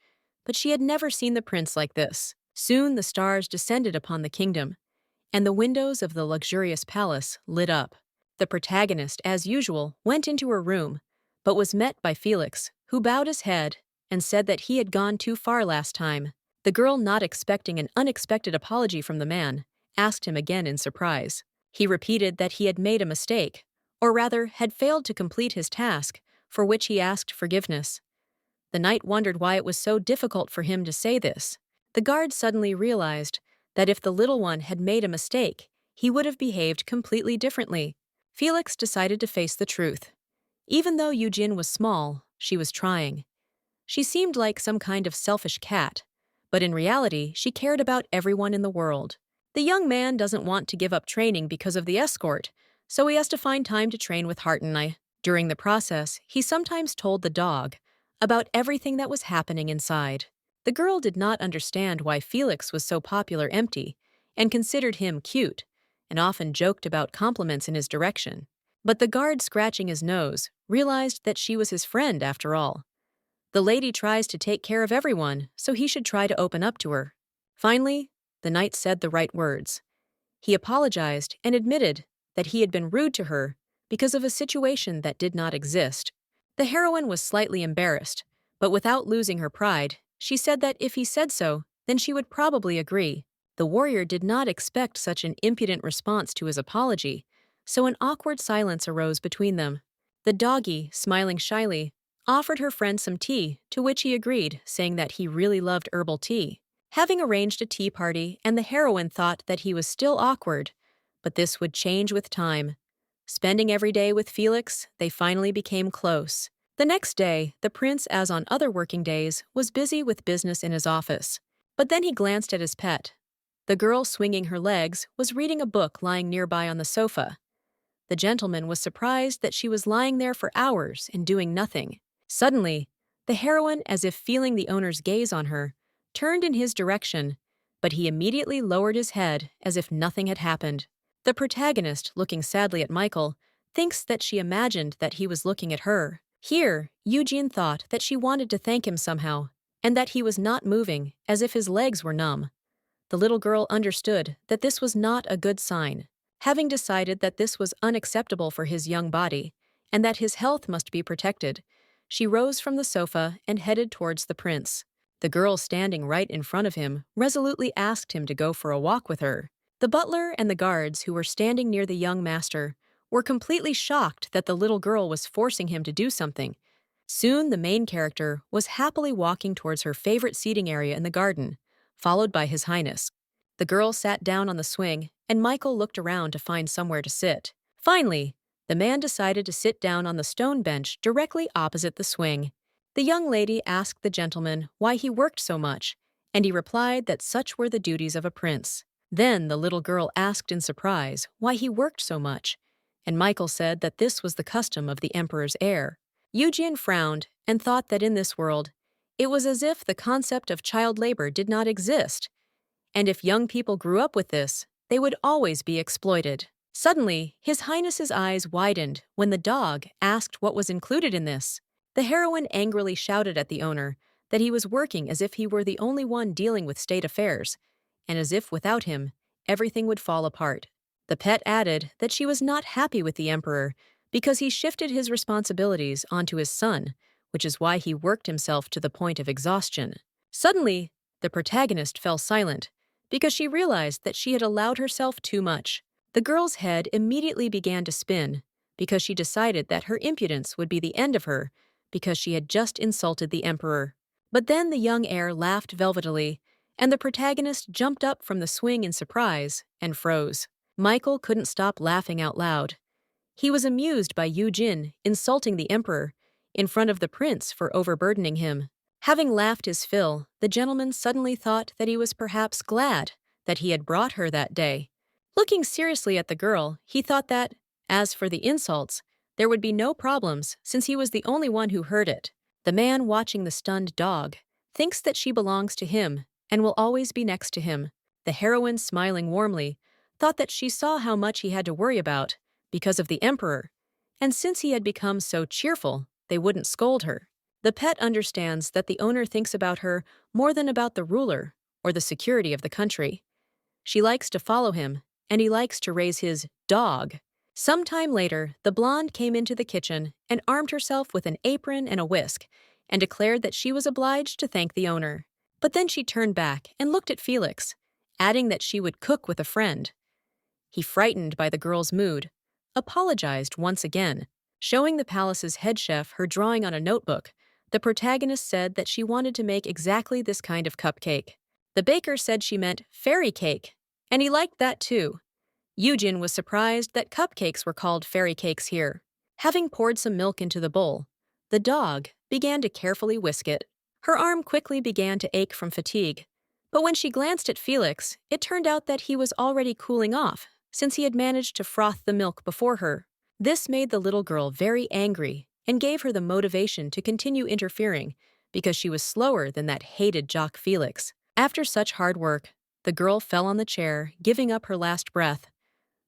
but she had never seen the prince like this. Soon the stars descended upon the kingdom, and the windows of the luxurious palace lit up. The protagonist, as usual, went into her room, but was met by Felix, who bowed his head and said that he had gone too far last time. The girl, not expecting an unexpected apology from the man, asked him again in surprise. He repeated that he had made a mistake, or rather had failed to complete his task, for which he asked forgiveness. The knight wondered why it was so difficult for him to say this. The guard suddenly realized that if the little one had made a mistake, he would have behaved completely differently. Felix decided to face the truth. Even though Yujin was small, she was trying. She seemed like some kind of selfish cat, but in reality, she cared about everyone in the world. The young man doesn't want to give up training because of the escort, so he has to find time to train with Hartenai. During the process, he sometimes told the dog about everything that was happening inside. The girl did not understand why Felix was so popular empty and considered him cute, and often joked about compliments in his direction. But the guard, scratching his nose, realized that she was his friend after all. The lady tries to take care of everyone, so he should try to open up to her. Finally, the knight said the right words. He apologized and admitted that he had been rude to her because of a situation that did not exist. The heroine was slightly embarrassed, but without losing her pride, she said that if he said so, then she would probably agree. The warrior did not expect such an impudent response to his apology, so an awkward silence arose between them. The doggy, smiling shyly, offered her friend some tea, to which he agreed, saying that he really loved herbal tea. Having arranged a tea party, and the heroine thought that he was still awkward, but this would change with time. Spending every day with Felix, they finally became close. The next day, the prince, as on other working days, was busy with business in his office. But then he glanced at his pet. The girl, swinging her legs, was reading a book lying nearby on the sofa. The gentleman was surprised that she was lying there for hours and doing nothing. Suddenly, the heroine, as if feeling the owner's gaze on her, turned in his direction, but he immediately lowered his head as if nothing had happened. The protagonist, looking sadly at Michael, thinks that she imagined that he was looking at her. Here, Eugene thought that she wanted to thank him somehow, and that he was not moving, as if his legs were numb. The little girl understood that this was not a good sign. Having decided that this was unacceptable for his young body, and that his health must be protected, she rose from the sofa and headed towards the prince. The girl, standing right in front of him, resolutely asked him to go for a walk with her. The butler and the guards, who were standing near the young master, were completely shocked that the little girl was forcing him to do something. Soon the main character was happily walking towards her favorite seating area in the garden, followed by His Highness. The girl sat down on the swing, and Michael looked around to find somewhere to sit. Finally, the man decided to sit down on the stone bench directly opposite the swing. The young lady asked the gentleman why he worked so much, and he replied that such were the duties of a prince. Then the little girl asked in surprise why he worked so much, and Michael said that this was the custom of the emperor's heir. Eugene frowned and thought that in this world, it was as if the concept of child labor did not exist, and if young people grew up with this, they would always be exploited. Suddenly, His Highness's eyes widened when the dog asked what was included in this. The heroine angrily shouted at the owner that he was working as if he were the only one dealing with state affairs, and as if without him, everything would fall apart. The pet added that she was not happy with the emperor because he shifted his responsibilities onto his son, which is why he worked himself to the point of exhaustion. Suddenly, the protagonist fell silent because she realized that she had allowed herself too much. The girl's head immediately began to spin because she decided that her impudence would be the end of her because she had just insulted the emperor. But then the young heir laughed velvetily, and the protagonist jumped up from the swing in surprise and froze. Michael couldn't stop laughing out loud. He was amused by Yujin insulting the emperor in front of the prince for overburdening him. Having laughed his fill, the gentleman suddenly thought that he was perhaps glad that he had brought her that day. Looking seriously at the girl, he thought that, as for the insults, there would be no problems since he was the only one who heard it. The man watching the stunned dog thinks that she belongs to him and will always be next to him. The heroine, smiling warmly, thought that she saw how much he had to worry about because of the emperor, and since he had become so cheerful, they wouldn't scold her. The pet understands that the owner thinks about her more than about the ruler or the security of the country. She likes to follow him, and he likes to raise his dog. Sometime later, the blonde came into the kitchen and armed herself with an apron and a whisk, and declared that she was obliged to thank the owner. But then she turned back and looked at Felix, adding that she would cook with a friend. He, frightened by the girl's mood, apologized once again. Showing the palace's head chef her drawing on a notebook, the protagonist said that she wanted to make exactly this kind of cupcake. The baker said she meant fairy cake, and he liked that too. Eugen was surprised that cupcakes were called fairy cakes here. Having poured some milk into the bowl, the dog began to carefully whisk it. Her arm quickly began to ache from fatigue, but when she glanced at Felix, it turned out that he was already cooling off, since he had managed to froth the milk before her. This made the little girl very angry and gave her the motivation to continue interfering because she was slower than that hated jock Felix. After such hard work, the girl fell on the chair, giving up her last breath.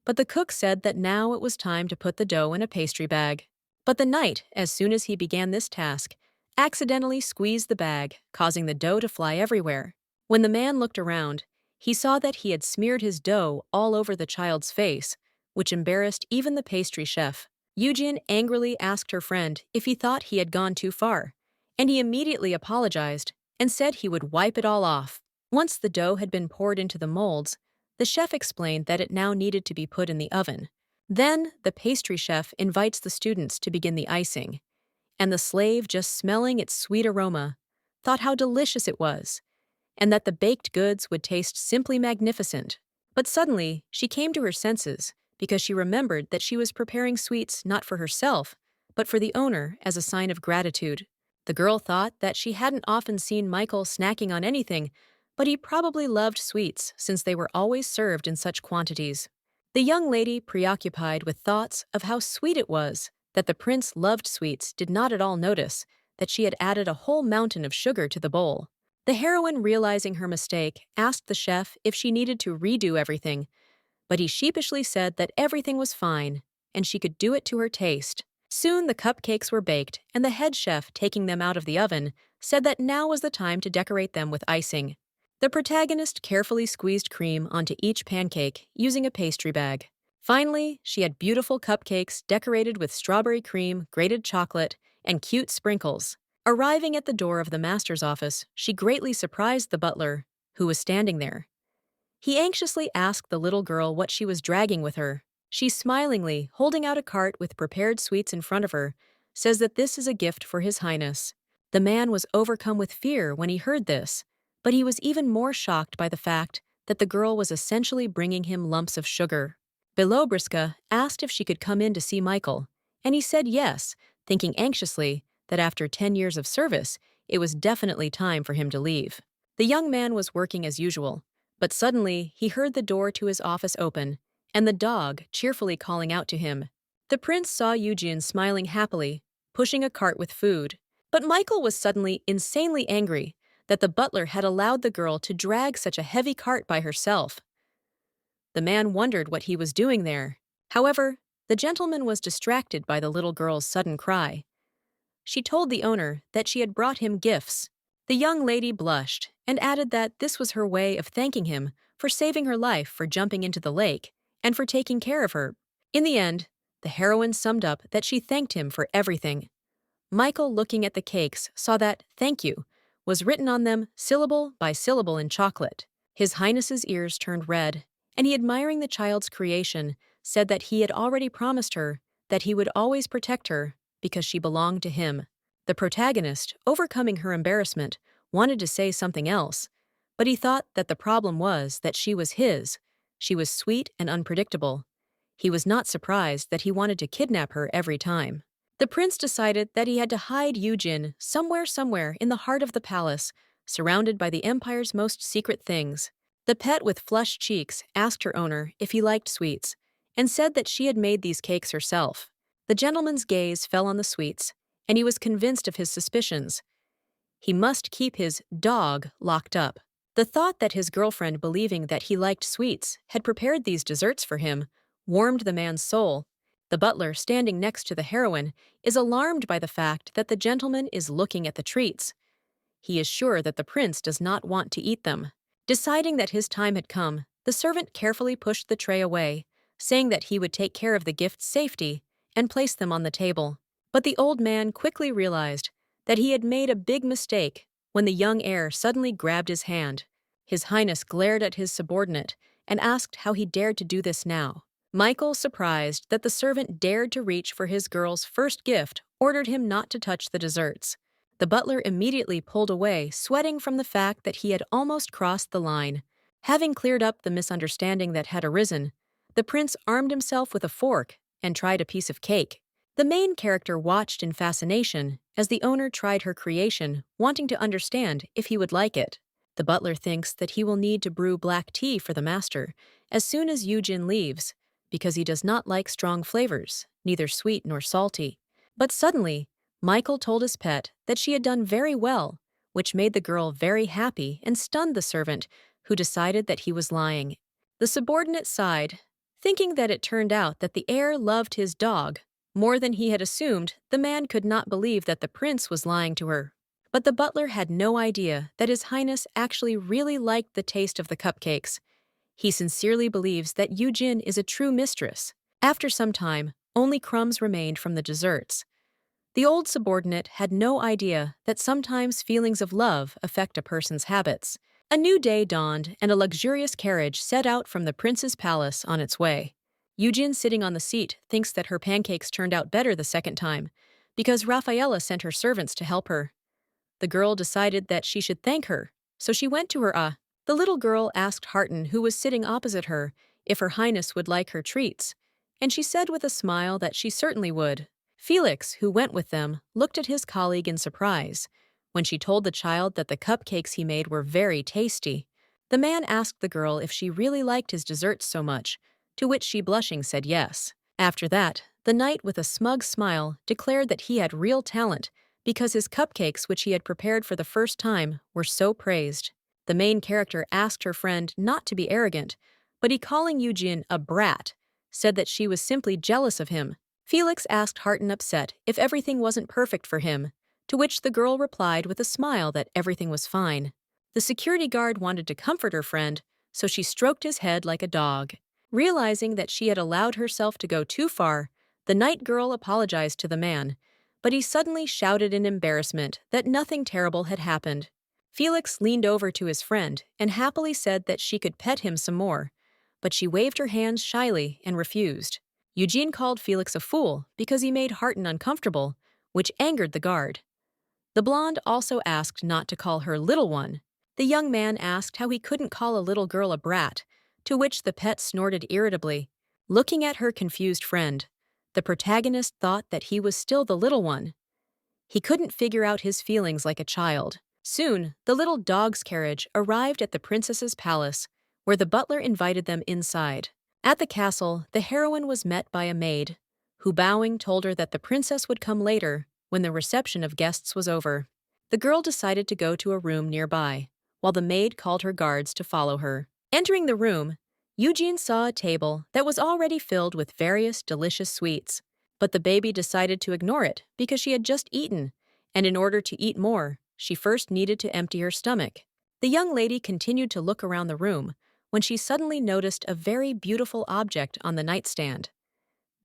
But the cook said that now it was time to put the dough in a pastry bag. But the knight, as soon as he began this task, accidentally squeezed the bag, causing the dough to fly everywhere. When the man looked around, he saw that he had smeared his dough all over the child's face, which embarrassed even the pastry chef. Eugen angrily asked her friend if he thought he had gone too far, and he immediately apologized and said he would wipe it all off. Once the dough had been poured into the molds, the chef explained that it now needed to be put in the oven. Then, the pastry chef invites the students to begin the icing, and the slave, just smelling its sweet aroma, thought how delicious it was, and that the baked goods would taste simply magnificent. But suddenly, she came to her senses because she remembered that she was preparing sweets not for herself, but for the owner as a sign of gratitude. The girl thought that she hadn't often seen Michael snacking on anything, but he probably loved sweets since they were always served in such quantities. The young lady, preoccupied with thoughts of how sweet it was that the prince loved sweets, did not at all notice that she had added a whole mountain of sugar to the bowl. The heroine, realizing her mistake, asked the chef if she needed to redo everything, but he sheepishly said that everything was fine and she could do it to her taste. Soon the cupcakes were baked, and the head chef, taking them out of the oven, said that now was the time to decorate them with icing. The protagonist carefully squeezed cream onto each pancake using a pastry bag. Finally, she had beautiful cupcakes decorated with strawberry cream, grated chocolate, and cute sprinkles. Arriving at the door of the master's office, she greatly surprised the butler, who was standing there. He anxiously asked the little girl what she was dragging with her. She, smilingly holding out a cart with prepared sweets in front of her, says that this is a gift for His Highness. The man was overcome with fear when he heard this, but he was even more shocked by the fact that the girl was essentially bringing him lumps of sugar. Belobriska asked if she could come in to see Michael, and he said yes, thinking anxiously that after 10 years of service, it was definitely time for him to leave. The young man was working as usual, but suddenly he heard the door to his office open, and the dog cheerfully calling out to him. The prince saw Eugen smiling happily, pushing a cart with food, but Michael was suddenly insanely angry that the butler had allowed the girl to drag such a heavy cart by herself. The man wondered what he was doing there. However, the gentleman was distracted by the little girl's sudden cry. She told the owner that she had brought him gifts. The young lady blushed and added that this was her way of thanking him for saving her life, for jumping into the lake, and for taking care of her. In the end, the heroine summed up that she thanked him for everything. Michael, looking at the cakes, saw that "thank you" was written on them syllable by syllable in chocolate. His Highness's ears turned red, and he, admiring the child's creation, said that he had already promised her that he would always protect her because she belonged to him. The protagonist, overcoming her embarrassment, wanted to say something else, but he thought that the problem was that she was his. She was sweet and unpredictable. He was not surprised that he wanted to kidnap her every time. The prince decided that he had to hide Eugen somewhere in the heart of the palace, surrounded by the empire's most secret things. The pet with flushed cheeks asked her owner if he liked sweets, and said that she had made these cakes herself. The gentleman's gaze fell on the sweets, and he was convinced of his suspicions. He must keep his dog locked up. The thought that his girlfriend, believing that he liked sweets, had prepared these desserts for him warmed the man's soul. The butler, standing next to the heroine, is alarmed by the fact that the gentleman is looking at the treats. He is sure that the prince does not want to eat them. Deciding that his time had come, the servant carefully pushed the tray away, saying that he would take care of the gift's safety and place them on the table. But the old man quickly realized that he had made a big mistake when the young heir suddenly grabbed his hand. His Highness glared at his subordinate and asked how he dared to do this now. Michael, surprised that the servant dared to reach for his girl's first gift, ordered him not to touch the desserts. The butler immediately pulled away, sweating from the fact that he had almost crossed the line. Having cleared up the misunderstanding that had arisen, the prince armed himself with a fork and tried a piece of cake. The main character watched in fascination as the owner tried her creation, wanting to understand if he would like it. The butler thinks that he will need to brew black tea for the master as soon as Yujin leaves, because he does not like strong flavors, neither sweet nor salty. But suddenly, Michael told his pet that she had done very well, which made the girl very happy and stunned the servant, who decided that he was lying. The subordinate sighed, thinking that it turned out that the heir loved his dog more than he had assumed. The man could not believe that the prince was lying to her. But the butler had no idea that His Highness actually really liked the taste of the cupcakes. He sincerely believes that Yujin is a true mistress. After some time, only crumbs remained from the desserts. The old subordinate had no idea that sometimes feelings of love affect a person's habits. A new day dawned, and a luxurious carriage set out from the prince's palace on its way. Yujin, sitting on the seat, thinks that her pancakes turned out better the second time, because Rafaela sent her servants to help her. The girl decided that she should thank her, so she went to her. The little girl asked Harton, who was sitting opposite her, if Her Highness would like her treats, and she said with a smile that she certainly would. Felix, who went with them, looked at his colleague in surprise when she told the child that the cupcakes he made were very tasty. The man asked the girl if she really liked his desserts so much, to which she, blushing, said yes. After that, the knight, with a smug smile, declared that he had real talent because his cupcakes, which he had prepared for the first time, were so praised. The main character asked her friend not to be arrogant, but he, calling Yujin a brat, said that she was simply jealous of him. Felix asked Harton, upset, if everything wasn't perfect for him, to which the girl replied with a smile that everything was fine. The security guard wanted to comfort her friend, so she stroked his head like a dog. Realizing that she had allowed herself to go too far, the night girl apologized to the man, but he suddenly shouted in embarrassment that nothing terrible had happened. Felix leaned over to his friend and happily said that she could pet him some more, but she waved her hands shyly and refused. Eugene called Felix a fool because he made Harton uncomfortable, which angered the guard. The blonde also asked not to call her little one. The young man asked how he couldn't call a little girl a brat, to which the pet snorted irritably. Looking at her confused friend, the protagonist thought that he was still the little one. He couldn't figure out his feelings like a child. Soon, the little dog's carriage arrived at the princess's palace, where the butler invited them inside. At the castle, the heroine was met by a maid, who, bowing, told her that the princess would come later when the reception of guests was over. The girl decided to go to a room nearby, while the maid called her guards to follow her. Entering the room, Eugene saw a table that was already filled with various delicious sweets, but the baby decided to ignore it because she had just eaten, and in order to eat more, she first needed to empty her stomach. The young lady continued to look around the room when she suddenly noticed a very beautiful object on the nightstand.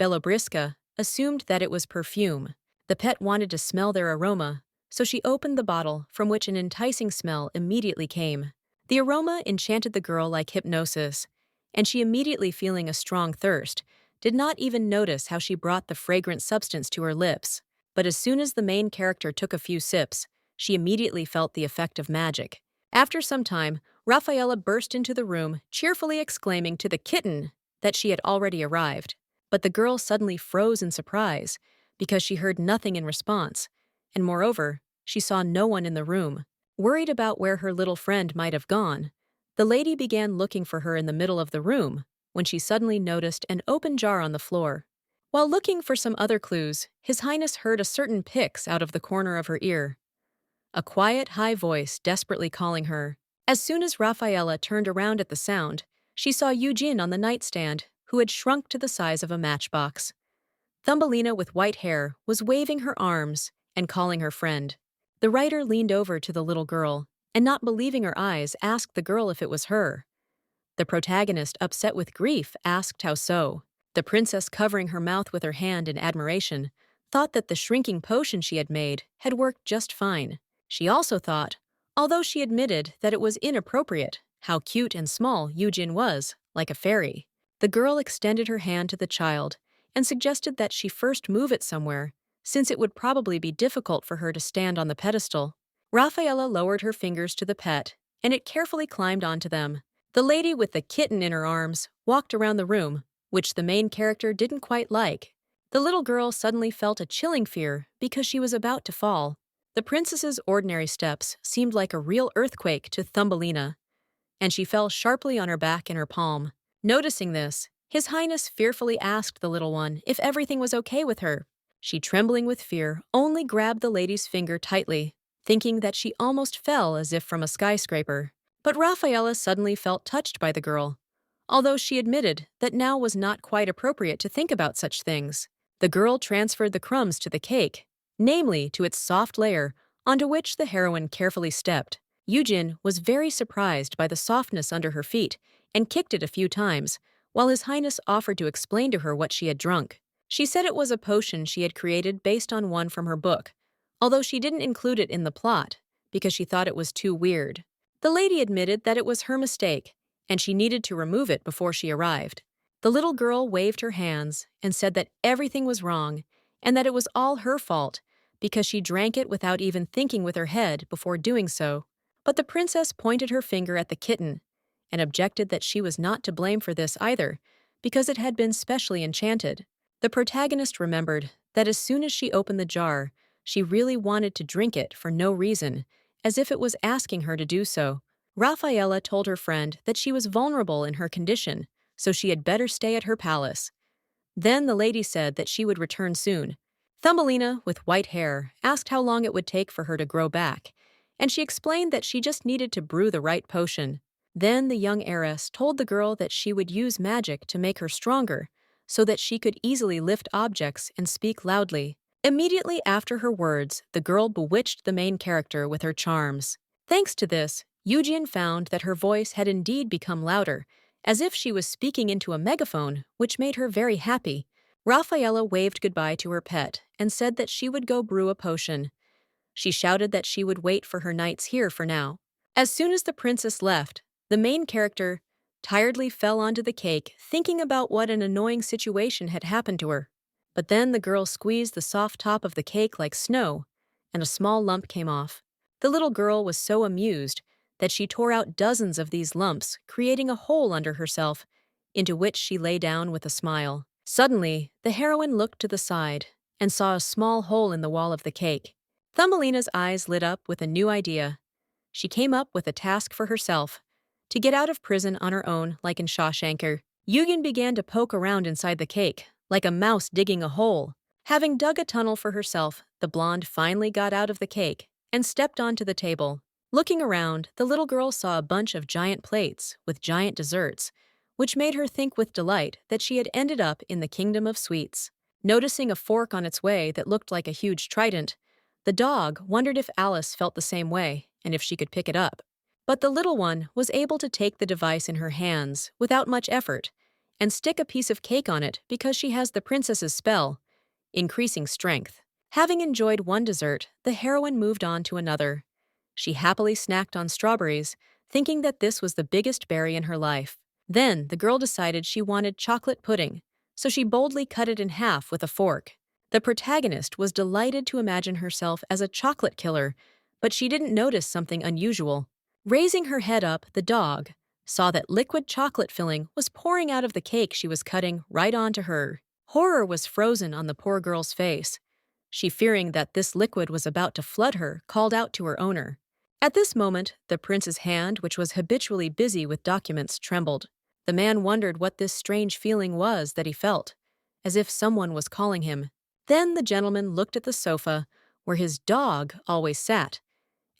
Bellobriska assumed that it was perfume. The pet wanted to smell their aroma, so she opened the bottle, from which an enticing smell immediately came. The aroma enchanted the girl like hypnosis, and she, immediately feeling a strong thirst, did not even notice how she brought the fragrant substance to her lips. But as soon as the main character took a few sips, she immediately felt the effect of magic. After some time, Rafaela burst into the room, cheerfully exclaiming to the kitten that she had already arrived. But the girl suddenly froze in surprise, because she heard nothing in response, and moreover, she saw no one in the room. Worried about where her little friend might have gone, The lady began looking for her in the middle of the room when she suddenly noticed an open jar on the floor. While looking for some other clues, His Highness heard a certain pix out of the corner of her ear. A quiet, high voice desperately calling her. As soon as Rafaela turned around at the sound, she saw Eugene on the nightstand, who had shrunk to the size of a matchbox. Thumbelina with white hair was waving her arms and calling her friend. The writer leaned over to the little girl, and not believing her eyes, asked the girl if it was her. The protagonist, upset with grief, asked how so. The princess, covering her mouth with her hand in admiration, thought that the shrinking potion she had made had worked just fine. She also thought, although she admitted that it was inappropriate, how cute and small Eugene was, like a fairy. The girl extended her hand to the child and suggested that she first move it somewhere, since it would probably be difficult for her to stand on the pedestal. Rafaela lowered her fingers to the pet, and it carefully climbed onto them. The lady with the kitten in her arms walked around the room, which the main character didn't quite like. The little girl suddenly felt a chilling fear because she was about to fall. The princess's ordinary steps seemed like a real earthquake to Thumbelina, and she fell sharply on her back and her palm. Noticing this, His Highness fearfully asked the little one if everything was okay with her. She, trembling with fear, only grabbed the lady's finger tightly, thinking that she almost fell as if from a skyscraper. But Rafaela suddenly felt touched by the girl, although she admitted that now was not quite appropriate to think about such things. The girl transferred the crumbs to the cake, namely to its soft layer, onto which the heroine carefully stepped. Eugene was very surprised by the softness under her feet and kicked it a few times, while His Highness offered to explain to her what she had drunk. She said it was a potion she had created based on one from her book, although she didn't include it in the plot because she thought it was too weird. The lady admitted that it was her mistake, and she needed to remove it before she arrived. The little girl waved her hands and said that everything was wrong and that it was all her fault because she drank it without even thinking with her head before doing so. But the princess pointed her finger at the kitten and objected that she was not to blame for this either, because it had been specially enchanted. The protagonist remembered that as soon as she opened the jar, she really wanted to drink it for no reason, as if it was asking her to do so. Rafaela told her friend that she was vulnerable in her condition, so she had better stay at her palace. Then the lady said that she would return soon. Thumbelina, with white hair, asked how long it would take for her to grow back, and she explained that she just needed to brew the right potion. Then the young heiress told the girl that she would use magic to make her stronger, so that she could easily lift objects and speak loudly. Immediately after her words, the girl bewitched the main character with her charms. Thanks to this, Eugene found that her voice had indeed become louder, as if she was speaking into a megaphone, which made her very happy. Rafaela waved goodbye to her pet and said that she would go brew a potion. She shouted that she would wait for her knights here for now. As soon as the princess left, the main character tiredly fell onto the cake, thinking about what an annoying situation had happened to her. But then the girl squeezed the soft top of the cake like snow, and a small lump came off. The little girl was so amused that she tore out dozens of these lumps, creating a hole under herself, into which she lay down with a smile. Suddenly, the heroine looked to the side and saw a small hole in the wall of the cake. Thumbelina's eyes lit up with a new idea. She came up with a task for herself, to get out of prison on her own, like in Shawshanker. Eugene began to poke around inside the cake, like a mouse digging a hole. Having dug a tunnel for herself, the blonde finally got out of the cake and stepped onto the table. Looking around, the little girl saw a bunch of giant plates with giant desserts, which made her think with delight that she had ended up in the kingdom of sweets. Noticing a fork on its way that looked like a huge trident, the dog wondered if Alice felt the same way and if she could pick it up. But the little one was able to take the device in her hands without much effort and stick a piece of cake on it because she has the princess's spell, increasing strength. Having enjoyed one dessert, the heroine moved on to another. She happily snacked on strawberries, thinking that this was the biggest berry in her life. Then the girl decided she wanted chocolate pudding, so she boldly cut it in half with a fork. The protagonist was delighted to imagine herself as a chocolate killer, but she didn't notice something unusual. Raising her head up, the dog saw that liquid chocolate filling was pouring out of the cake she was cutting right onto her. Horror was frozen on the poor girl's face. She, fearing that this liquid was about to flood her, called out to her owner. At this moment, the prince's hand, which was habitually busy with documents, trembled. The man wondered what this strange feeling was that he felt, as if someone was calling him. Then the gentleman looked at the sofa, where his dog always sat,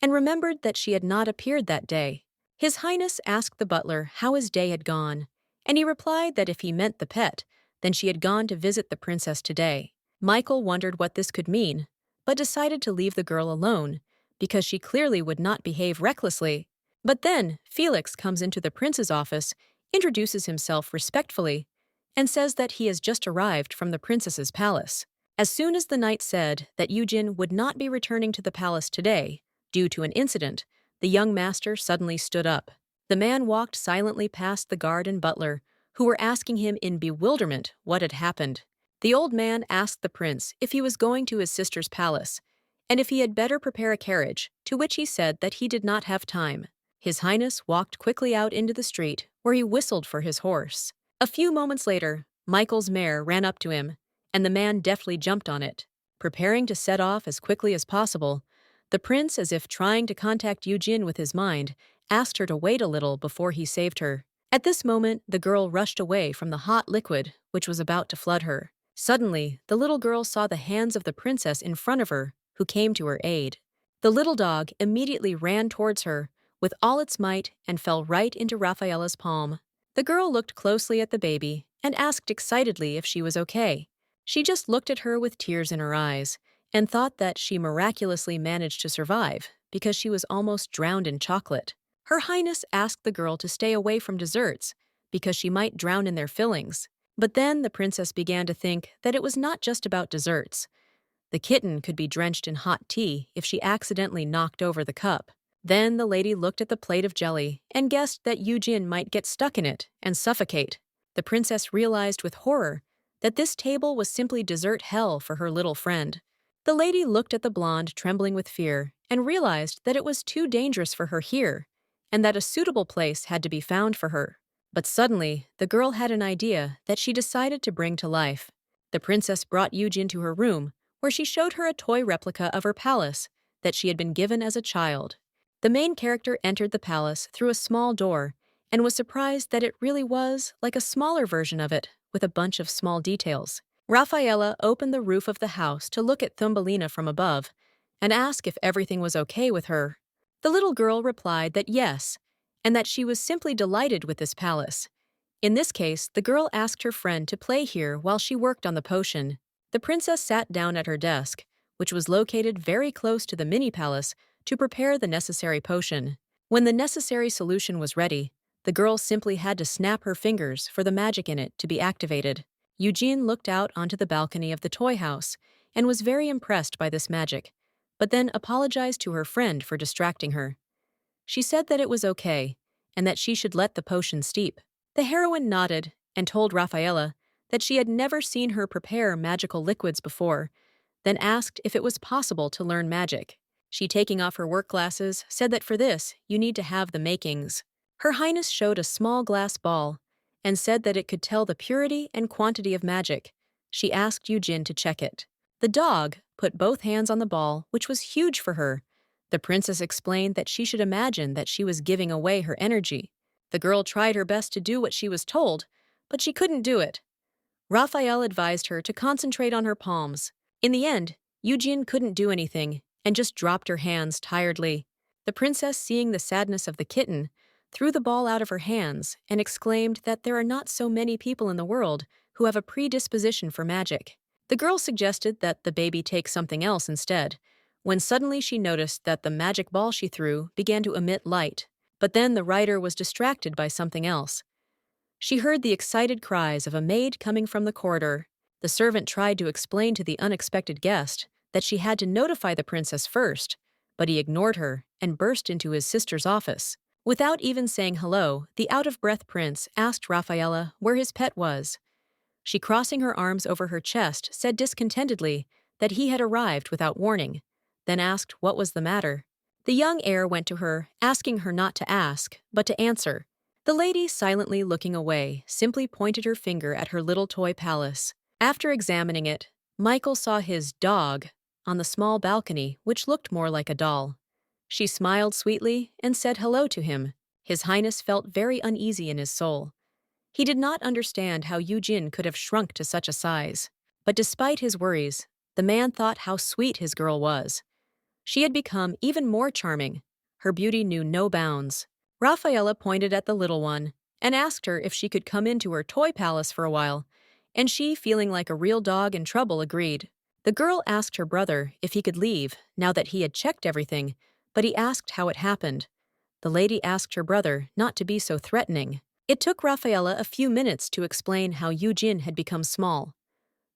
and remembered that she had not appeared that day. His Highness asked the butler how his day had gone, and he replied that if he meant the pet, then she had gone to visit the princess today. Michael wondered what this could mean, but decided to leave the girl alone, because she clearly would not behave recklessly. But then Felix comes into the prince's office, introduces himself respectfully, and says that he has just arrived from the princess's palace. As soon as the knight said that Eugen would not be returning to the palace today, due to an incident, the young master suddenly stood up. The man walked silently past the guard and butler, who were asking him in bewilderment what had happened. The old man asked the prince if he was going to his sister's palace, and if he had better prepare a carriage, to which he said that he did not have time. His Highness walked quickly out into the street, where he whistled for his horse. A few moments later, Michael's mare ran up to him, and the man deftly jumped on it. Preparing to set off as quickly as possible, the prince, as if trying to contact Eugen with his mind, asked her to wait a little before he saved her. At this moment, the girl rushed away from the hot liquid which was about to flood her. Suddenly, the little girl saw the hands of the princess in front of her, who came to her aid. The little dog immediately ran towards her with all its might and fell right into Rafaela's palm. The girl looked closely at the baby and asked excitedly if she was okay. She just looked at her with tears in her eyes and thought that she miraculously managed to survive because she was almost drowned in chocolate. Her Highness asked the girl to stay away from desserts because she might drown in their fillings. But then the princess began to think that it was not just about desserts. The kitten could be drenched in hot tea if she accidentally knocked over the cup. Then the lady looked at the plate of jelly and guessed that Eugen might get stuck in it and suffocate. The princess realized with horror that this table was simply dessert hell for her little friend. The lady looked at the blonde, trembling with fear, and realized that it was too dangerous for her here, and that a suitable place had to be found for her. But suddenly, the girl had an idea that she decided to bring to life. The princess brought Eugen to her room, where she showed her a toy replica of her palace that she had been given as a child. The main character entered the palace through a small door and was surprised that it really was like a smaller version of it, with a bunch of small details. Rafaela opened the roof of the house to look at Thumbelina from above and ask if everything was okay with her. The little girl replied that yes, and that she was simply delighted with this palace. In this case, the girl asked her friend to play here while she worked on the potion. The princess sat down at her desk, which was located very close to the mini-palace, to prepare the necessary potion. When the necessary solution was ready, the girl simply had to snap her fingers for the magic in it to be activated. Eugene looked out onto the balcony of the toy house and was very impressed by this magic, but then apologized to her friend for distracting her. She said that it was okay, and that she should let the potion steep. The heroine nodded and told Rafaela that she had never seen her prepare magical liquids before, then asked if it was possible to learn magic. She, taking off her work glasses, said that for this, you need to have the makings. Her Highness showed a small glass ball and said that it could tell the purity and quantity of magic. She asked Eugen to check it. The dog put both hands on the ball, which was huge for her. The princess explained that she should imagine that she was giving away her energy. The girl tried her best to do what she was told, but she couldn't do it. Raphael advised her to concentrate on her palms. In the end, Eugen couldn't do anything and just dropped her hands tiredly. The princess, seeing the sadness of the kitten, threw the ball out of her hands and exclaimed that there are not so many people in the world who have a predisposition for magic. The girl suggested that the baby take something else instead, when suddenly she noticed that the magic ball she threw began to emit light. But then the writer was distracted by something else. She heard the excited cries of a maid coming from the corridor. The servant tried to explain to the unexpected guest that she had to notify the princess first, but he ignored her and burst into his sister's office. Without even saying hello, the out-of-breath prince asked Rafaela where his pet was. She, crossing her arms over her chest, said discontentedly that he had arrived without warning, then asked what was the matter. The young heir went to her, asking her not to ask, but to answer. The lady, silently looking away, simply pointed her finger at her little toy palace. After examining it, Michael saw his dog on the small balcony, which looked more like a doll. She smiled sweetly and said hello to him. His Highness felt very uneasy in his soul. He did not understand how Yujin could have shrunk to such a size. But despite his worries, the man thought how sweet his girl was. She had become even more charming. Her beauty knew no bounds. Rafaela pointed at the little one and asked her if she could come into her toy palace for a while, and she, feeling like a real dog in trouble, agreed. The girl asked her brother if he could leave now that he had checked everything, but he asked how it happened. The lady asked her brother not to be so threatening. It took Rafaela a few minutes to explain how Yujin had become small.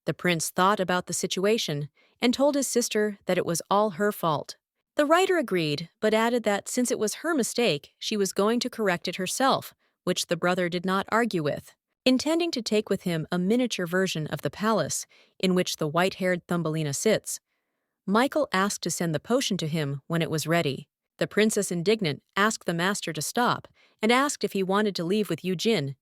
The prince thought about the situation and told his sister that it was all her fault. The writer agreed, but added that since it was her mistake, she was going to correct it herself, which the brother did not argue with. Intending to take with him a miniature version of the palace in which the white-haired Thumbelina sits, Michael asked to send the potion to him when it was ready. The princess, indignant, asked the master to stop and asked if he wanted to leave with Yujin.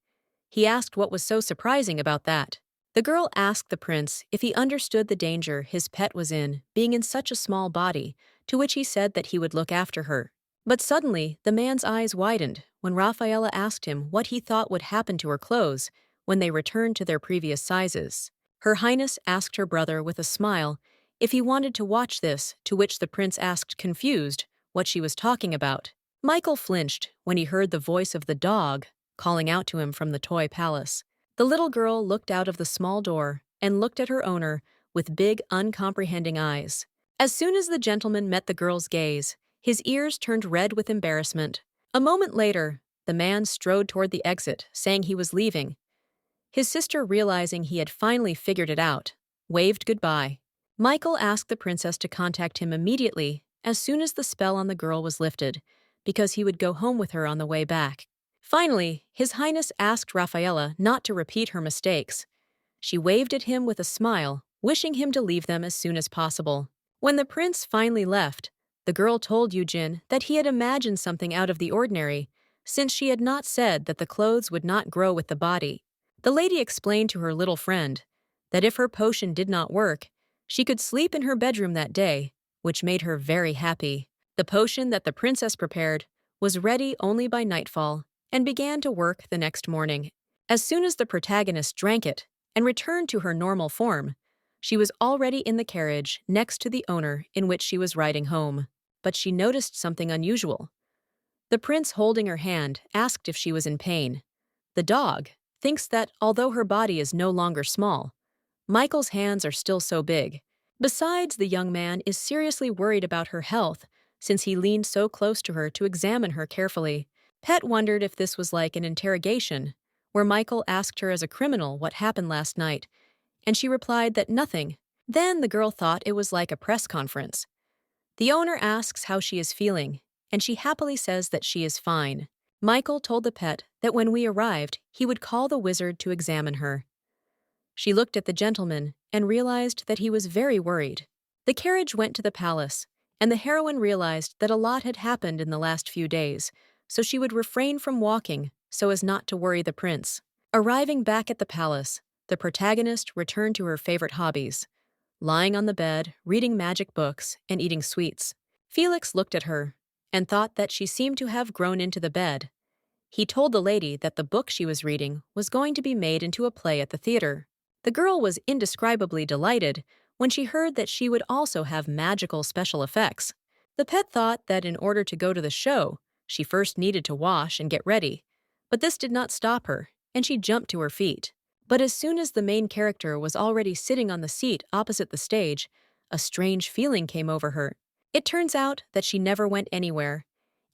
He asked what was so surprising about that. The girl asked the prince if he understood the danger his pet was in, being in such a small body, to which he said that he would look after her. But suddenly, the man's eyes widened when Rafaela asked him what he thought would happen to her clothes when they returned to their previous sizes. Her Highness asked her brother with a smile if he wanted to watch this, to which the prince asked, confused, what she was talking about. Michael flinched when he heard the voice of the dog calling out to him from the toy palace. The little girl looked out of the small door and looked at her owner with big, uncomprehending eyes. As soon as the gentleman met the girl's gaze, his ears turned red with embarrassment. A moment later, the man strode toward the exit, saying he was leaving. His sister, realizing he had finally figured it out, waved goodbye. Michael asked the princess to contact him immediately as soon as the spell on the girl was lifted, because he would go home with her on the way back. Finally, His Highness asked Rafaela not to repeat her mistakes. She waved at him with a smile, wishing him to leave them as soon as possible. When the prince finally left, the girl told Yujin that he had imagined something out of the ordinary, since she had not said that the clothes would not grow with the body. The lady explained to her little friend that if her potion did not work, she could sleep in her bedroom that day, which made her very happy. The potion that the princess prepared was ready only by nightfall and began to work the next morning. As soon as the protagonist drank it and returned to her normal form, she was already in the carriage next to the owner in which she was riding home. But she noticed something unusual. The prince, holding her hand, asked if she was in pain. The dog thinks that although her body is no longer small, Michael's hands are still so big. Besides, the young man is seriously worried about her health since he leaned so close to her to examine her carefully. Pet wondered if this was like an interrogation, where Michael asked her as a criminal what happened last night, and she replied that nothing. Then the girl thought it was like a press conference. The owner asks how she is feeling, and she happily says that she is fine. Michael told the pet that when we arrived, he would call the wizard to examine her. She looked at the gentleman and realized that he was very worried. The carriage went to the palace, and the heroine realized that a lot had happened in the last few days, so she would refrain from walking so as not to worry the prince. Arriving back at the palace, the protagonist returned to her favorite hobbies, lying on the bed, reading magic books, and eating sweets. Felix looked at her and thought that she seemed to have grown into the bed. He told the lady that the book she was reading was going to be made into a play at the theater. The girl was indescribably delighted when she heard that she would also have magical special effects. The pet thought that in order to go to the show, she first needed to wash and get ready, but this did not stop her, and she jumped to her feet. But as soon as the main character was already sitting on the seat opposite the stage, a strange feeling came over her. It turns out that she never went anywhere,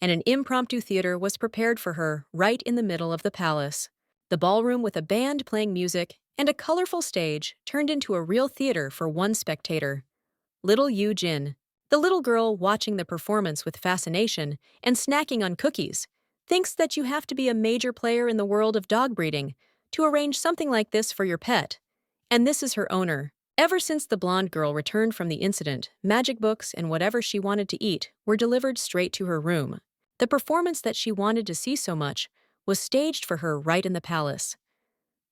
and an impromptu theater was prepared for her right in the middle of the palace. The ballroom, with a band playing music and a colorful stage, turned into a real theater for one spectator, little Yu Jin. The little girl, watching the performance with fascination and snacking on cookies, thinks that you have to be a major player in the world of dog breeding to arrange something like this for your pet. And this is her owner. Ever since the blonde girl returned from the incident, magic books and whatever she wanted to eat were delivered straight to her room. The performance that she wanted to see so much was staged for her right in the palace.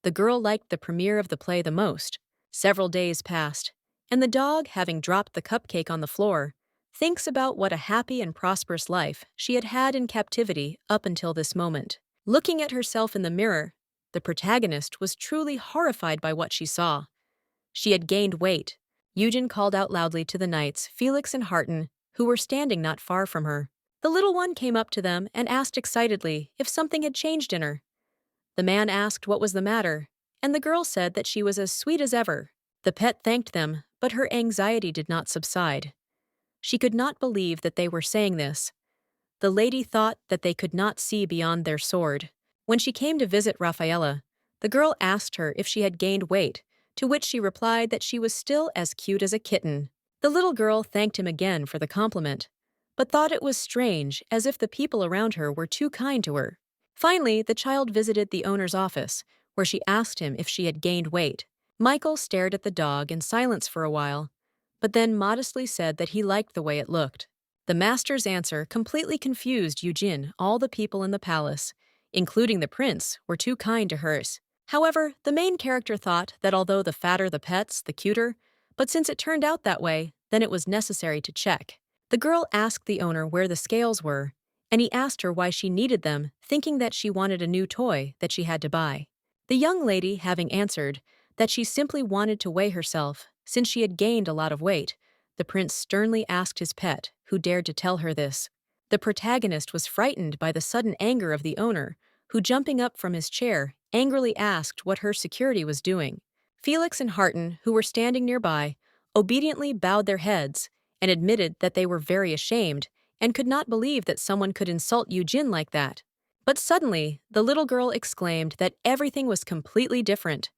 The girl liked the premiere of the play the most. Several days passed, and the dog, having dropped the cupcake on the floor, thinks about what a happy and prosperous life she had had in captivity up until this moment. Looking at herself in the mirror, the protagonist was truly horrified by what she saw. She had gained weight. Eugen called out loudly to the knights, Felix and Harton, who were standing not far from her. The little one came up to them and asked excitedly if something had changed in her. The man asked what was the matter, and the girl said that she was as sweet as ever. The pet thanked them, but her anxiety did not subside. She could not believe that they were saying this. The lady thought that they could not see beyond their sword. When she came to visit Rafaela, the girl asked her if she had gained weight, to which she replied that she was still as cute as a kitten. The little girl thanked him again for the compliment, but thought it was strange, as if the people around her were too kind to her. Finally, the child visited the owner's office, where she asked him if she had gained weight. Michael stared at the dog in silence for a while, but then modestly said that he liked the way it looked. The master's answer completely confused Eugene. All the people in the palace, including the prince, were too kind to hers. However, the main character thought that although the fatter the pets, the cuter, but since it turned out that way, then it was necessary to check. The girl asked the owner where the scales were, and he asked her why she needed them, thinking that she wanted a new toy that she had to buy. The young lady, having answered that she simply wanted to weigh herself, since she had gained a lot of weight, the prince sternly asked his pet, who dared to tell her this. The protagonist was frightened by the sudden anger of the owner, who, jumping up from his chair, angrily asked what her security was doing. Felix and Harton, who were standing nearby, obediently bowed their heads and admitted that they were very ashamed and could not believe that someone could insult Eugene like that. But suddenly, the little girl exclaimed that everything was completely different.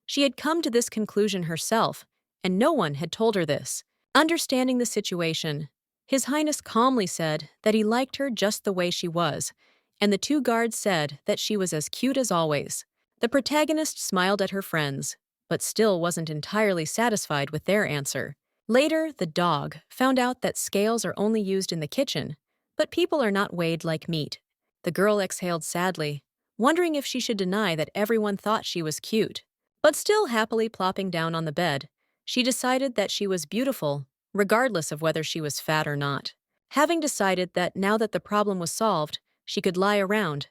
She had come to this conclusion herself, and no one had told her this. Understanding the situation, His Highness calmly said that he liked her just the way she was, and the two guards said that she was as cute as always. The protagonist smiled at her friends, but still wasn't entirely satisfied with their answer. Later, the dog found out that scales are only used in the kitchen, but people are not weighed like meat. The girl exhaled sadly, wondering if she should deny that everyone thought she was cute. But still happily plopping down on the bed, she decided that she was beautiful, regardless of whether she was fat or not. Having decided that now that the problem was solved, she could lie around,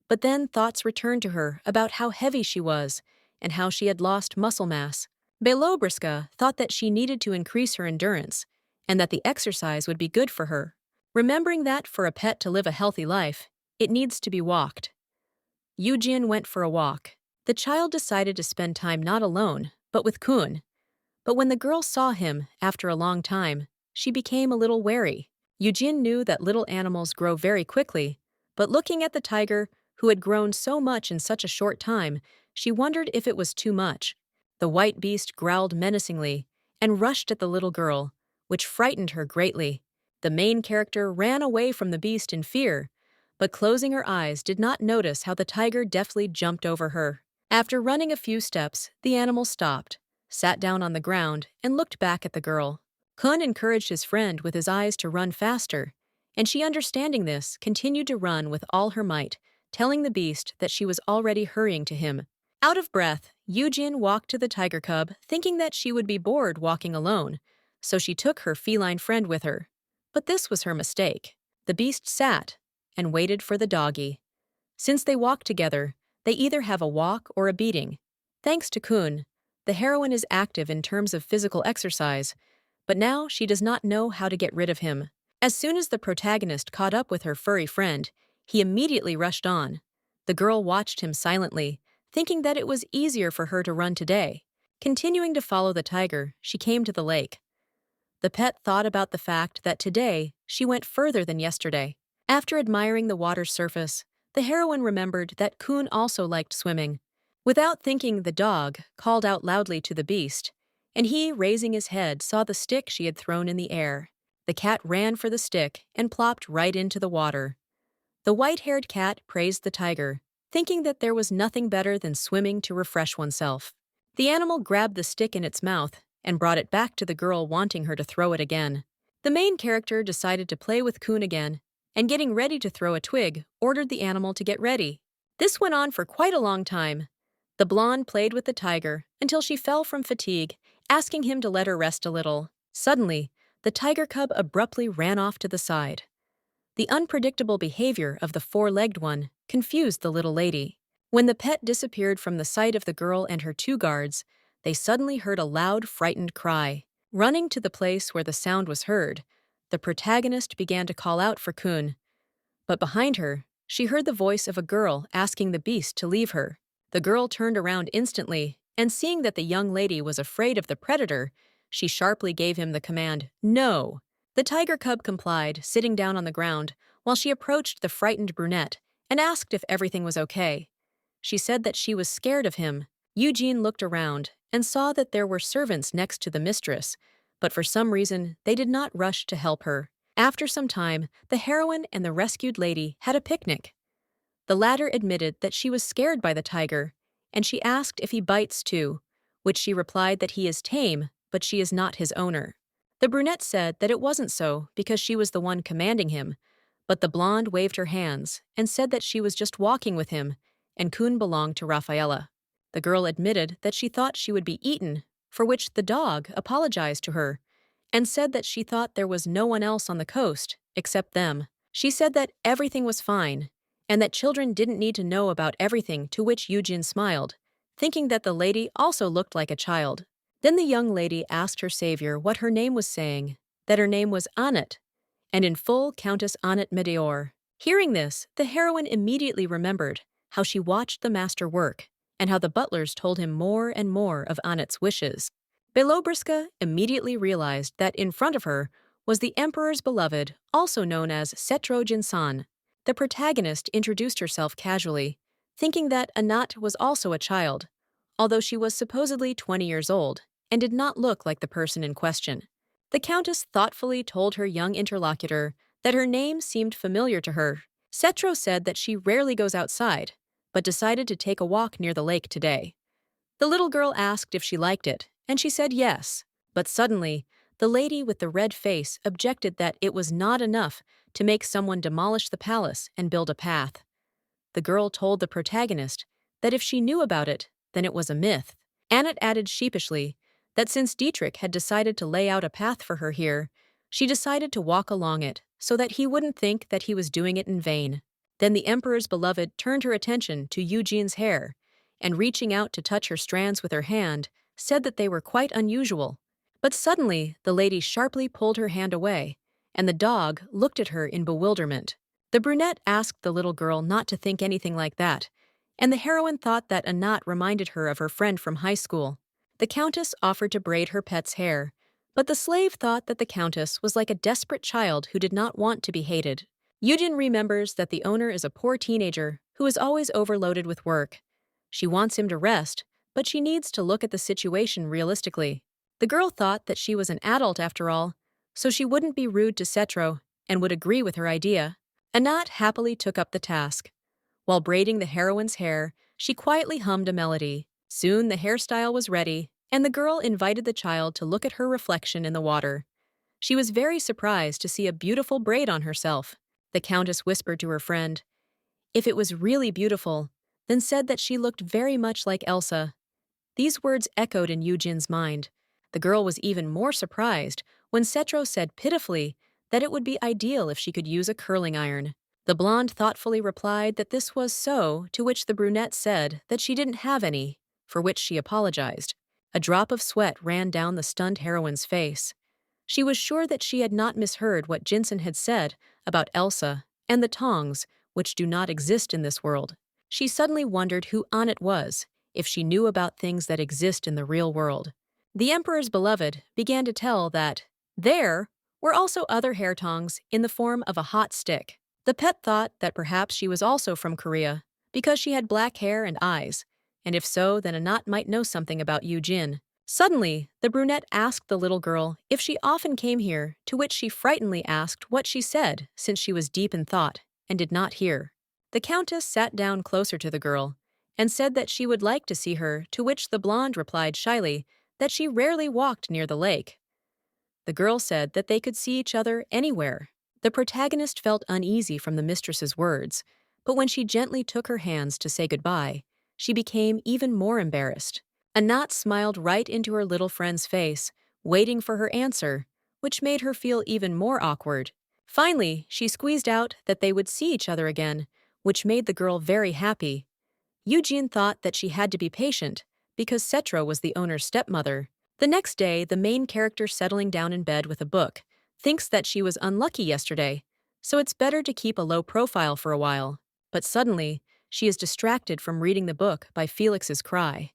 but then thoughts returned to her about how heavy she was and how she had lost muscle mass. Belobriska thought that she needed to increase her endurance and that the exercise would be good for her, remembering that for a pet to live a healthy life, it needs to be walked. Eugene went for a walk. The child decided to spend time not alone, but with Kun. But when the girl saw him, after a long time, she became a little wary. Eugene knew that little animals grow very quickly, but looking at the tiger, who had grown so much in such a short time, she wondered if it was too much. The white beast growled menacingly and rushed at the little girl, which frightened her greatly. The main character ran away from the beast in fear, but closing her eyes did not notice how the tiger deftly jumped over her. After running a few steps, the animal stopped, sat down on the ground, and looked back at the girl. Kun encouraged his friend with his eyes to run faster, and she, understanding this, continued to run with all her might, telling the beast that she was already hurrying to him. Out of breath, Eugene walked to the tiger cub, thinking that she would be bored walking alone, so she took her feline friend with her. But this was her mistake. The beast sat and waited for the doggy. Since they walk together, they either have a walk or a beating. Thanks to Kun, the heroine is active in terms of physical exercise, but now she does not know how to get rid of him. As soon as the protagonist caught up with her furry friend, he immediately rushed on. The girl watched him silently, thinking that it was easier for her to run today. Continuing to follow the tiger, she came to the lake. The pet thought about the fact that today she went further than yesterday. After admiring the water's surface, the heroine remembered that Kun also liked swimming. Without thinking, the dog called out loudly to the beast, and he, raising his head, saw the stick she had thrown in the air. The cat ran for the stick and plopped right into the water. The white-haired cat praised the tiger, thinking that there was nothing better than swimming to refresh oneself. The animal grabbed the stick in its mouth and brought it back to the girl, wanting her to throw it again. The main character decided to play with Kun again, and getting ready to throw a twig, ordered the animal to get ready. This went on for quite a long time. The blonde played with the tiger until she fell from fatigue, asking him to let her rest a little. Suddenly, the tiger cub abruptly ran off to the side. The unpredictable behavior of the four-legged one confused the little lady. When the pet disappeared from the sight of the girl and her two guards, they suddenly heard a loud, frightened cry. Running to the place where the sound was heard, the protagonist began to call out for Kun. But behind her, she heard the voice of a girl asking the beast to leave her. The girl turned around instantly, and seeing that the young lady was afraid of the predator, she sharply gave him the command, "No!" The tiger cub complied, sitting down on the ground, while she approached the frightened brunette and asked if everything was okay. She said that she was scared of him. Eugene looked around and saw that there were servants next to the mistress, but for some reason they did not rush to help her. After some time, the heroine and the rescued lady had a picnic. The latter admitted that she was scared by the tiger, and she asked if he bites too, which she replied that he is tame, but she is not his owner. The brunette said that it wasn't so because she was the one commanding him, but the blonde waved her hands and said that she was just walking with him, and Kun belonged to Rafaela. The girl admitted that she thought she would be eaten, for which the dog apologized to her and said that she thought there was no one else on the coast except them. She said that everything was fine and that children didn't need to know about everything, to which Eugene smiled, thinking that the lady also looked like a child. Then the young lady asked her savior what her name was, saying that her name was Annet, and in full Countess Annet Meteor. Hearing this, the heroine immediately remembered how she watched the master work and how the butlers told him more and more of Annet's wishes. Belobriska immediately realized that in front of her was the Emperor's beloved, also known as Setro Jinsan. The protagonist introduced herself casually, thinking that Anat was also a child, although she was supposedly 20 years old and did not look like the person in question. The Countess thoughtfully told her young interlocutor that her name seemed familiar to her. Setro said that she rarely goes outside, but decided to take a walk near the lake today. The little girl asked if she liked it, and she said yes. But suddenly, the lady with the red face objected that it was not enough to make someone demolish the palace and build a path. The girl told the protagonist that if she knew about it, then it was a myth. Annet added sheepishly that since Dietrich had decided to lay out a path for her here, she decided to walk along it so that he wouldn't think that he was doing it in vain. Then the Emperor's beloved turned her attention to Eugene's hair, and reaching out to touch her strands with her hand, said that they were quite unusual. But suddenly, the lady sharply pulled her hand away, and the dog looked at her in bewilderment. The brunette asked the little girl not to think anything like that, and the heroine thought that Anat reminded her of her friend from high school. The Countess offered to braid her pet's hair, but the slave thought that the Countess was like a desperate child who did not want to be hated. Eugen remembers that the owner is a poor teenager who is always overloaded with work. She wants him to rest, but she needs to look at the situation realistically. The girl thought that she was an adult after all, so she wouldn't be rude to Setro and would agree with her idea. Anat happily took up the task. While braiding the heroine's hair, she quietly hummed a melody. Soon the hairstyle was ready, and the girl invited the child to look at her reflection in the water. She was very surprised to see a beautiful braid on herself. The Countess whispered to her friend, if it was really beautiful, then said that she looked very much like Elsa. These words echoed in Eugene's mind. The girl was even more surprised when Setro said pitifully that it would be ideal if she could use a curling iron. The blonde thoughtfully replied that this was so, to which the brunette said that she didn't have any, for which she apologized. A drop of sweat ran down the stunned heroine's face. She was sure that she had not misheard what Jinsen had said about Elsa and the tongs, which do not exist in this world. She suddenly wondered who Annet was, if she knew about things that exist in the real world. The Emperor's beloved began to tell that there were also other hair tongs in the form of a hot stick. The pet thought that perhaps she was also from Korea, because she had black hair and eyes, and if so, then Anat might know something about Eugene. Suddenly, the brunette asked the little girl if she often came here, to which she frightenedly asked what she said, since she was deep in thought and did not hear. The Countess sat down closer to the girl and said that she would like to see her, to which the blonde replied shyly that she rarely walked near the lake. The girl said that they could see each other anywhere. The protagonist felt uneasy from the mistress's words, but when she gently took her hands to say goodbye, she became even more embarrassed. Anat smiled right into her little friend's face, waiting for her answer, which made her feel even more awkward. Finally, she squeezed out that they would see each other again, which made the girl very happy. Eugene thought that she had to be patient, because Cetra was the owner's stepmother. The next day, the main character settling down in bed with a book, thinks that she was unlucky yesterday, so it's better to keep a low profile for a while. But suddenly, she is distracted from reading the book by Felix's cry.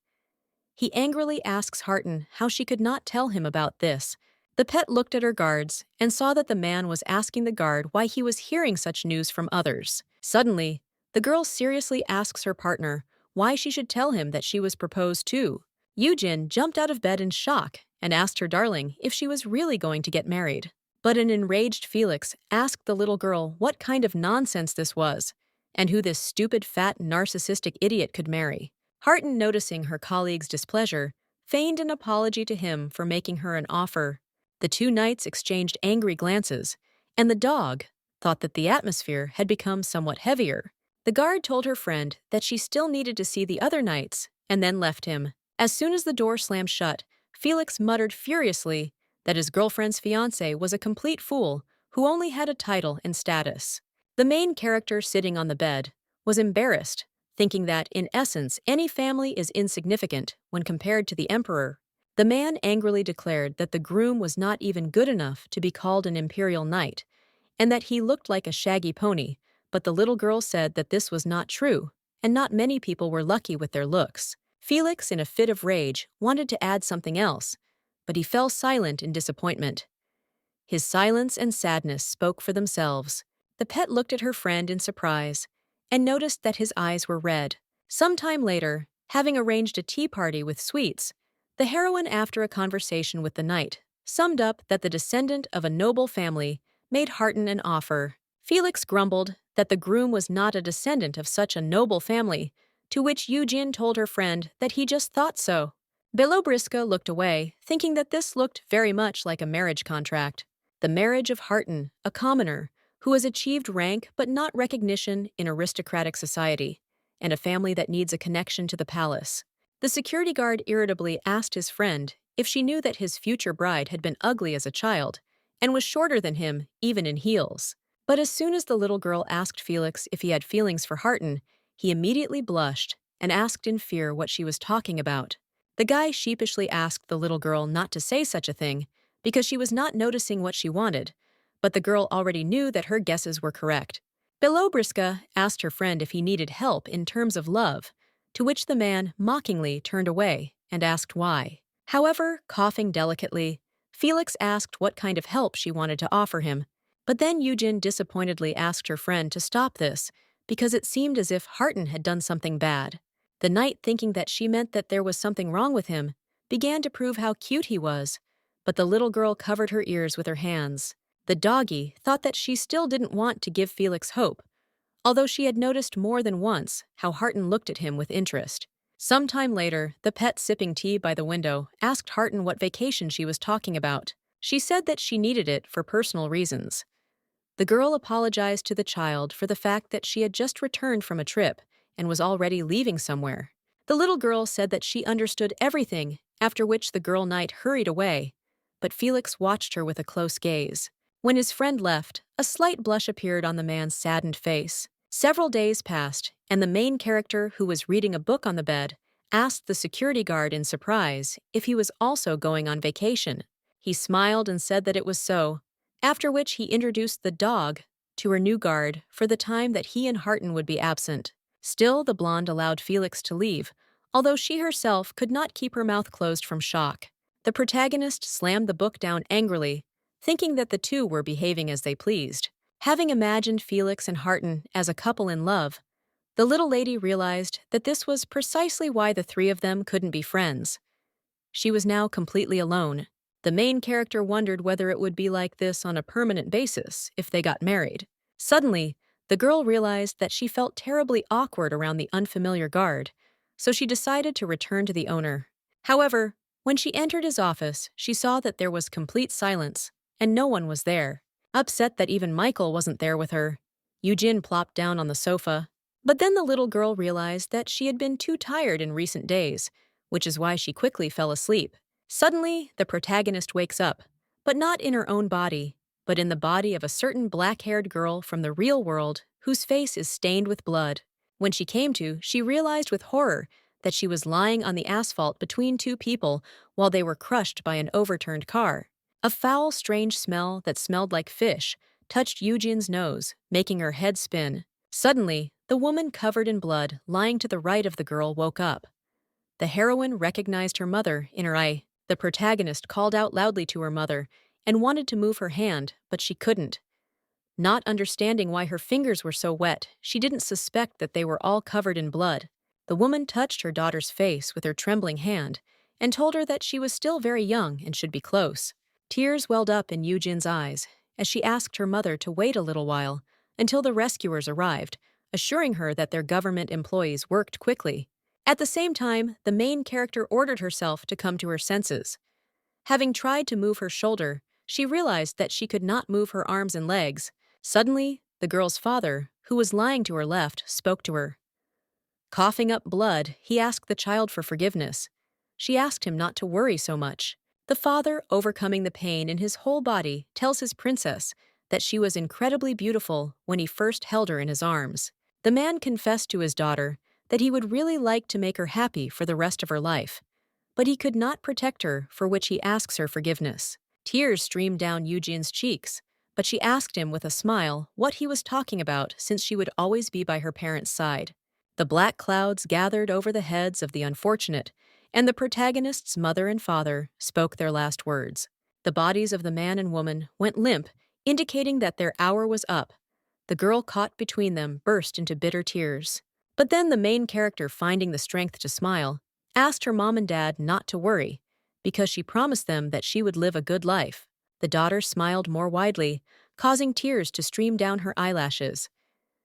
He angrily asks Harton how she could not tell him about this. The pet looked at her guards and saw that the man was asking the guard why he was hearing such news from others. Suddenly, the girl seriously asks her partner why she should tell him that she was proposed to. Eugene jumped out of bed in shock and asked her darling if she was really going to get married. But an enraged Felix asked the little girl what kind of nonsense this was, and who this stupid, fat, narcissistic idiot could marry. Harton, noticing her colleague's displeasure, feigned an apology to him for making her an offer. The two knights exchanged angry glances, and the dog thought that the atmosphere had become somewhat heavier. The guard told her friend that she still needed to see the other knights, and then left him. As soon as the door slammed shut, Felix muttered furiously that his girlfriend's fiancé was a complete fool who only had a title and status. The main character, sitting on the bed, was embarrassed, thinking that, in essence, any family is insignificant when compared to the emperor. The man angrily declared that the groom was not even good enough to be called an imperial knight, and that he looked like a shaggy pony, but the little girl said that this was not true, and not many people were lucky with their looks. Felix, in a fit of rage, wanted to add something else, but he fell silent in disappointment. His silence and sadness spoke for themselves. The pet looked at her friend in surprise and noticed that his eyes were red. Some time later, having arranged a tea party with sweets, the heroine, after a conversation with the knight, summed up that the descendant of a noble family made Harton an offer. Felix grumbled that the groom was not a descendant of such a noble family, to which Eugene told her friend that he just thought so. Belobriska looked away, thinking that this looked very much like a marriage contract. The marriage of Harton, a commoner, who has achieved rank but not recognition in aristocratic society, and a family that needs a connection to the palace. The security guard irritably asked his friend if she knew that his future bride had been ugly as a child and was shorter than him, even in heels. But as soon as the little girl asked Felix if he had feelings for Harton, he immediately blushed and asked in fear what she was talking about. The guy sheepishly asked the little girl not to say such a thing because she was not noticing what she wanted, but the girl already knew that her guesses were correct. Belobriska asked her friend if he needed help in terms of love, to which the man mockingly turned away and asked why. However, coughing delicately, Felix asked what kind of help she wanted to offer him, but then Eugene disappointedly asked her friend to stop this because it seemed as if Harton had done something bad. The knight, thinking that she meant that there was something wrong with him, began to prove how cute he was, but the little girl covered her ears with her hands. The doggy thought that she still didn't want to give Felix hope, although she had noticed more than once how Harton looked at him with interest. Some time later, the pet, sipping tea by the window, asked Harton what vacation she was talking about. She said that she needed it for personal reasons. The girl apologized to the child for the fact that she had just returned from a trip and was already leaving somewhere. The little girl said that she understood everything, after which the girl knight hurried away, but Felix watched her with a close gaze. When his friend left, a slight blush appeared on the man's saddened face. Several days passed, and the main character, who was reading a book on the bed, asked the security guard in surprise if he was also going on vacation. He smiled and said that it was so, after which he introduced the dog to her new guard for the time that he and Harton would be absent. Still, the blonde allowed Felix to leave, although she herself could not keep her mouth closed from shock. The protagonist slammed the book down angrily, thinking that the two were behaving as they pleased. Having imagined Felix and Harton as a couple in love, the little lady realized that this was precisely why the three of them couldn't be friends. She was now completely alone. The main character wondered whether it would be like this on a permanent basis if they got married. Suddenly, the girl realized that she felt terribly awkward around the unfamiliar guard, so she decided to return to the owner. However, when she entered his office, she saw that there was complete silence, and no one was there. Upset that even Michael wasn't there with her, Eugene plopped down on the sofa. But then the little girl realized that she had been too tired in recent days, which is why she quickly fell asleep. Suddenly, the protagonist wakes up, but not in her own body, but in the body of a certain black-haired girl from the real world whose face is stained with blood. When she came to, she realized with horror that she was lying on the asphalt between two people while they were crushed by an overturned car. A foul, strange smell that smelled like fish touched Eugene's nose, making her head spin. Suddenly, the woman covered in blood lying to the right of the girl woke up. The heroine recognized her mother in her eye. The protagonist called out loudly to her mother and wanted to move her hand, but she couldn't. Not understanding why her fingers were so wet, she didn't suspect that they were all covered in blood. The woman touched her daughter's face with her trembling hand and told her that she was still very young and should be close. Tears welled up in Eugene's eyes as she asked her mother to wait a little while until the rescuers arrived, assuring her that their government employees worked quickly. At the same time, the main character ordered herself to come to her senses. Having tried to move her shoulder, she realized that she could not move her arms and legs. Suddenly, the girl's father, who was lying to her left, spoke to her. Coughing up blood, he asked the child for forgiveness. She asked him not to worry so much. The father, overcoming the pain in his whole body, tells his princess that she was incredibly beautiful when he first held her in his arms. The man confessed to his daughter that he would really like to make her happy for the rest of her life, but he could not protect her, for which he asks her forgiveness. Tears streamed down Eugene's cheeks, but she asked him with a smile what he was talking about, since she would always be by her parents' side. The black clouds gathered over the heads of the unfortunate, and the protagonist's mother and father spoke their last words. The bodies of the man and woman went limp, indicating that their hour was up. The girl caught between them burst into bitter tears. But then the main character, finding the strength to smile, asked her mom and dad not to worry, because she promised them that she would live a good life. The daughter smiled more widely, causing tears to stream down her eyelashes.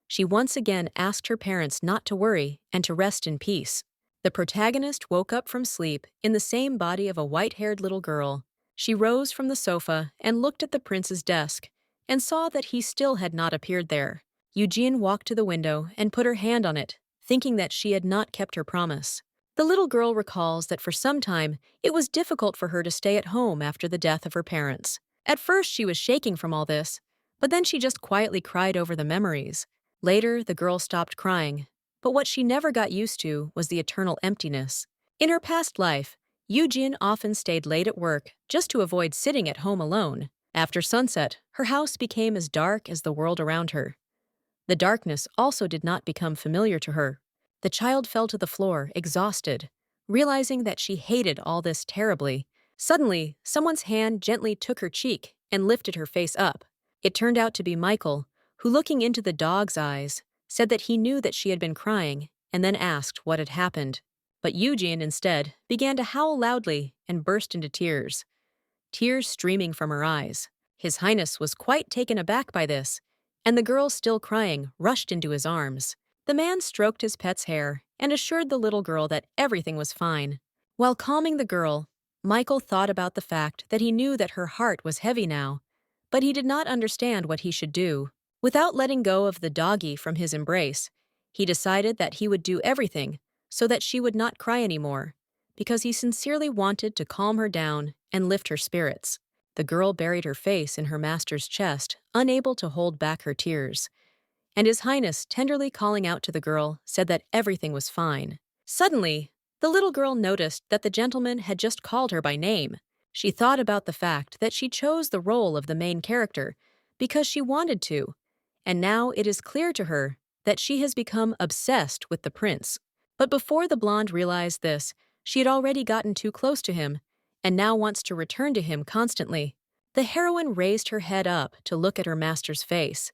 She once again asked her parents not to worry and to rest in peace. The protagonist woke up from sleep in the same body of a white-haired little girl. She rose from the sofa and looked at the prince's desk and saw that he still had not appeared there. Eugene walked to the window and put her hand on it, thinking that she had not kept her promise. The little girl recalls that for some time it was difficult for her to stay at home after the death of her parents. At first she was shaking from all this, but then she just quietly cried over the memories. Later, the girl stopped crying, but what she never got used to was the eternal emptiness. In her past life, Eugene often stayed late at work just to avoid sitting at home alone. After sunset, her house became as dark as the world around her. The darkness also did not become familiar to her. The child fell to the floor, exhausted, realizing that she hated all this terribly. Suddenly, someone's hand gently took her cheek and lifted her face up. It turned out to be Michael, who, looking into the dog's eyes, said that he knew that she had been crying and then asked what had happened. But Eugene, instead, began to howl loudly and burst into tears. Tears streaming from her eyes. His Highness was quite taken aback by this, and the girl, still crying, rushed into his arms. The man stroked his pet's hair and assured the little girl that everything was fine. While calming the girl, Michael thought about the fact that he knew that her heart was heavy now, but he did not understand what he should do. Without letting go of the doggy from his embrace, he decided that he would do everything so that she would not cry anymore, because he sincerely wanted to calm her down and lift her spirits. The girl buried her face in her master's chest, unable to hold back her tears, and His Highness, tenderly calling out to the girl, said that everything was fine. Suddenly, the little girl noticed that the gentleman had just called her by name. She thought about the fact that she chose the role of the main character because she wanted to, and now it is clear to her that she has become obsessed with the prince. But before the blonde realized this, she had already gotten too close to him, and now wants to return to him constantly. The heroine raised her head up to look at her master's face.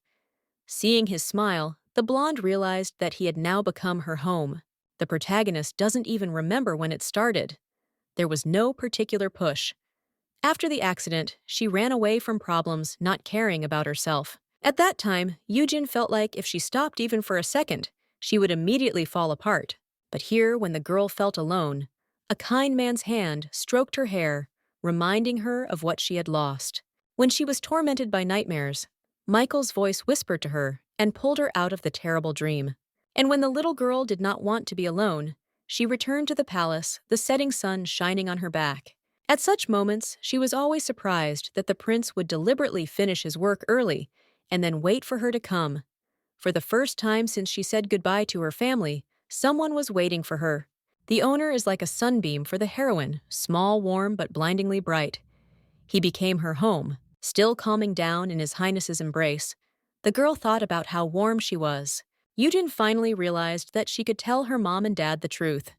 Seeing his smile, the blonde realized that he had now become her home. The protagonist doesn't even remember when it started. There was no particular push. After the accident, she ran away from problems, not caring about herself. At that time, Eugene felt like if she stopped even for a second, she would immediately fall apart. But here, when the girl felt alone, a kind man's hand stroked her hair, reminding her of what she had lost. When she was tormented by nightmares, Michael's voice whispered to her and pulled her out of the terrible dream. And when the little girl did not want to be alone, she returned to the palace, the setting sun shining on her back. At such moments, she was always surprised that the prince would deliberately finish his work early and then wait for her to come. For the first time since she said goodbye to her family, someone was waiting for her. The owner is like a sunbeam for the heroine, small, warm, but blindingly bright. He became her home, still calming down in His Highness's embrace. The girl thought about how warm she was. Eugen finally realized that she could tell her mom and dad the truth.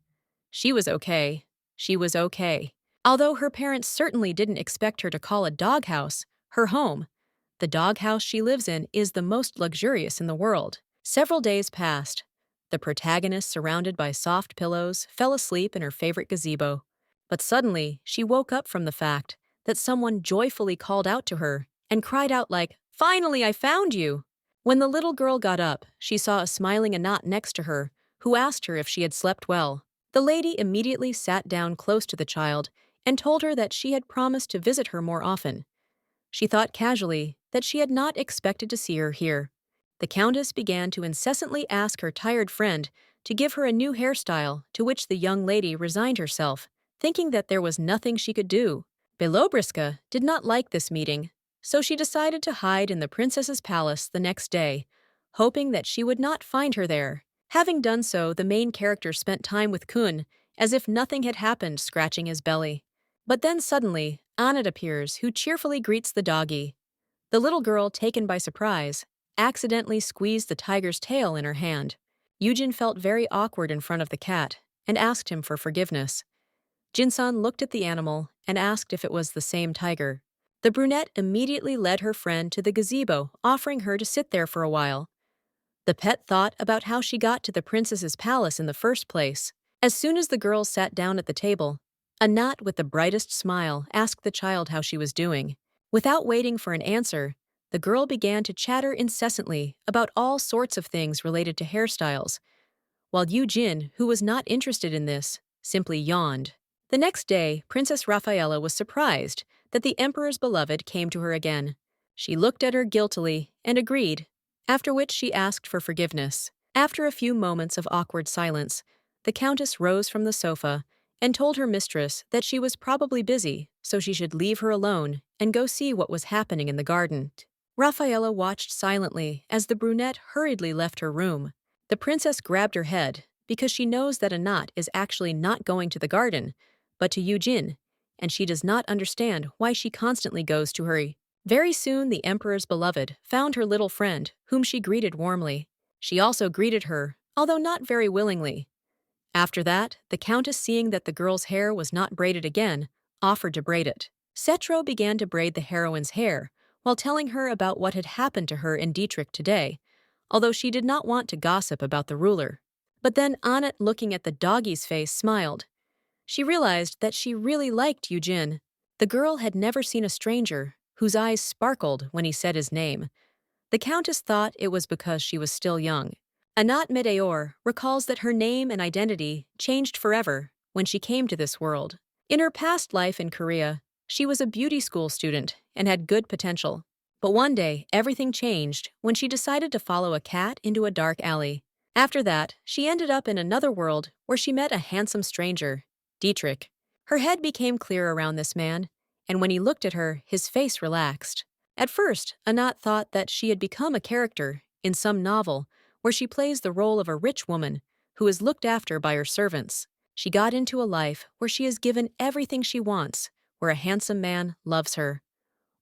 She was okay. She was okay. Although her parents certainly didn't expect her to call a doghouse her home, the doghouse she lives in is the most luxurious in the world. Several days passed. The protagonist, surrounded by soft pillows, fell asleep in her favorite gazebo. But suddenly, she woke up from the fact that someone joyfully called out to her and cried out like, "Finally, I found you!" When the little girl got up, she saw a smiling Annet next to her, who asked her if she had slept well. The lady immediately sat down close to the child and told her that she had promised to visit her more often. She thought casually that she had not expected to see her here. The Countess began to incessantly ask her tired friend to give her a new hairstyle, to which the young lady resigned herself, thinking that there was nothing she could do. Belobriska did not like this meeting, so she decided to hide in the princess's palace the next day, hoping that she would not find her there. Having done so, the main character spent time with Kun, as if nothing had happened, scratching his belly. But then suddenly, Annet appears, who cheerfully greets the doggy. The little girl, taken by surprise, accidentally squeezed the tiger's tail in her hand. Eugen felt very awkward in front of the cat and asked him for forgiveness. Jinsan looked at the animal and asked if it was the same tiger. The brunette immediately led her friend to the gazebo, offering her to sit there for a while. The pet thought about how she got to the princess's palace in the first place. As soon as the girls sat down at the table, Anat, with the brightest smile, asked the child how she was doing. Without waiting for an answer, the girl began to chatter incessantly about all sorts of things related to hairstyles, while Eugen, who was not interested in this, simply yawned. The next day, Princess Rafaela was surprised that the emperor's beloved came to her again. She looked at her guiltily and agreed, after which she asked for forgiveness. After a few moments of awkward silence, the countess rose from the sofa and told her mistress that she was probably busy, so she should leave her alone and go see what was happening in the garden. Rafaela watched silently as the brunette hurriedly left her room. The princess grabbed her head because she knows that Anat is actually not going to the garden, but to Eugen, and she does not understand why she constantly goes to her. Very soon the emperor's beloved found her little friend, whom she greeted warmly. She also greeted her, although not very willingly. After that, the countess, seeing that the girl's hair was not braided again, offered to braid it. Cetro began to braid the heroine's hair, while telling her about what had happened to her in Dietrich today, although she did not want to gossip about the ruler. But then Annet, looking at the doggy's face, smiled. She realized that she really liked Eugen. The girl had never seen a stranger whose eyes sparkled when he said his name. The countess thought it was because she was still young. Anat Medeor recalls that her name and identity changed forever when she came to this world. In her past life in Korea, she was a beauty school student and had good potential. But one day, everything changed when she decided to follow a cat into a dark alley. After that, she ended up in another world where she met a handsome stranger, Dietrich. Her head became clear around this man, and when he looked at her, his face relaxed. At first, Anat thought that she had become a character in some novel where she plays the role of a rich woman who is looked after by her servants. She got into a life where she is given everything she wants, where a handsome man loves her.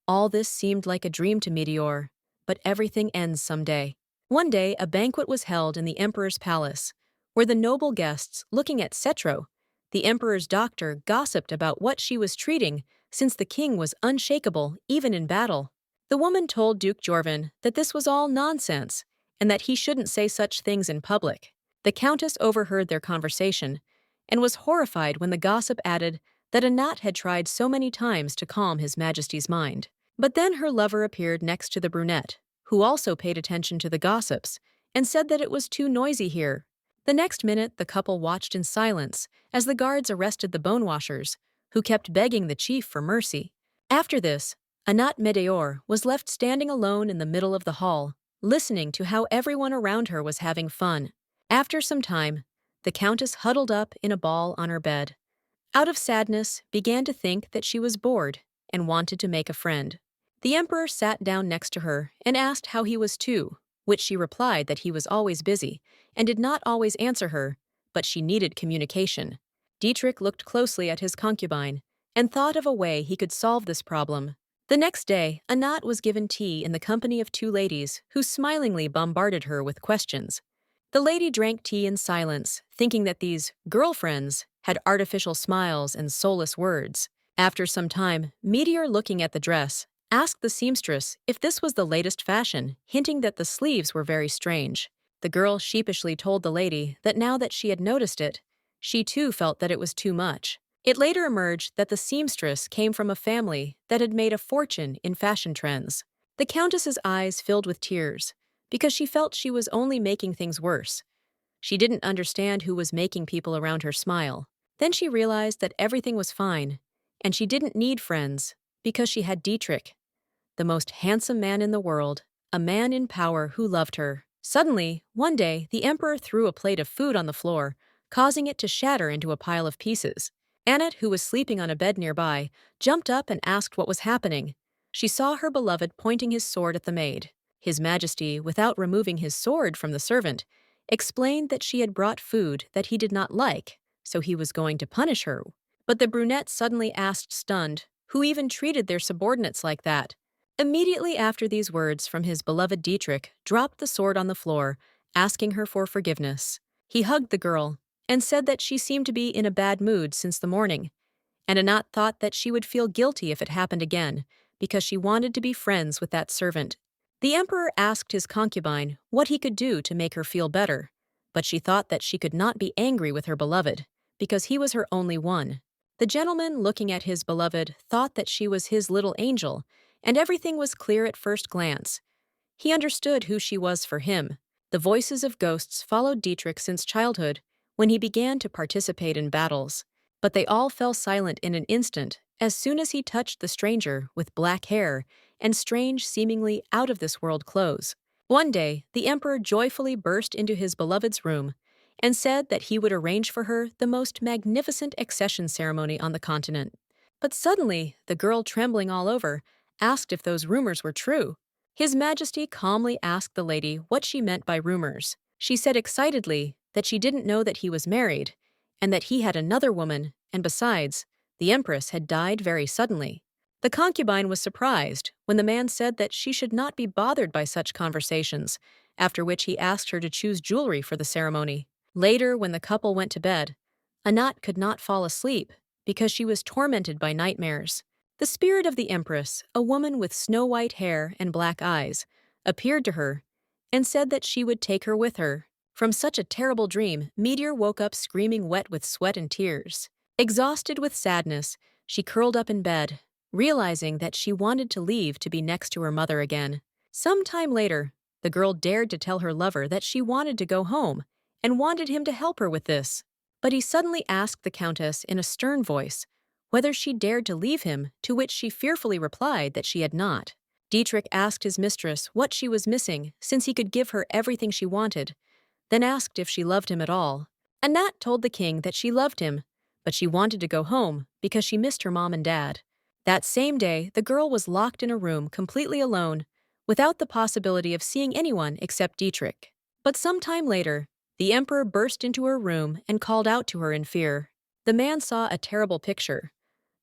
All this seemed like a dream to Meteor, but everything ends someday. One day, a banquet was held in the emperor's palace, where the noble guests, looking at Cetro, the emperor's doctor, gossiped about what she was treating since the king was unshakable even in battle. The woman told Duke Jorvin that this was all nonsense and that he shouldn't say such things in public. The countess overheard their conversation and was horrified when the gossip added that Anat had tried so many times to calm His Majesty's mind. But then her lover appeared next to the brunette, who also paid attention to the gossips and said that it was too noisy here. The next minute, the couple watched in silence as the guards arrested the bonewashers, who kept begging the chief for mercy. After this, Anat Medeor was left standing alone in the middle of the hall, listening to how everyone around her was having fun. After some time, the countess huddled up in a ball on her bed. out of sadness, began to think that she was bored and wanted to make a friend. The emperor sat down next to her and asked how he was too, which she replied that he was always busy and did not always answer her, but she needed communication. Dietrich looked closely at his concubine and thought of a way he could solve this problem. The next day, Annet was given tea in the company of two ladies who smilingly bombarded her with questions. The lady drank tea in silence, thinking that these girlfriends had artificial smiles and soulless words. After some time, Meteor, looking at the dress, asked the seamstress if this was the latest fashion, hinting that the sleeves were very strange. The girl sheepishly told the lady that now that she had noticed it, she too felt that it was too much. It later emerged that the seamstress came from a family that had made a fortune in fashion trends. The countess's eyes filled with tears, because she felt she was only making things worse. She didn't understand who was making people around her smile. Then she realized that everything was fine, and she didn't need friends, because she had Dietrich, the most handsome man in the world, a man in power who loved her. Suddenly, one day, the emperor threw a plate of food on the floor, causing it to shatter into a pile of pieces. Annet, who was sleeping on a bed nearby, jumped up and asked what was happening. She saw her beloved pointing his sword at the maid. His Majesty, without removing his sword from the servant, explained that she had brought food that he did not like, so he was going to punish her. But the brunette suddenly asked, stunned, who even treated their subordinates like that? Immediately after these words from his beloved, Dietrich dropped the sword on the floor, asking her for forgiveness. He hugged the girl and said that she seemed to be in a bad mood since the morning, and Anat thought that she would feel guilty if it happened again, because she wanted to be friends with that servant. The emperor asked his concubine what he could do to make her feel better, but she thought that she could not be angry with her beloved, because he was her only one. The gentleman, looking at his beloved, thought that she was his little angel, and everything was clear at first glance. He understood who she was for him. The voices of ghosts followed Dietrich since childhood, when he began to participate in battles. But they all fell silent in an instant as soon as he touched the stranger with black hair and strange, seemingly out-of-this-world clothes. One day, the emperor joyfully burst into his beloved's room and said that he would arrange for her the most magnificent accession ceremony on the continent. But suddenly, the girl, trembling all over, asked if those rumors were true. His Majesty calmly asked the lady what she meant by rumors. She said excitedly that she didn't know that he was married, and that he had another woman, and besides, the empress had died very suddenly. The concubine was surprised when the man said that she should not be bothered by such conversations, after which he asked her to choose jewelry for the ceremony. Later, when the couple went to bed, Anat could not fall asleep because she was tormented by nightmares. The spirit of the empress, a woman with snow-white hair and black eyes, appeared to her and said that she would take her with her. From such a terrible dream, Meteor woke up screaming, wet with sweat and tears. Exhausted with sadness, she curled up in bed, realizing that she wanted to leave to be next to her mother again. Some time later, the girl dared to tell her lover that she wanted to go home and wanted him to help her with this. But he suddenly asked the countess in a stern voice whether she dared to leave him, to which she fearfully replied that she had not. Dietrich asked his mistress what she was missing, since he could give her everything she wanted, then asked if she loved him at all. Anat told the king that she loved him, but she wanted to go home because she missed her mom and dad. That same day, the girl was locked in a room completely alone, without the possibility of seeing anyone except Dietrich. But some time later, the emperor burst into her room and called out to her in fear. The man saw a terrible picture.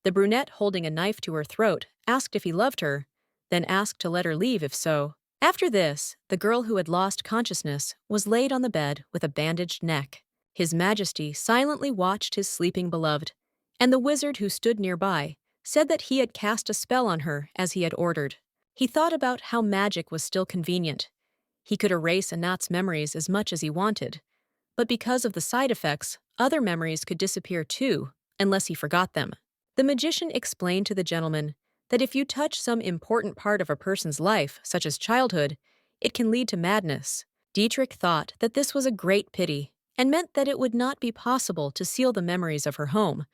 The brunette, holding a knife to her throat, asked if he loved her, then asked to let her leave if so. After this, the girl who had lost consciousness was laid on the bed with a bandaged neck. His Majesty silently watched his sleeping beloved, and the wizard who stood nearby said that he had cast a spell on her as he had ordered. He thought about how magic was still convenient. He could erase Anat's memories as much as he wanted, but because of the side effects, other memories could disappear too, unless he forgot them. The magician explained to the gentleman that if you touch some important part of a person's life, such as childhood, it can lead to madness. Dietrich thought that this was a great pity and meant that it would not be possible to seal the memories of her home,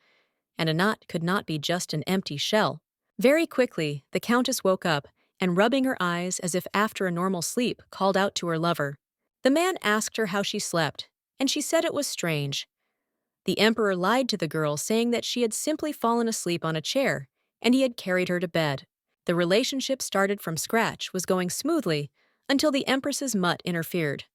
and Anat could not be just an empty shell. Very quickly, the countess woke up and, rubbing her eyes as if after a normal sleep, called out to her lover. The man asked her how she slept, and she said it was strange. The emperor lied to the girl, saying that she had simply fallen asleep on a chair, and he had carried her to bed. The relationship started from scratch, was going smoothly, until the empress's mutt interfered.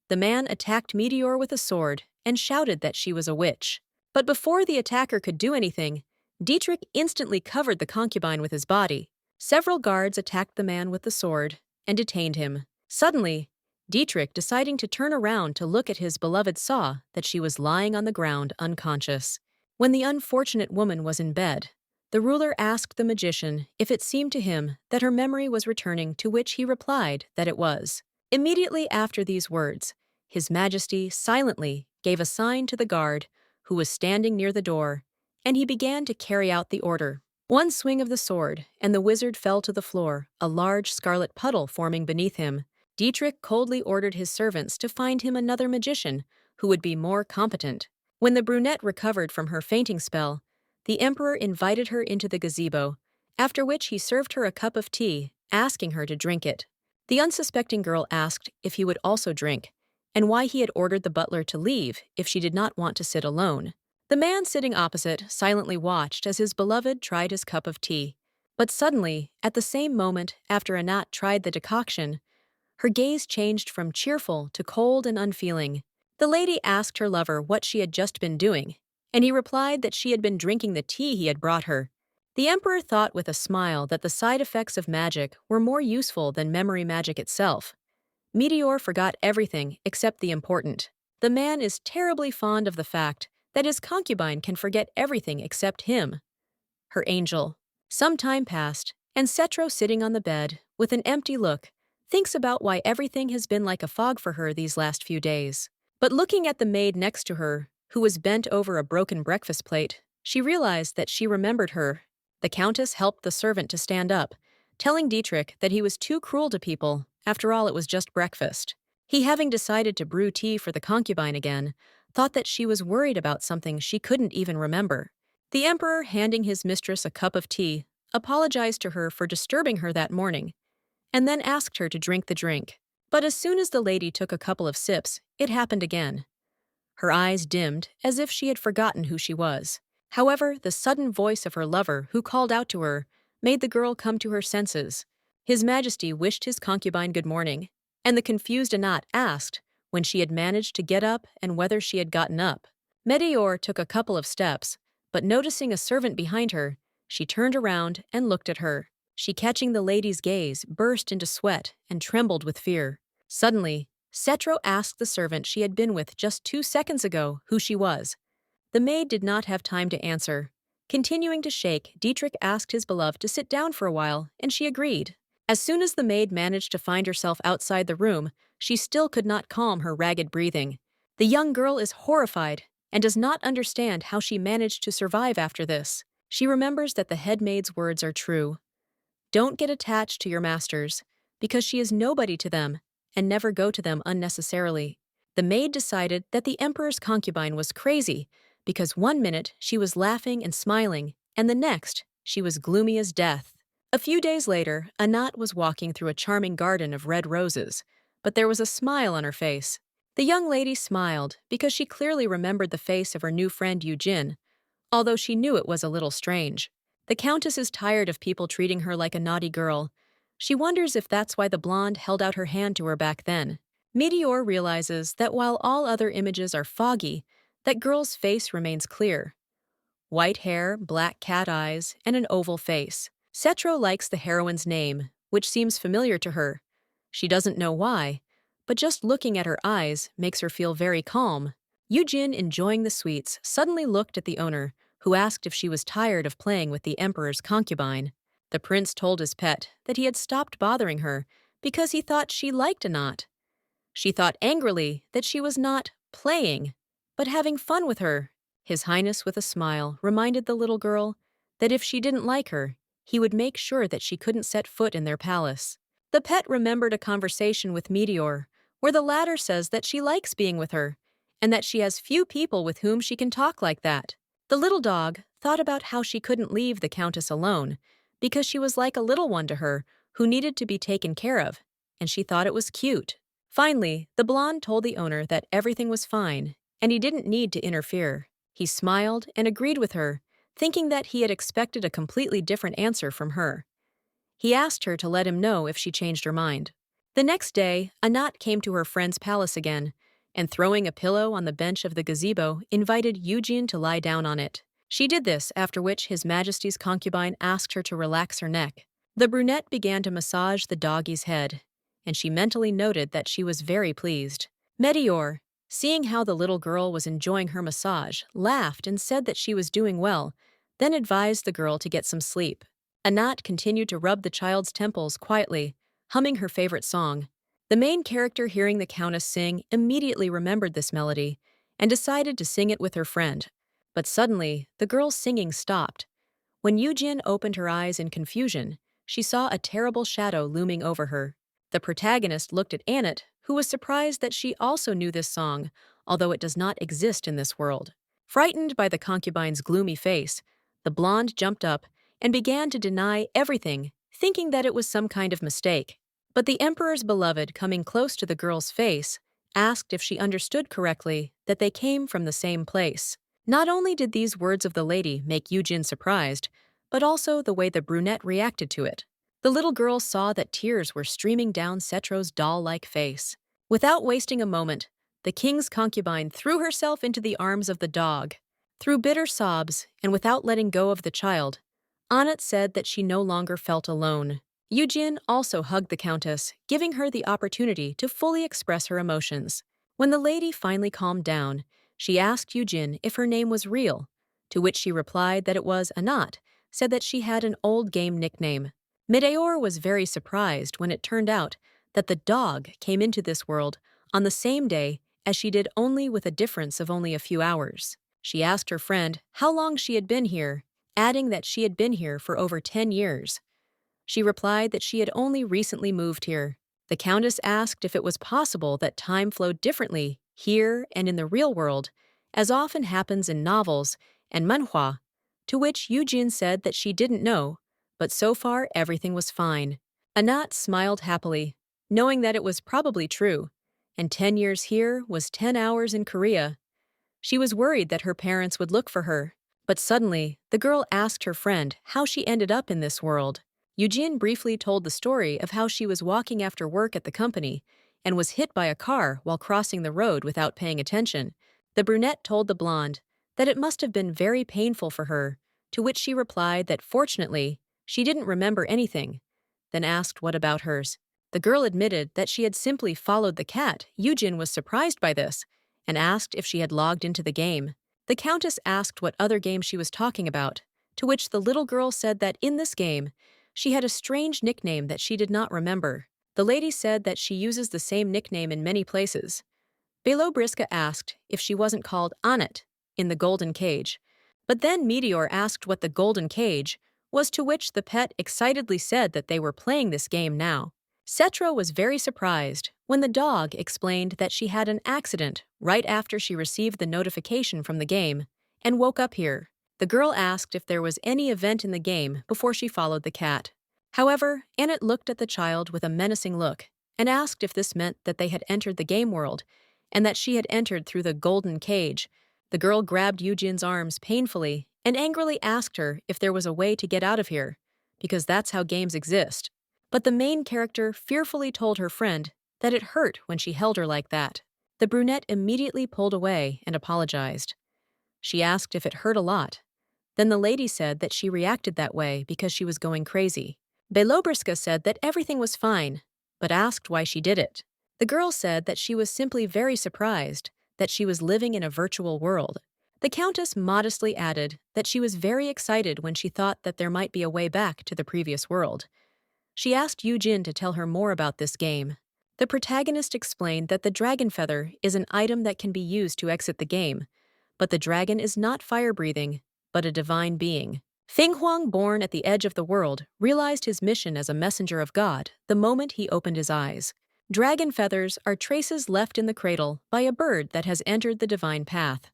The man attacked Meteor with a sword and shouted that she was a witch. But before the attacker could do anything, Dietrich instantly covered the concubine with his body. Several guards attacked the man with the sword and detained him. Suddenly, Dietrich, deciding to turn around to look at his beloved, saw that she was lying on the ground unconscious. When the unfortunate woman was in bed, the ruler asked the magician if it seemed to him that her memory was returning, to which he replied that it was. Immediately after these words, His Majesty silently gave a sign to the guard who was standing near the door, and he began to carry out the order. One swing of the sword, and the wizard fell to the floor, a large scarlet puddle forming beneath him. Dietrich coldly ordered his servants to find him another magician who would be more competent. When the brunette recovered from her fainting spell, the emperor invited her into the gazebo, after which he served her a cup of tea, asking her to drink it. The unsuspecting girl asked if he would also drink, and why he had ordered the butler to leave if she did not want to sit alone. The man sitting opposite silently watched as his beloved tried his cup of tea. But suddenly, at the same moment after Annet tried the decoction, her gaze changed from cheerful to cold and unfeeling. The lady asked her lover what she had just been doing, and he replied that she had been drinking the tea he had brought her. The emperor thought with a smile that the side effects of magic were more useful than memory magic itself. Meteor forgot everything except the important. The man is terribly fond of the fact that his concubine can forget everything except him, her angel. Some time passed, and Cetro, sitting on the bed with an empty look, thinks about why everything has been like a fog for her these last few days. But looking at the maid next to her, who was bent over a broken breakfast plate, she realized that she remembered her. The countess helped the servant to stand up, telling Dietrich that he was too cruel to people. After all, it was just breakfast. He, having decided to brew tea for the concubine again, thought that she was worried about something she couldn't even remember. The emperor, handing his mistress a cup of tea, apologized to her for disturbing her that morning, and then asked her to drink the drink. But as soon as the lady took a couple of sips, it happened again. Her eyes dimmed, as if she had forgotten who she was. However, the sudden voice of her lover, who called out to her, made the girl come to her senses. His Majesty wished his concubine good morning, and the confused Annet asked when she had managed to get up and whether she had gotten up. Meteor took a couple of steps, but noticing a servant behind her, she turned around and looked at her. She, catching the lady's gaze, burst into sweat and trembled with fear. Suddenly, Cetro asked the servant she had been with just 2 seconds ago who she was. The maid did not have time to answer. Continuing to shake, Dietrich asked his beloved to sit down for a while, and she agreed. As soon as the maid managed to find herself outside the room, she still could not calm her ragged breathing. The young girl is horrified and does not understand how she managed to survive after this. She remembers that the head maid's words are true. Don't get attached to your masters, because she is nobody to them, and never go to them unnecessarily. The maid decided that the emperor's concubine was crazy, because one minute she was laughing and smiling, and the next she was gloomy as death. A few days later, Annet was walking through a charming garden of red roses, but there was a smile on her face. The young lady smiled because she clearly remembered the face of her new friend Eugene, although she knew it was a little strange. The countess is tired of people treating her like a naughty girl. She wonders if that's why the blonde held out her hand to her back then. Meteor realizes that while all other images are foggy, that girl's face remains clear. White hair, black cat eyes, and an oval face. Cetro likes the heroine's name, which seems familiar to her. She doesn't know why, but just looking at her eyes makes her feel very calm. Eugene, enjoying the sweets, suddenly looked at the owner, who asked if she was tired of playing with the emperor's concubine. The prince told his pet that he had stopped bothering her because he thought she liked Annet. She thought angrily that she was not playing, but having fun with her. His Highness, with a smile, reminded the little girl that if she didn't like her, he would make sure that she couldn't set foot in their palace. The pet remembered a conversation with Meteor, where the latter says that she likes being with her, and that she has few people with whom she can talk like that. The little dog thought about how she couldn't leave the countess alone, because she was like a little one to her who needed to be taken care of, and she thought it was cute. Finally, the blonde told the owner that everything was fine, and he didn't need to interfere. He smiled and agreed with her, thinking that he had expected a completely different answer from her. He asked her to let him know if she changed her mind. The next day, Anat came to her friend's palace again, and throwing a pillow on the bench of the gazebo, invited Eugene to lie down on it. She did this, after which His Majesty's concubine asked her to relax her neck. The brunette began to massage the doggy's head, and she mentally noted that she was very pleased. Meteor, seeing how the little girl was enjoying her massage, laughed and said that she was doing well, then advised the girl to get some sleep. Anat continued to rub the child's temples quietly, humming her favorite song. The main character, hearing the Countess sing, immediately remembered this melody and decided to sing it with her friend. But suddenly, the girl's singing stopped. When Eugene opened her eyes in confusion, she saw a terrible shadow looming over her. The protagonist looked at Annet, who was surprised that she also knew this song, although it does not exist in this world. Frightened by the concubine's gloomy face, the blonde jumped up and began to deny everything, thinking that it was some kind of mistake. But the emperor's beloved, coming close to the girl's face, asked if she understood correctly that they came from the same place. Not only did these words of the lady make Eugene surprised, but also the way the brunette reacted to it. The little girl saw that tears were streaming down Cetro's doll-like face. Without wasting a moment, the king's concubine threw herself into the arms of the dog. Through bitter sobs, and without letting go of the child, Annet said that she no longer felt alone. Eugene also hugged the countess, giving her the opportunity to fully express her emotions. When the lady finally calmed down, she asked Eugene if her name was real, to which she replied that it was Anat, said that she had an old game nickname. Meteor was very surprised when it turned out that the dog came into this world on the same day as she did, only with a difference of only a few hours. She asked her friend how long she had been here, adding that she had been here for over 10 years. She replied that she had only recently moved here. The countess asked if it was possible that time flowed differently here and in the real world, as often happens in novels and manhwa, to which Eugene said that she didn't know, but so far everything was fine. Anat smiled happily, knowing that it was probably true, and 10 years here was 10 hours in Korea. She was worried that her parents would look for her, but suddenly the girl asked her friend how she ended up in this world. Eugene briefly told the story of how she was walking after work at the company and was hit by a car while crossing the road without paying attention. The brunette told the blonde that it must have been very painful for her, to which she replied that fortunately, she didn't remember anything, then asked what about hers. The girl admitted that she had simply followed the cat. Eugene was surprised by this and asked if she had logged into the game. The countess asked what other game she was talking about, to which the little girl said that in this game, she had a strange nickname that she did not remember. The lady said that she uses the same nickname in many places. Belobriska asked if she wasn't called Annet in the golden cage, but then Meteor asked what the golden cage was, to which the pet excitedly said that they were playing this game now. Cetro was very surprised when the dog explained that she had an accident right after she received the notification from the game and woke up here. The girl asked if there was any event in the game before she followed the cat. However, Annet looked at the child with a menacing look and asked if this meant that they had entered the game world and that she had entered through the golden cage. The girl grabbed Eugene's arms painfully and angrily asked her if there was a way to get out of here, because that's how games exist. But the main character fearfully told her friend that it hurt when she held her like that. The brunette immediately pulled away and apologized. She asked if it hurt a lot. Then the lady said that she reacted that way because she was going crazy. Belobriska said that everything was fine, but asked why she did it. The girl said that she was simply very surprised that she was living in a virtual world. The countess modestly added that she was very excited when she thought that there might be a way back to the previous world. She asked Eugene to tell her more about this game. The protagonist explained that the dragon feather is an item that can be used to exit the game, but the dragon is not fire-breathing, but a divine being. Feng Huang, born at the edge of the world, realized his mission as a messenger of God the moment he opened his eyes. Dragon feathers are traces left in the cradle by a bird that has entered the divine path.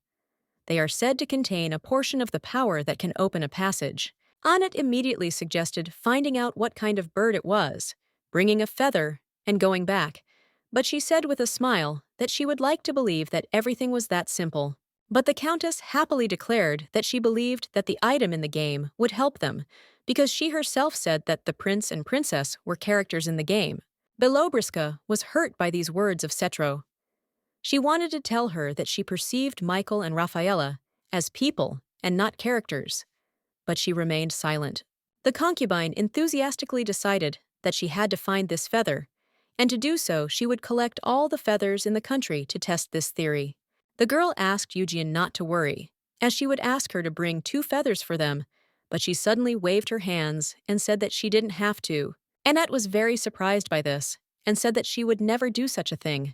They are said to contain a portion of the power that can open a passage. Annet immediately suggested finding out what kind of bird it was, bringing a feather, and going back, but she said with a smile that she would like to believe that everything was that simple. But the Countess happily declared that she believed that the item in the game would help them, because she herself said that the prince and princess were characters in the game. Belobriska was hurt by these words of Cetro. She wanted to tell her that she perceived Michael and Rafaela as people and not characters, but she remained silent. The concubine enthusiastically decided that she had to find this feather, and to do so she would collect all the feathers in the country to test this theory. The girl asked Eugene not to worry, as she would ask her to bring 2 feathers for them, but she suddenly waved her hands and said that she didn't have to. Annet was very surprised by this, and said that she would never do such a thing.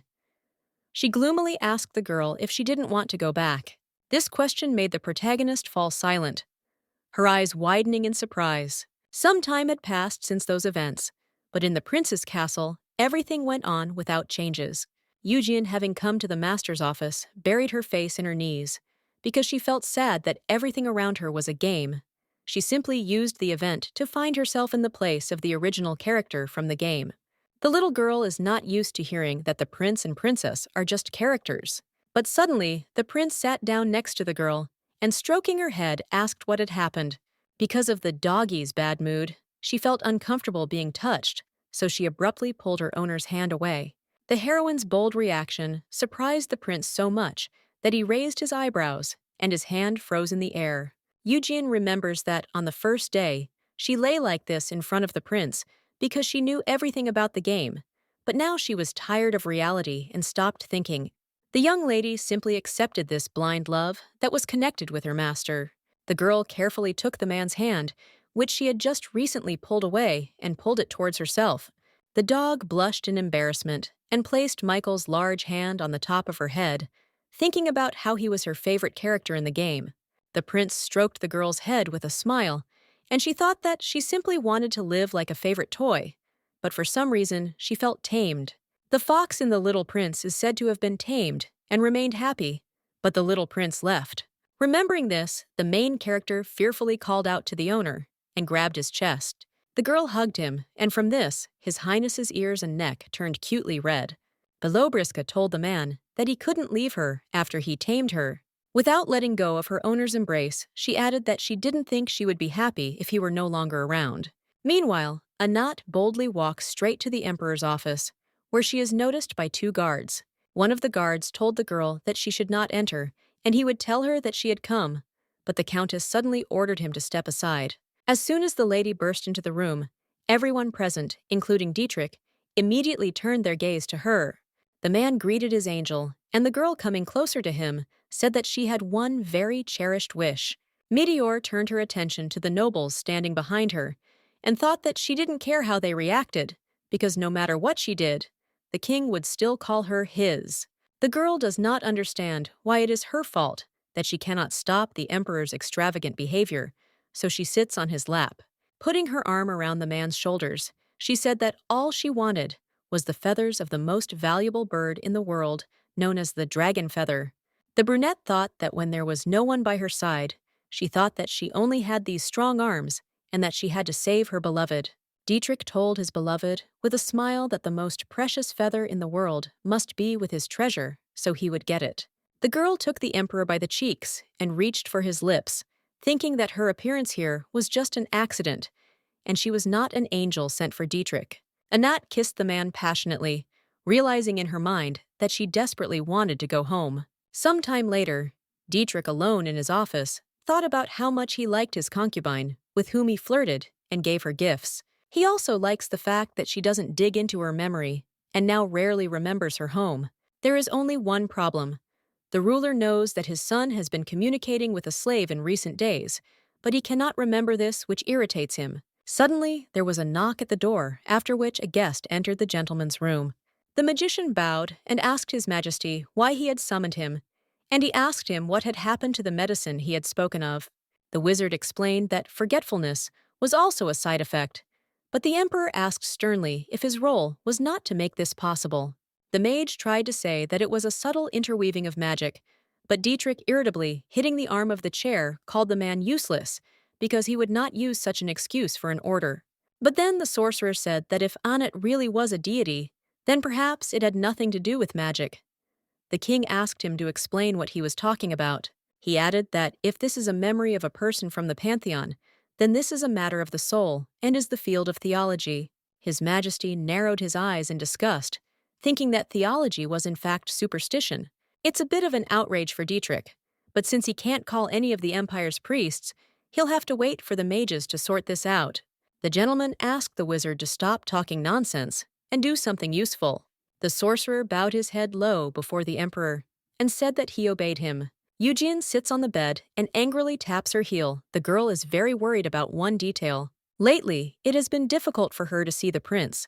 She gloomily asked the girl if she didn't want to go back. This question made the protagonist fall silent, her eyes widening in surprise. Some time had passed since those events, but in the prince's castle, everything went on without changes. Eugene, having come to the master's office, buried her face in her knees, because she felt sad that everything around her was a game. She simply used the event to find herself in the place of the original character from the game. The little girl is not used to hearing that the prince and princess are just characters. But suddenly, the prince sat down next to the girl and, stroking her head, asked what had happened. Because of the doggie's bad mood, she felt uncomfortable being touched, so she abruptly pulled her owner's hand away. The heroine's bold reaction surprised the prince so much that he raised his eyebrows and his hand froze in the air. Eugene remembers that on the first day, she lay like this in front of the prince because she knew everything about the game, but now she was tired of reality and stopped thinking. The young lady simply accepted this blind love that was connected with her master. The girl carefully took the man's hand, which she had just recently pulled away, and pulled it towards herself. The dog blushed in embarrassment and placed Michael's large hand on the top of her head, thinking about how he was her favorite character in the game. The prince stroked the girl's head with a smile, and she thought that she simply wanted to live like a favorite toy, but for some reason she felt tamed. The fox in The Little Prince is said to have been tamed and remained happy, but the little prince left. Remembering this, the main character fearfully called out to the owner and grabbed his chest. The girl hugged him, and from this, His Highness's ears and neck turned cutely red. Belobriska told the man that he couldn't leave her after he tamed her. Without letting go of her owner's embrace, she added that she didn't think she would be happy if he were no longer around. Meanwhile, Annet boldly walks straight to the emperor's office, where she is noticed by 2 guards. One of the guards told the girl that she should not enter, and he would tell her that she had come, but the countess suddenly ordered him to step aside. As soon as the lady burst into the room, everyone present, including Dietrich, immediately turned their gaze to her. The man greeted his angel, and the girl, coming closer to him, said that she had one very cherished wish. Meteor turned her attention to the nobles standing behind her, and thought that she didn't care how they reacted, because no matter what she did, the king would still call her his. The girl does not understand why it is her fault that she cannot stop the emperor's extravagant behavior, so she sits on his lap. Putting her arm around the man's shoulders, she said that all she wanted was the feathers of the most valuable bird in the world, known as the dragon feather. The brunette thought that when there was no one by her side, she thought that she only had these strong arms and that she had to save her beloved. Dietrich told his beloved with a smile that the most precious feather in the world must be with his treasure, so he would get it. The girl took the emperor by the cheeks and reached for his lips, thinking that her appearance here was just an accident, and she was not an angel sent for Dietrich. Annet kissed the man passionately, realizing in her mind that she desperately wanted to go home. Some time later, Dietrich, alone in his office, thought about how much he liked his concubine, with whom he flirted and gave her gifts. He also likes the fact that she doesn't dig into her memory and now rarely remembers her home. There is only one problem. The ruler knows that his son has been communicating with a slave in recent days, but he cannot remember this, which irritates him. Suddenly, there was a knock at the door, after which a guest entered the gentleman's room. The magician bowed and asked His Majesty why he had summoned him, and he asked him what had happened to the medicine he had spoken of. The wizard explained that forgetfulness was also a side effect, but the emperor asked sternly if his role was not to make this possible. The mage tried to say that it was a subtle interweaving of magic, but Dietrich, irritably hitting the arm of the chair, called the man useless because he would not use such an excuse for an order. But then the sorcerer said that if Annet really was a deity, then perhaps it had nothing to do with magic. The king asked him to explain what he was talking about. He added that if this is a memory of a person from the pantheon, then this is a matter of the soul and is the field of theology. His Majesty narrowed his eyes in disgust, thinking that theology was in fact superstition. It's a bit of an outrage for Dietrich, but since he can't call any of the Empire's priests, he'll have to wait for the mages to sort this out. The gentleman asked the wizard to stop talking nonsense and do something useful. The sorcerer bowed his head low before the emperor and said that he obeyed him. Eugene sits on the bed and angrily taps her heel. The girl is very worried about one detail. Lately, it has been difficult for her to see the prince,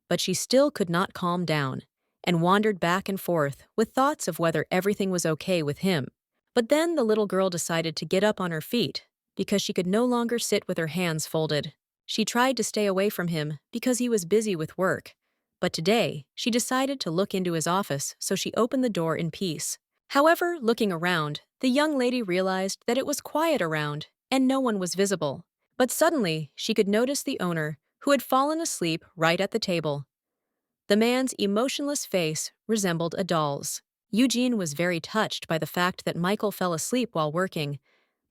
but she still could not calm down and wandered back and forth with thoughts of whether everything was okay with him. But then the little girl decided to get up on her feet because she could no longer sit with her hands folded. She tried to stay away from him because he was busy with work, but today she decided to look into his office, so she opened the door in peace. However, looking around, the young lady realized that it was quiet around and no one was visible. But suddenly, she could notice the owner, who had fallen asleep right at the table. The man's emotionless face resembled a doll's. Eugene was very touched by the fact that Michael fell asleep while working,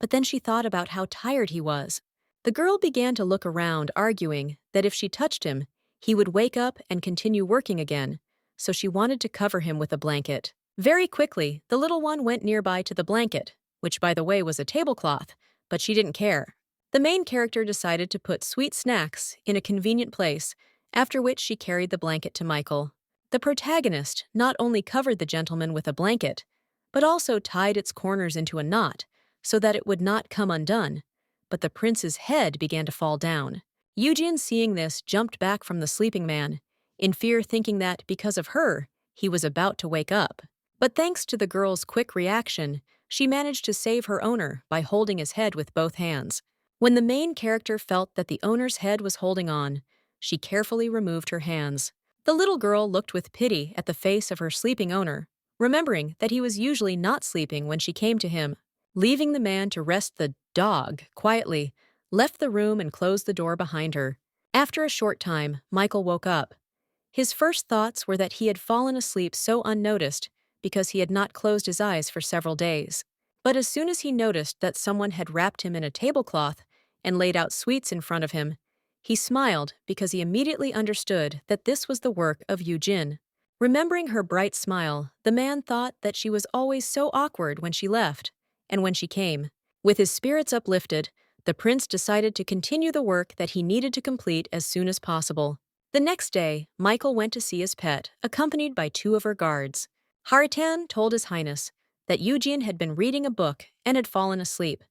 but then she thought about how tired he was. The girl began to look around, arguing that if she touched him, he would wake up and continue working again, so she wanted to cover him with a blanket. Very quickly, the little one went nearby to the blanket, which by the way was a tablecloth, but she didn't care. The main character decided to put sweet snacks in a convenient place, after which she carried the blanket to Michael. The protagonist not only covered the gentleman with a blanket, but also tied its corners into a knot so that it would not come undone, but the prince's head began to fall down. Eugene, seeing this, jumped back from the sleeping man, in fear, thinking that, because of her, he was about to wake up. But thanks to the girl's quick reaction, she managed to save her owner by holding his head with both hands. When the main character felt that the owner's head was holding on, she carefully removed her hands. The little girl looked with pity at the face of her sleeping owner, remembering that he was usually not sleeping when she came to him. Leaving the man to rest, the dog quietly left the room and closed the door behind her. After a short time, Michael woke up. His first thoughts were that he had fallen asleep so unnoticed because he had not closed his eyes for several days. But as soon as he noticed that someone had wrapped him in a tablecloth and laid out sweets in front of him, he smiled because he immediately understood that this was the work of Eugene. Remembering her bright smile, the man thought that she was always so awkward when she left and when she came. With his spirits uplifted, the prince decided to continue the work that he needed to complete as soon as possible. The next day, Michael went to see his pet, accompanied by 2 of her guards. Haritan told His Highness that Eugene had been reading a book and had fallen asleep.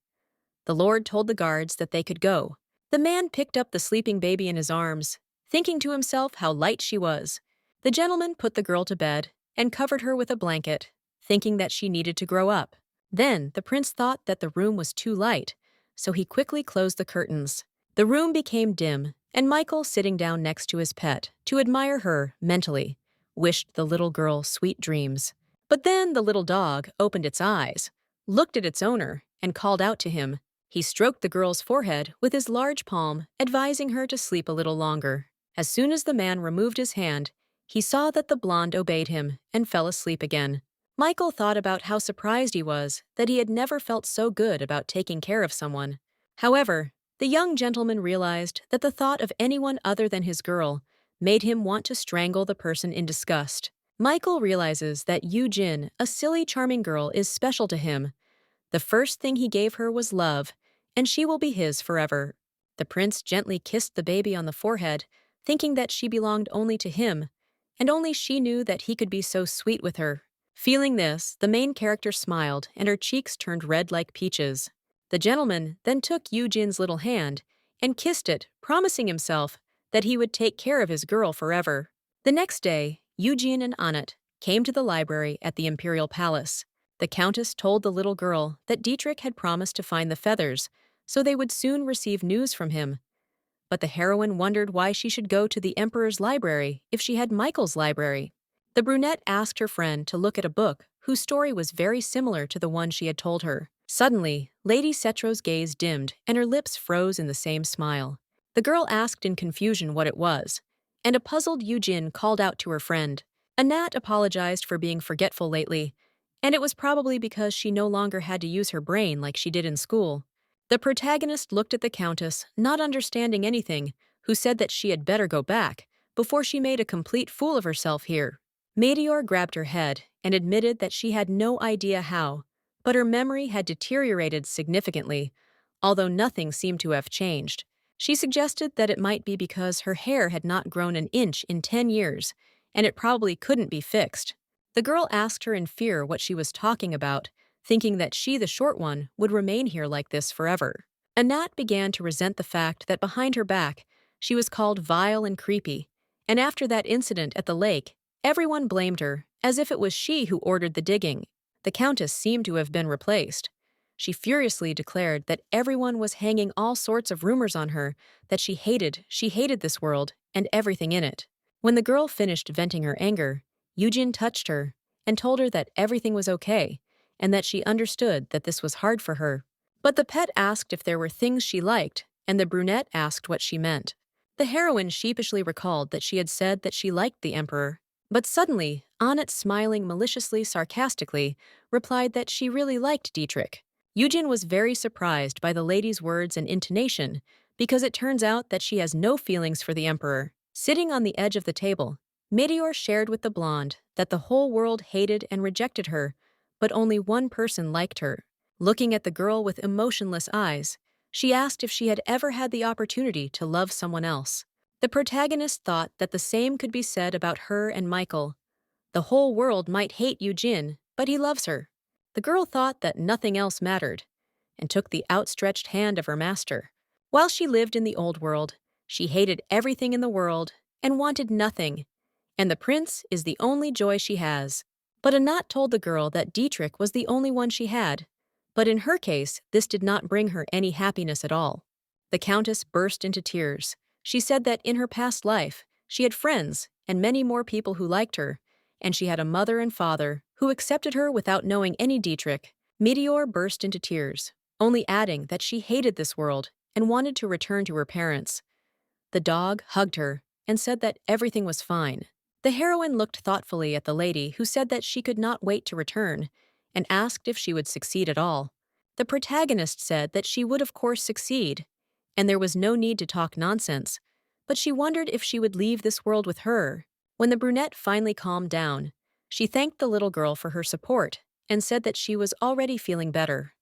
The Lord told the guards that they could go. The man picked up the sleeping baby in his arms, thinking to himself how light she was. The gentleman put the girl to bed and covered her with a blanket, thinking that she needed to grow up. Then the prince thought that the room was too light, so he quickly closed the curtains. The room became dim, and Michael, sitting down next to his pet to admire her mentally, wished the little girl sweet dreams. But then the little dog opened its eyes, looked at its owner, and called out to him. He stroked the girl's forehead with his large palm, advising her to sleep a little longer. As soon as the man removed his hand, he saw that the blonde obeyed him and fell asleep again. Michael thought about how surprised he was that he had never felt so good about taking care of someone. However, the young gentleman realized that the thought of anyone other than his girl made him want to strangle the person in disgust. Michael realizes that Eugene, a silly, charming girl, is special to him. The first thing he gave her was love, and she will be his forever. The prince gently kissed the baby on the forehead, thinking that she belonged only to him, and only she knew that he could be so sweet with her. Feeling this, the main character smiled, and her cheeks turned red like peaches. The gentleman then took Eugene's little hand and kissed it, promising himself that he would take care of his girl forever. The next day, Eugene and Annet came to the library at the imperial palace. The countess told the little girl that Dietrich had promised to find the feathers, so they would soon receive news from him. But the heroine wondered why she should go to the emperor's library if she had Michael's library. The brunette asked her friend to look at a book whose story was very similar to the one she had told her. Suddenly, Lady Cetro's gaze dimmed and her lips froze in the same smile. The girl asked in confusion what it was, and a puzzled Eugene called out to her friend. Anat apologized for being forgetful lately, and it was probably because she no longer had to use her brain like she did in school. The protagonist looked at the Countess, not understanding anything, who said that she had better go back, before she made a complete fool of herself here. Meteor grabbed her head and admitted that she had no idea how, but her memory had deteriorated significantly, although nothing seemed to have changed. She suggested that it might be because her hair had not grown an inch in 10 years, and it probably couldn't be fixed. The girl asked her in fear what she was talking about, thinking that she, the short one, would remain here like this forever. Anat began to resent the fact that behind her back, she was called vile and creepy, and after that incident at the lake, everyone blamed her, as if it was she who ordered the digging. The Countess seemed to have been replaced. She furiously declared that everyone was hanging all sorts of rumors on her, that she hated this world and everything in it. When the girl finished venting her anger, Eugen touched her and told her that everything was okay and that she understood that this was hard for her. But the pet asked if there were things she liked, and the brunette asked what she meant. The heroine sheepishly recalled that she had said that she liked the Emperor, but suddenly, Annet, smiling maliciously sarcastically, replied that she really liked Dietrich. Eugen was very surprised by the lady's words and intonation, because it turns out that she has no feelings for the Emperor. Sitting on the edge of the table, Meteor shared with the blonde that the whole world hated and rejected her, but only one person liked her. Looking at the girl with emotionless eyes, she asked if she had ever had the opportunity to love someone else. The protagonist thought that the same could be said about her and Michael. The whole world might hate Eugene, but he loves her. The girl thought that nothing else mattered, and took the outstretched hand of her master. While she lived in the old world, she hated everything in the world and wanted nothing, and the prince is the only joy she has. But Anat told the girl that Dietrich was the only one she had, but in her case, this did not bring her any happiness at all. The Countess burst into tears. She said that in her past life, she had friends and many more people who liked her, and she had a mother and father who accepted her without knowing any Dietrich. Meteor burst into tears, only adding that she hated this world and wanted to return to her parents. The dog hugged her and said that everything was fine. The heroine looked thoughtfully at the lady who said that she could not wait to return and asked if she would succeed at all. The protagonist said that she would of course succeed, and there was no need to talk nonsense, but she wondered if she would leave this world with her. When the brunette finally calmed down, she thanked the little girl for her support and said that she was already feeling better.